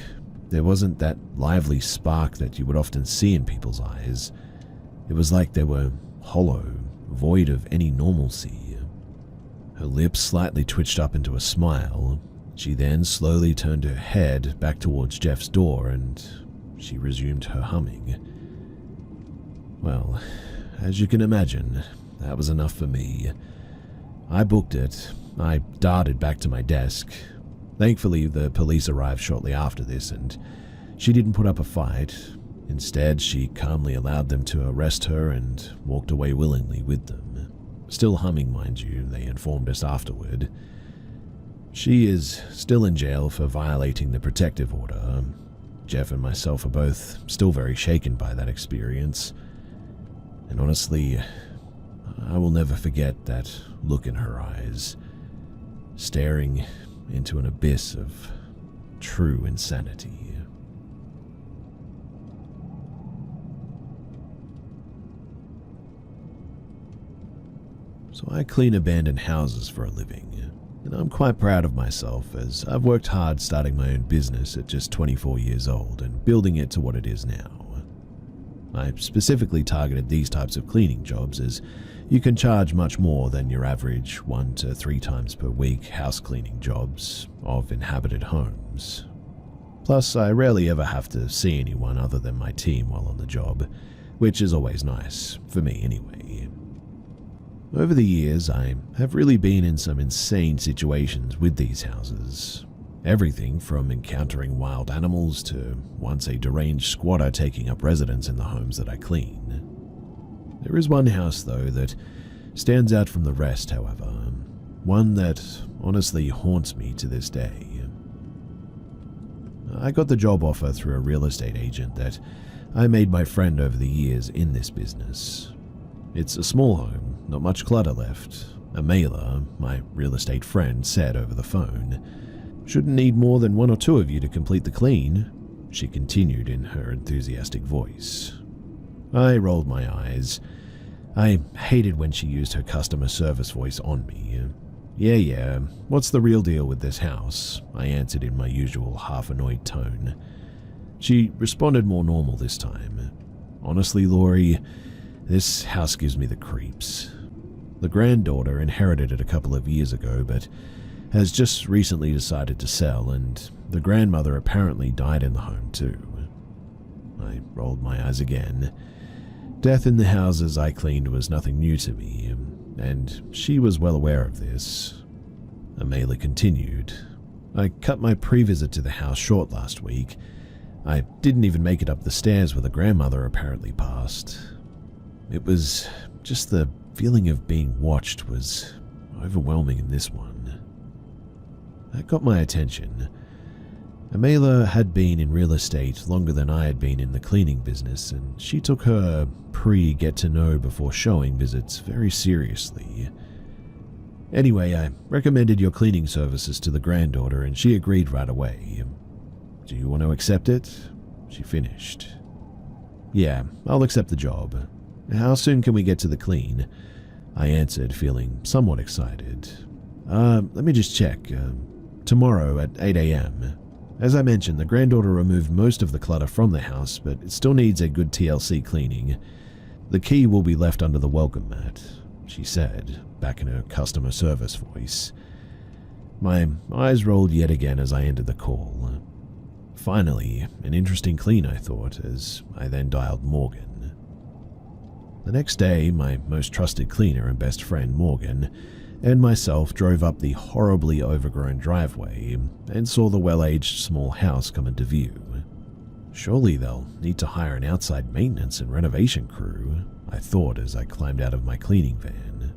There wasn't that lively spark that you would often see in people's eyes. It was like they were hollow, void of any normalcy. Her lips slightly twitched up into a smile. She then slowly turned her head back towards Jeff's door and she resumed her humming. Well, as you can imagine, that was enough for me. I booked it. I darted back to my desk. Thankfully, the police arrived shortly after this, and she didn't put up a fight. Instead, she calmly allowed them to arrest her and walked away willingly with them. Still humming, mind you, they informed us afterward. She is still in jail for violating the protective order. Jeff and myself are both still very shaken by that experience. And honestly, I will never forget that look in her eyes, staring into an abyss of true insanity. So I clean abandoned houses for a living, and I'm quite proud of myself as I've worked hard starting my own business at just 24 years old and building it to what it is now. I specifically targeted these types of cleaning jobs as you can charge much more than your average 1 to 3 times per week house cleaning jobs of inhabited homes. Plus, I rarely ever have to see anyone other than my team while on the job, which is always nice, for me anyway. Over the years, I have really been in some insane situations with these houses. Everything from encountering wild animals to once a deranged squatter taking up residence in the homes that I clean. There is one house, though, that stands out from the rest, however. One that honestly haunts me to this day. I got the job offer through a real estate agent that I made my friend over the years in this business. It's a small home, not much clutter left. Amela, my real estate friend, said over the phone, "Shouldn't need more than 1 or 2 of you to complete the clean," she continued in her enthusiastic voice. I rolled my eyes. I hated when she used her customer service voice on me. Yeah, what's the real deal with this house?" I answered in my usual half-annoyed tone. She responded more normal this time. "Honestly, Laurie, this house gives me the creeps. The granddaughter inherited it a couple of years ago, but has just recently decided to sell, and the grandmother apparently died in the home too." I rolled my eyes again. Death in the houses I cleaned was nothing new to me, and she was well aware of this. Amela continued, "I cut my pre-visit to the house short last week. I didn't even make it up the stairs where the grandmother apparently passed. It was just the feeling of being watched was overwhelming in this one." That got my attention. Amela had been in real estate longer than I had been in the cleaning business, and she took her pre-get-to-know before showing visits very seriously. Anyway, I recommended your cleaning services to the granddaughter, and she agreed right away. "Do you want to accept it?" she finished. "Yeah, I'll accept the job. How soon can we get to the clean?" I answered, feeling somewhat excited. Let me just check. Tomorrow at 8 a.m. As I mentioned, the granddaughter removed most of the clutter from the house, but it still needs a good TLC cleaning. The key will be left under the welcome mat," she said, back in her customer service voice. My eyes rolled yet again as I ended the call. Finally, an interesting clean, I thought, as I then dialed Morgan. The next day, my most trusted cleaner and best friend, Morgan, and myself drove up the horribly overgrown driveway and saw the well-aged small house come into view. Surely they'll need to hire an outside maintenance and renovation crew, I thought as I climbed out of my cleaning van.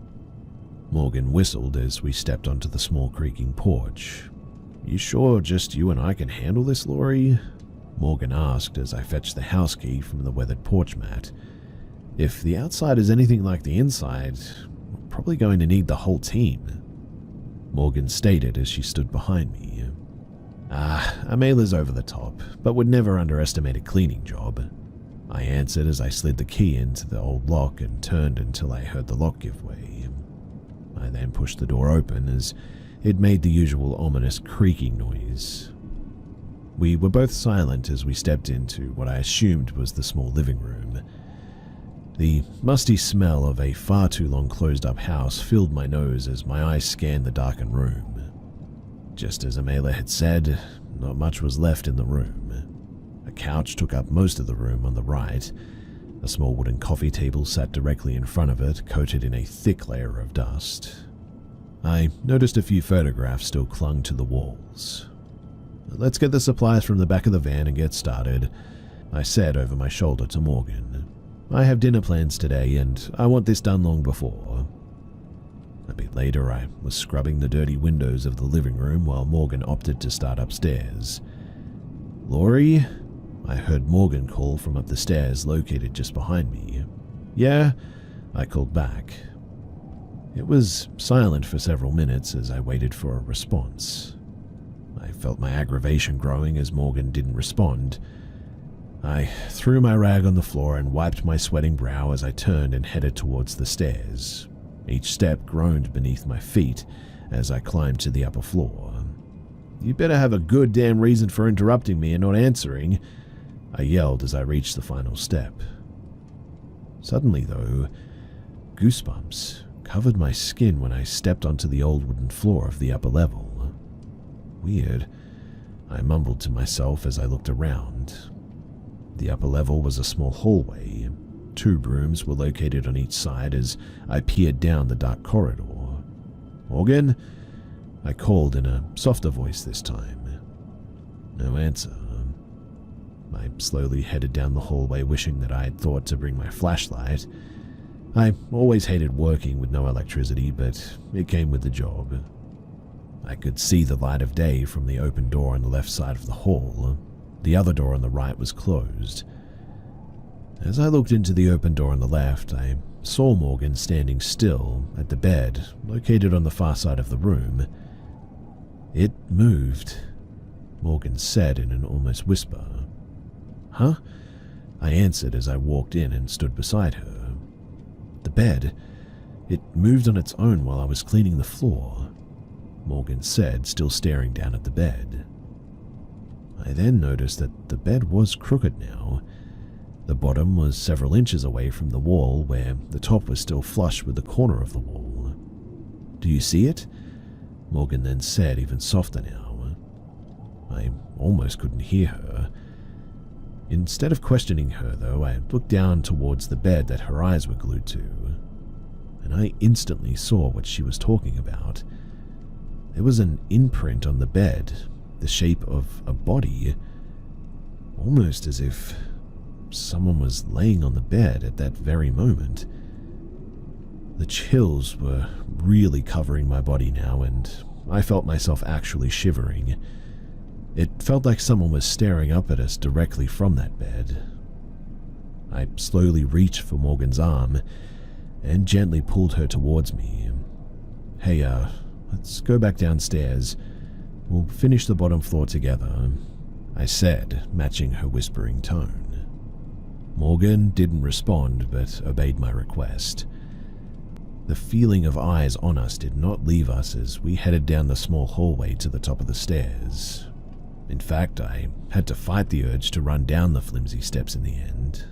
Morgan whistled as we stepped onto the small creaking porch. "You sure just you and I can handle this, Laurie?" Morgan asked as I fetched the house key from the weathered porch mat. "If the outside is anything like the inside, we're probably going to need the whole team," Morgan stated as she stood behind me. Amela's over the top, but would never underestimate a cleaning job," I answered as I slid the key into the old lock and turned until I heard the lock give way. I then pushed the door open as It made the usual ominous creaking noise. We were both silent as we stepped into what I assumed was the small living room. The musty smell of a far too long closed-up house filled my nose as my eyes scanned the darkened room. Just as Amela had said, not much was left in the room. A couch took up most of the room on the right. A small wooden coffee table sat directly in front of it, coated in a thick layer of dust. I noticed a few photographs still clung to the walls. "Let's get the supplies from the back of the van and get started," I said over my shoulder to Morgan. "I have dinner plans today and I want this done long before." A bit later, I was scrubbing the dirty windows of the living room while Morgan opted to start upstairs. "Laurie?" I heard Morgan call from up the stairs located just behind me. "Yeah?" I called back. It was silent for several minutes as I waited for a response. I felt my aggravation growing as Morgan didn't respond. I threw my rag on the floor and wiped my sweating brow as I turned and headed towards the stairs. Each step groaned beneath my feet as I climbed to the upper floor. "You better have a good damn reason for interrupting me and not answering," I yelled as I reached the final step. Suddenly, though, goosebumps covered my skin when I stepped onto the old wooden floor of the upper level. "Weird," I mumbled to myself as I looked around. The upper level was a small hallway. 2 rooms were located on each side as I peered down the dark corridor. "Morgan?" I called in a softer voice this time. No answer. I slowly headed down the hallway, wishing that I had thought to bring my flashlight. I always hated working with no electricity, but it came with the job. I could see the light of day from the open door on the left side of the hall. The other door on the right was closed. As I looked into the open door on the left, I saw Morgan standing still at the bed located on the far side of the room. "It moved," Morgan said in an almost whisper. "Huh?" I answered as I walked in and stood beside her. "The bed, it moved on its own while I was cleaning the floor," Morgan said, still staring down at the bed. I then noticed that the bed was crooked now. The bottom was several inches away from the wall, where the top was still flush with the corner of the wall. "Do you see it?" Morgan then said, even softer now. I almost couldn't hear her. Instead of questioning her, though, I looked down towards the bed that her eyes were glued to, and I instantly saw what she was talking about. There was an imprint on the bed, the shape of a body, almost as if someone was laying on the bed at that very moment. The chills were really covering my body now, and I felt myself actually shivering. It felt like someone was staring up at us directly from that bed. I slowly reached for Morgan's arm and gently pulled her towards me. "Hey, let's go back downstairs. We'll finish the bottom floor together," I said, matching her whispering tone. Morgan didn't respond, but obeyed my request. The feeling of eyes on us did not leave us as we headed down the small hallway to the top of the stairs. In fact, I had to fight the urge to run down the flimsy steps in the end.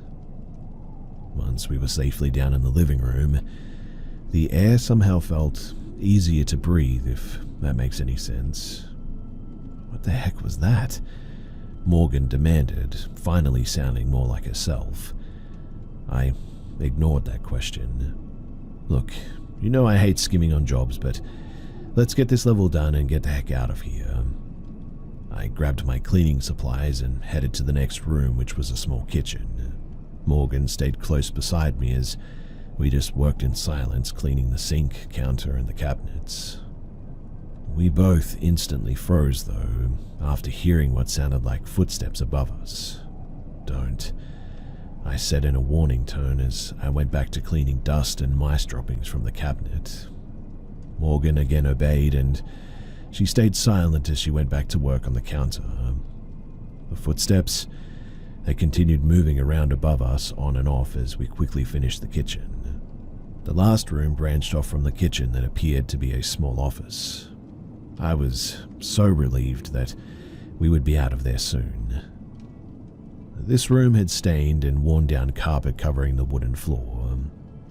Once we were safely down in the living room, the air somehow felt easier to breathe, if that makes any sense. "What the heck was that?" Morgan demanded, finally sounding more like herself. I ignored that question. "Look, you know I hate skimming on jobs, but let's get this level done and get the heck out of here." I grabbed my cleaning supplies and headed to the next room, which was a small kitchen. Morgan stayed close beside me as we just worked in silence, cleaning the sink, counter, and the cabinets. We both instantly froze, though, after hearing what sounded like footsteps above us. "Don't," I said in a warning tone as I went back to cleaning dust and mice droppings from the cabinet. Morgan again obeyed, and she stayed silent as she went back to work on the counter. The footsteps, they continued moving around above us, on and off, as we quickly finished the kitchen. The last room branched off from the kitchen that appeared to be a small office. I was so relieved that we would be out of there soon. This room had stained and worn down carpet covering the wooden floor.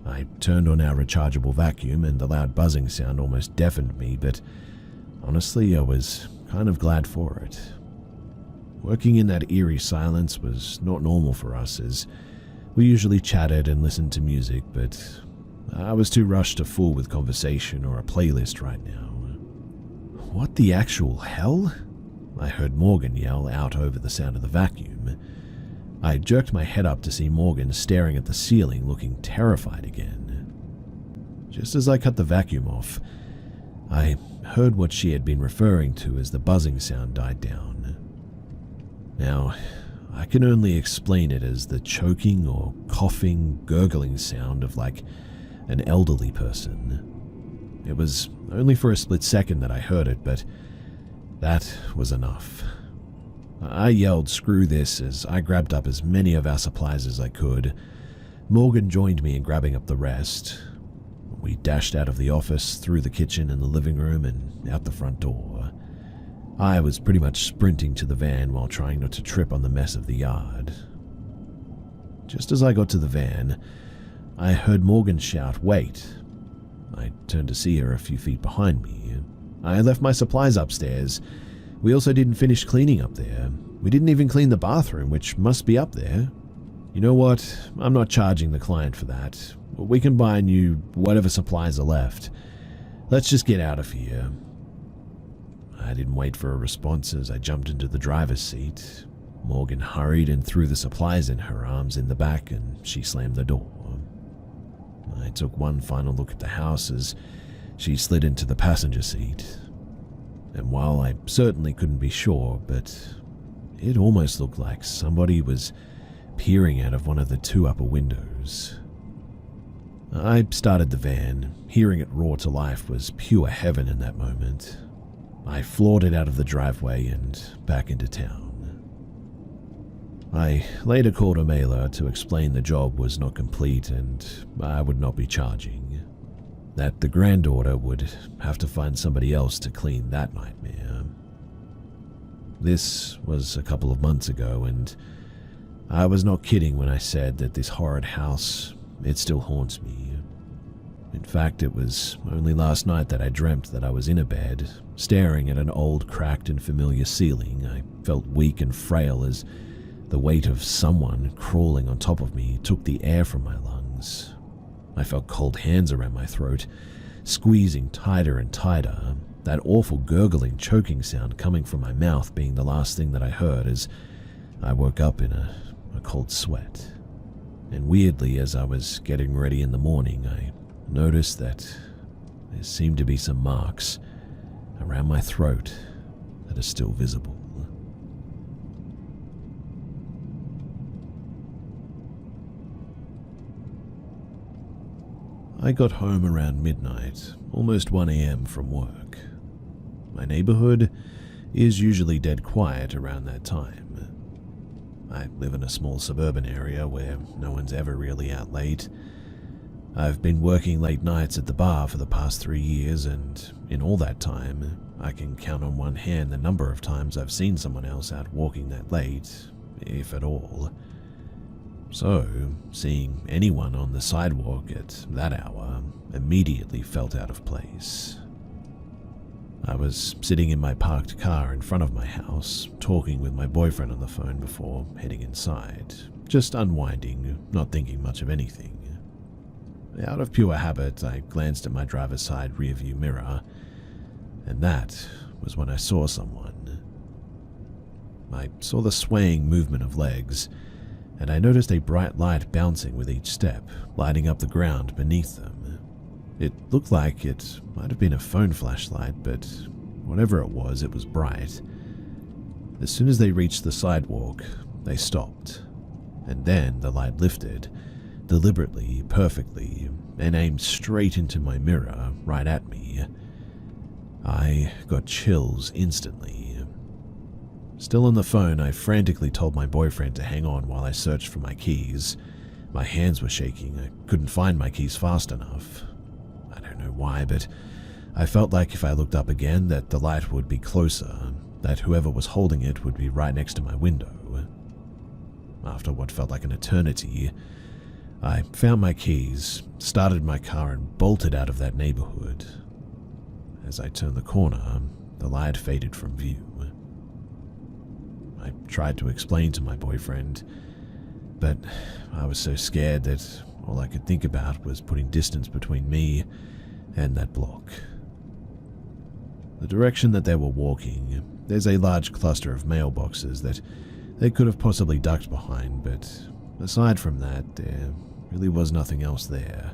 I turned on our rechargeable vacuum and the loud buzzing sound almost deafened me, but honestly, I was kind of glad for it. Working in that eerie silence was not normal for us, as we usually chatted and listened to music, but I was too rushed to fool with conversation or a playlist right now. What the actual hell? I heard Morgan yell out over the sound of the vacuum. I jerked my head up to see Morgan staring at the ceiling, looking terrified again. Just as I cut the vacuum off, I heard what she had been referring to as the buzzing sound died down. Now, I can only explain it as the choking or coughing, gurgling sound of like an elderly person. It was only for a split second that I heard it, but that was enough. I yelled, "Screw this," as I grabbed up as many of our supplies as I could. Morgan joined me in grabbing up the rest. We dashed out of the office, through the kitchen and the living room, and out the front door. I was pretty much sprinting to the van while trying not to trip on the mess of the yard. Just as I got to the van, I heard Morgan shout, "Wait." I turned to see her a few feet behind me. I left my supplies upstairs. We also didn't finish cleaning up there. We didn't even clean the bathroom, which must be up there. You know what? I'm not charging the client for that. We can buy new whatever supplies are left. Let's just get out of here. I didn't wait for a response as I jumped into the driver's seat. Morgan hurried and threw the supplies in her arms in the back, and she slammed the door. I took one final look at the house as she slid into the passenger seat. And while I certainly couldn't be sure, but it almost looked like somebody was peering out of one of the two upper windows. I started the van. Hearing it roar to life was pure heaven in that moment. I floored it out of the driveway and back into town. I later called a mailer to explain the job was not complete and I would not be charging. That the granddaughter would have to find somebody else to clean that nightmare. This was a couple of months ago, and I was not kidding when I said that this horrid house, it still haunts me. In fact, it was only last night that I dreamt that I was in a bed, staring at an old, cracked and familiar ceiling. I felt weak and frail as the weight of someone crawling on top of me took the air from my lungs. I felt cold hands around my throat, squeezing tighter and tighter, that awful gurgling, choking sound coming from my mouth being the last thing that I heard as I woke up in a cold sweat. And weirdly, as I was getting ready in the morning, I noticed that there seemed to be some marks around my throat that are still visible. I got home around midnight, almost 1 a.m. from work. My neighborhood is usually dead quiet around that time. I live in a small suburban area where no one's ever really out late. I've been working late nights at the bar for the past 3 years, and in all that time, I can count on one hand the number of times I've seen someone else out walking that late, if at all. So, seeing anyone on the sidewalk at that hour immediately felt out of place. I was sitting in my parked car in front of my house, talking with my boyfriend on the phone before heading inside, just unwinding, not thinking much of anything. Out of pure habit, I glanced at my driver's side rearview mirror, and that was when I saw someone. I saw the swaying movement of legs, and I noticed a bright light bouncing with each step, lighting up the ground beneath them. It looked like it might have been a phone flashlight, but whatever it was bright. As soon as they reached the sidewalk, they stopped, and then the light lifted, deliberately, perfectly, and aimed straight into my mirror, right at me. I got chills instantly. Still on the phone, I frantically told my boyfriend to hang on while I searched for my keys. My hands were shaking. I couldn't find my keys fast enough. I don't know why, but I felt like if I looked up again that the light would be closer, that whoever was holding it would be right next to my window. After what felt like an eternity, I found my keys, started my car and bolted out of that neighborhood. As I turned the corner, the light faded from view. I tried to explain to my boyfriend, but I was so scared that all I could think about was putting distance between me and that block. The direction that they were walking, there's a large cluster of mailboxes that they could have possibly ducked behind, but aside from that, there really was nothing else there.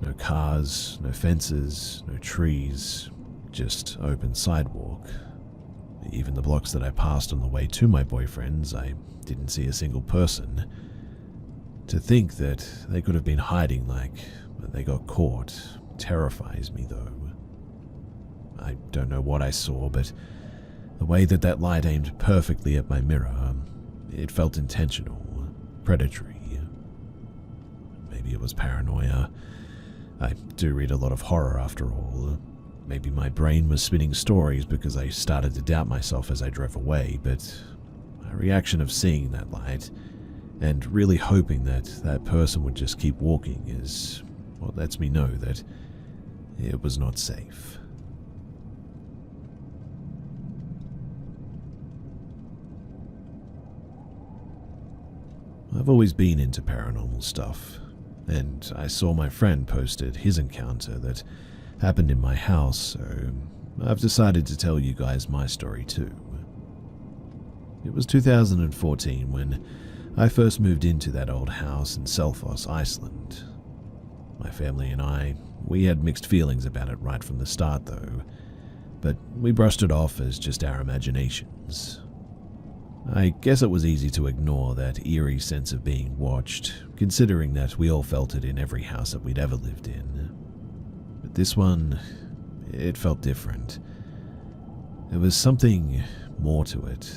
No cars, no fences, no trees, just open sidewalk. Even the blocks that I passed on the way to my boyfriend's, I didn't see a single person. To think that they could have been hiding like they got caught terrifies me, though. I don't know what I saw, but the way that that light aimed perfectly at my mirror, it felt intentional, predatory. Maybe it was paranoia. I do read a lot of horror after all. Maybe my brain was spinning stories because I started to doubt myself as I drove away, but my reaction of seeing that light and really hoping that that person would just keep walking is what lets me know that it was not safe. I've always been into paranormal stuff, and I saw my friend posted his encounter that happened in my house, so I've decided to tell you guys my story too. It was 2014 when I first moved into that old house in Selfoss, Iceland. My family and we had mixed feelings about it right from the start though, but we brushed it off as just our imaginations. I guess it was easy to ignore that eerie sense of being watched, considering that we all felt it in every house that we'd ever lived in. But this one, it felt different. There was something more to it,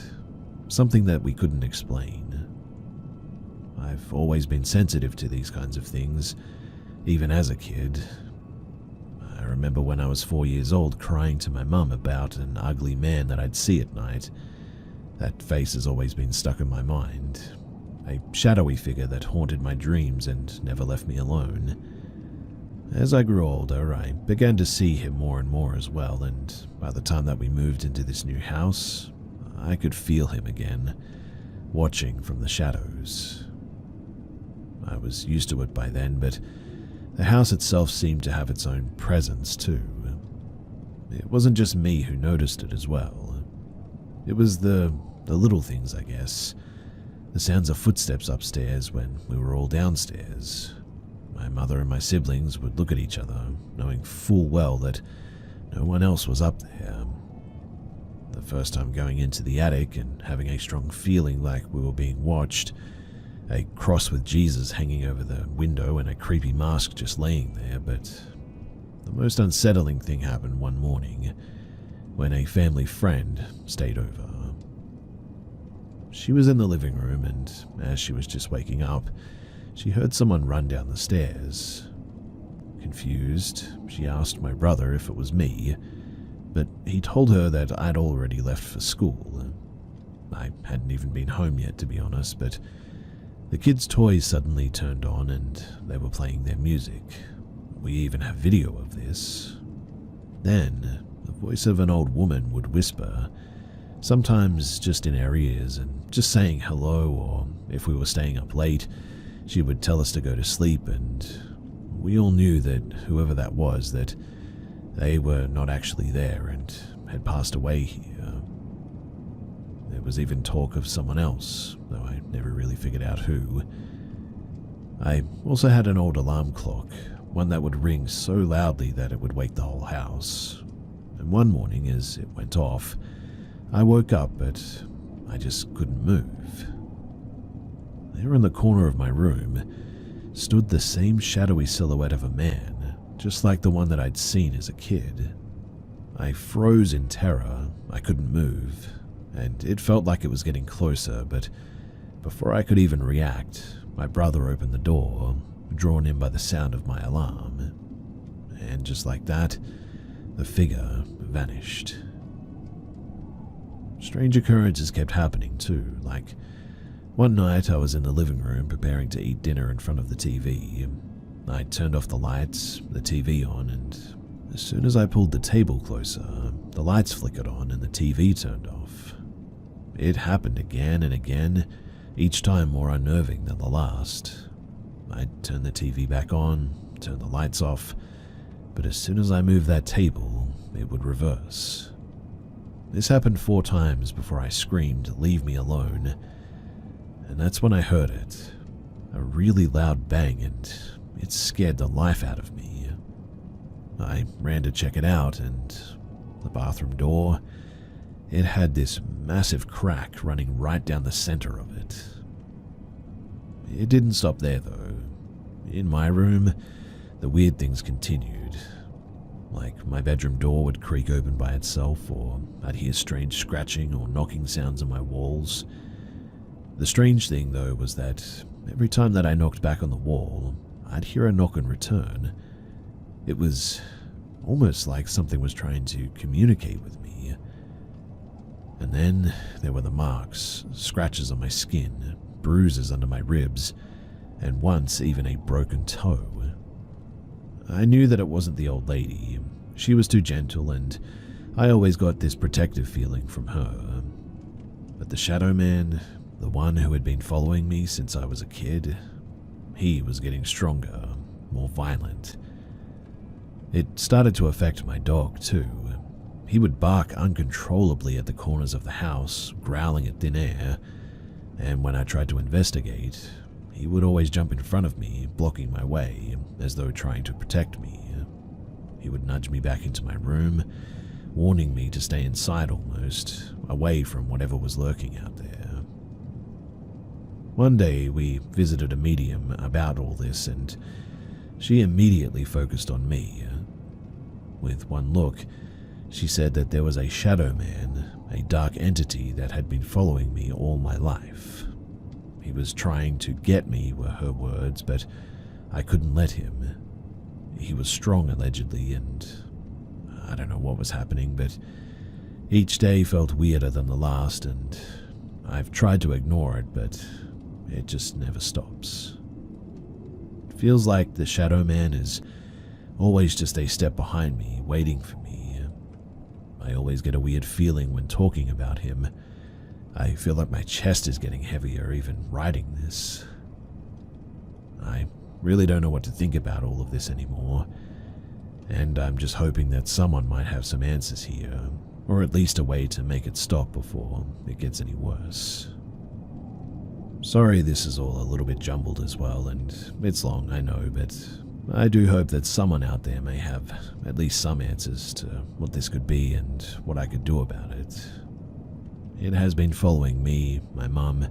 something that we couldn't explain. I've always been sensitive to these kinds of things, even as a kid. I remember when I was 4 years old crying to my mum about an ugly man that I'd see at night. That face has always been stuck in my mind, a shadowy figure that haunted my dreams and never left me alone. As I grew older, I began to see him more and more as well, and by the time that we moved into this new house, I could feel him again, watching from the shadows. I was used to it by then, but the house itself seemed to have its own presence too. It wasn't just me who noticed it as well. It was the little things, I guess. The sounds of footsteps upstairs when we were all downstairs. My mother and my siblings would look at each other, knowing full well that no one else was up there. The first time going into the attic and having a strong feeling like we were being watched, a cross with Jesus hanging over the window and a creepy mask just laying there, but the most unsettling thing happened one morning when a family friend stayed over. She was in the living room, and as she was just waking up, she heard someone run down the stairs. Confused, she asked my brother if it was me, but he told her that I'd already left for school. I hadn't even been home yet, to be honest, but the kids' toys suddenly turned on and they were playing their music. We even have video of this. Then, the voice of an old woman would whisper, sometimes just in our ears and just saying hello, or if we were staying up late, she would tell us to go to sleep, and we all knew that whoever that was, that they were not actually there and had passed away here. There was even talk of someone else, though I never really figured out who. I also had an old alarm clock, one that would ring so loudly that it would wake the whole house. And one morning, as it went off, I woke up, but I just couldn't move. There in the corner of my room stood the same shadowy silhouette of a man, just like the one that I'd seen as a kid. I froze in terror. I couldn't move, and it felt like it was getting closer, but before I could even react, my brother opened the door, drawn in by the sound of my alarm. And just like that, The figure vanished. Strange occurrences kept happening too, like one night I was in the living room preparing to eat dinner in front of the TV. I turned off the lights, the TV on, and as soon as I pulled the table closer, the lights flickered on and the TV turned off. It happened again and again, each time more unnerving than the last. I'd turn the TV back on, turn the lights off, but as soon as I moved that table, it would reverse. This happened 4 times before I screamed, "Leave me alone." And that's when I heard it. A really loud bang, and it scared the life out of me. I ran to check it out, and the bathroom door, it had this massive crack running right down the center of it. It didn't stop there though. In my room, the weird things continued. Like my bedroom door would creak open by itself, or I'd hear strange scratching or knocking sounds on my walls. The strange thing though was that every time that I knocked back on the wall, I'd hear a knock in return. It was almost like something was trying to communicate with me. And then there were the marks, scratches on my skin, bruises under my ribs, and once even a broken toe. I knew that it wasn't the old lady. She was too gentle, and I always got this protective feeling from her. But the Shadow Man, the one who had been following me since I was a kid, he was getting stronger, more violent. It started to affect my dog too. He would bark uncontrollably at the corners of the house, growling at thin air, and when I tried to investigate, he would always jump in front of me, blocking my way, as though trying to protect me. He would nudge me back into my room, warning me to stay inside almost, away from whatever was lurking out there. One day, we visited a medium about all this, and she immediately focused on me. With one look, she said that there was a Shadow Man, a dark entity that had been following me all my life. He was trying to get me, were her words, but I couldn't let him. He was strong, allegedly, and I don't know what was happening, but each day felt weirder than the last, and I've tried to ignore it, but it just never stops. It feels like the Shadow Man is always just a step behind me, waiting for me. I always get a weird feeling when talking about him. I feel like my chest is getting heavier even writing this. I really don't know what to think about all of this anymore, and I'm just hoping that someone might have some answers here, or at least a way to make it stop before it gets any worse. Sorry this is all a little bit jumbled as well, and it's long, I know, but I do hope that someone out there may have at least some answers to what this could be and what I could do about it. It has been following me, my mum,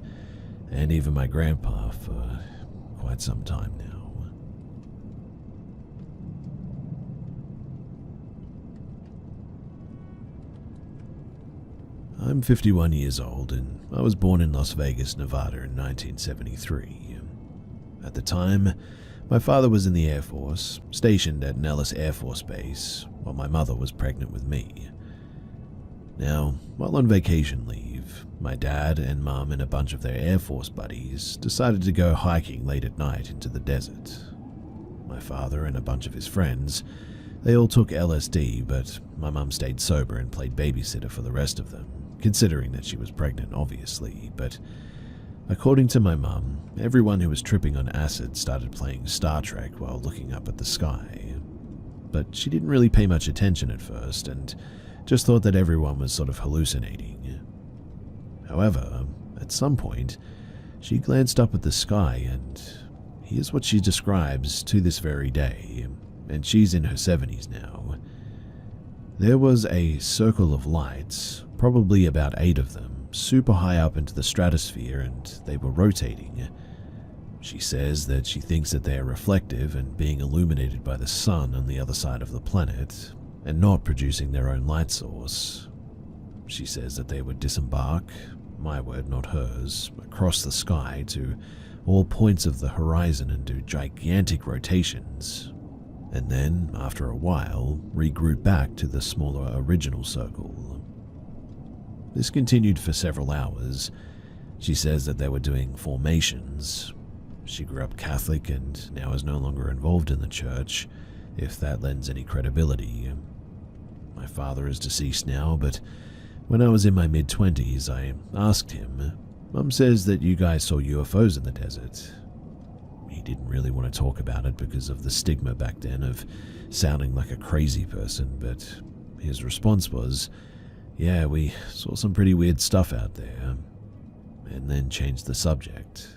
and even my grandpa for quite some time now. I'm 51 years old, and I was born in Las Vegas, Nevada in 1973. At the time, my father was in the Air Force, stationed at Nellis Air Force Base, while my mother was pregnant with me. Now, while on vacation leave, my dad and mum and a bunch of their Air Force buddies decided to go hiking late at night into the desert. My father and a bunch of his friends, they all took LSD, but my mum stayed sober and played babysitter for the rest of them, considering that she was pregnant, obviously. But according to my mum, everyone who was tripping on acid started playing Star Trek while looking up at the sky. But she didn't really pay much attention at first, and just thought that everyone was sort of hallucinating. However, at some point, she glanced up at the sky, and here's what she describes to this very day, and she's in her 70s now. There was a circle of lights, probably about 8 of them, super high up into the stratosphere, and they were rotating. She says that she thinks that they are reflective and being illuminated by the sun on the other side of the planet, and not producing their own light source. She says that they would disembark, my word not hers, across the sky to all points of the horizon and do gigantic rotations. and then, after a while, regrouped back to the smaller original circle. This continued for several hours. She says that they were doing formations. She grew up Catholic and now is no longer involved in the church, if that lends any credibility. My father is deceased now, but when I was in my mid-20s, I asked him, "Mum says that you guys saw UFOs in the desert." He didn't really want to talk about it because of the stigma back then of sounding like a crazy person, but his response was, "Yeah, we saw some pretty weird stuff out there," and then changed the subject.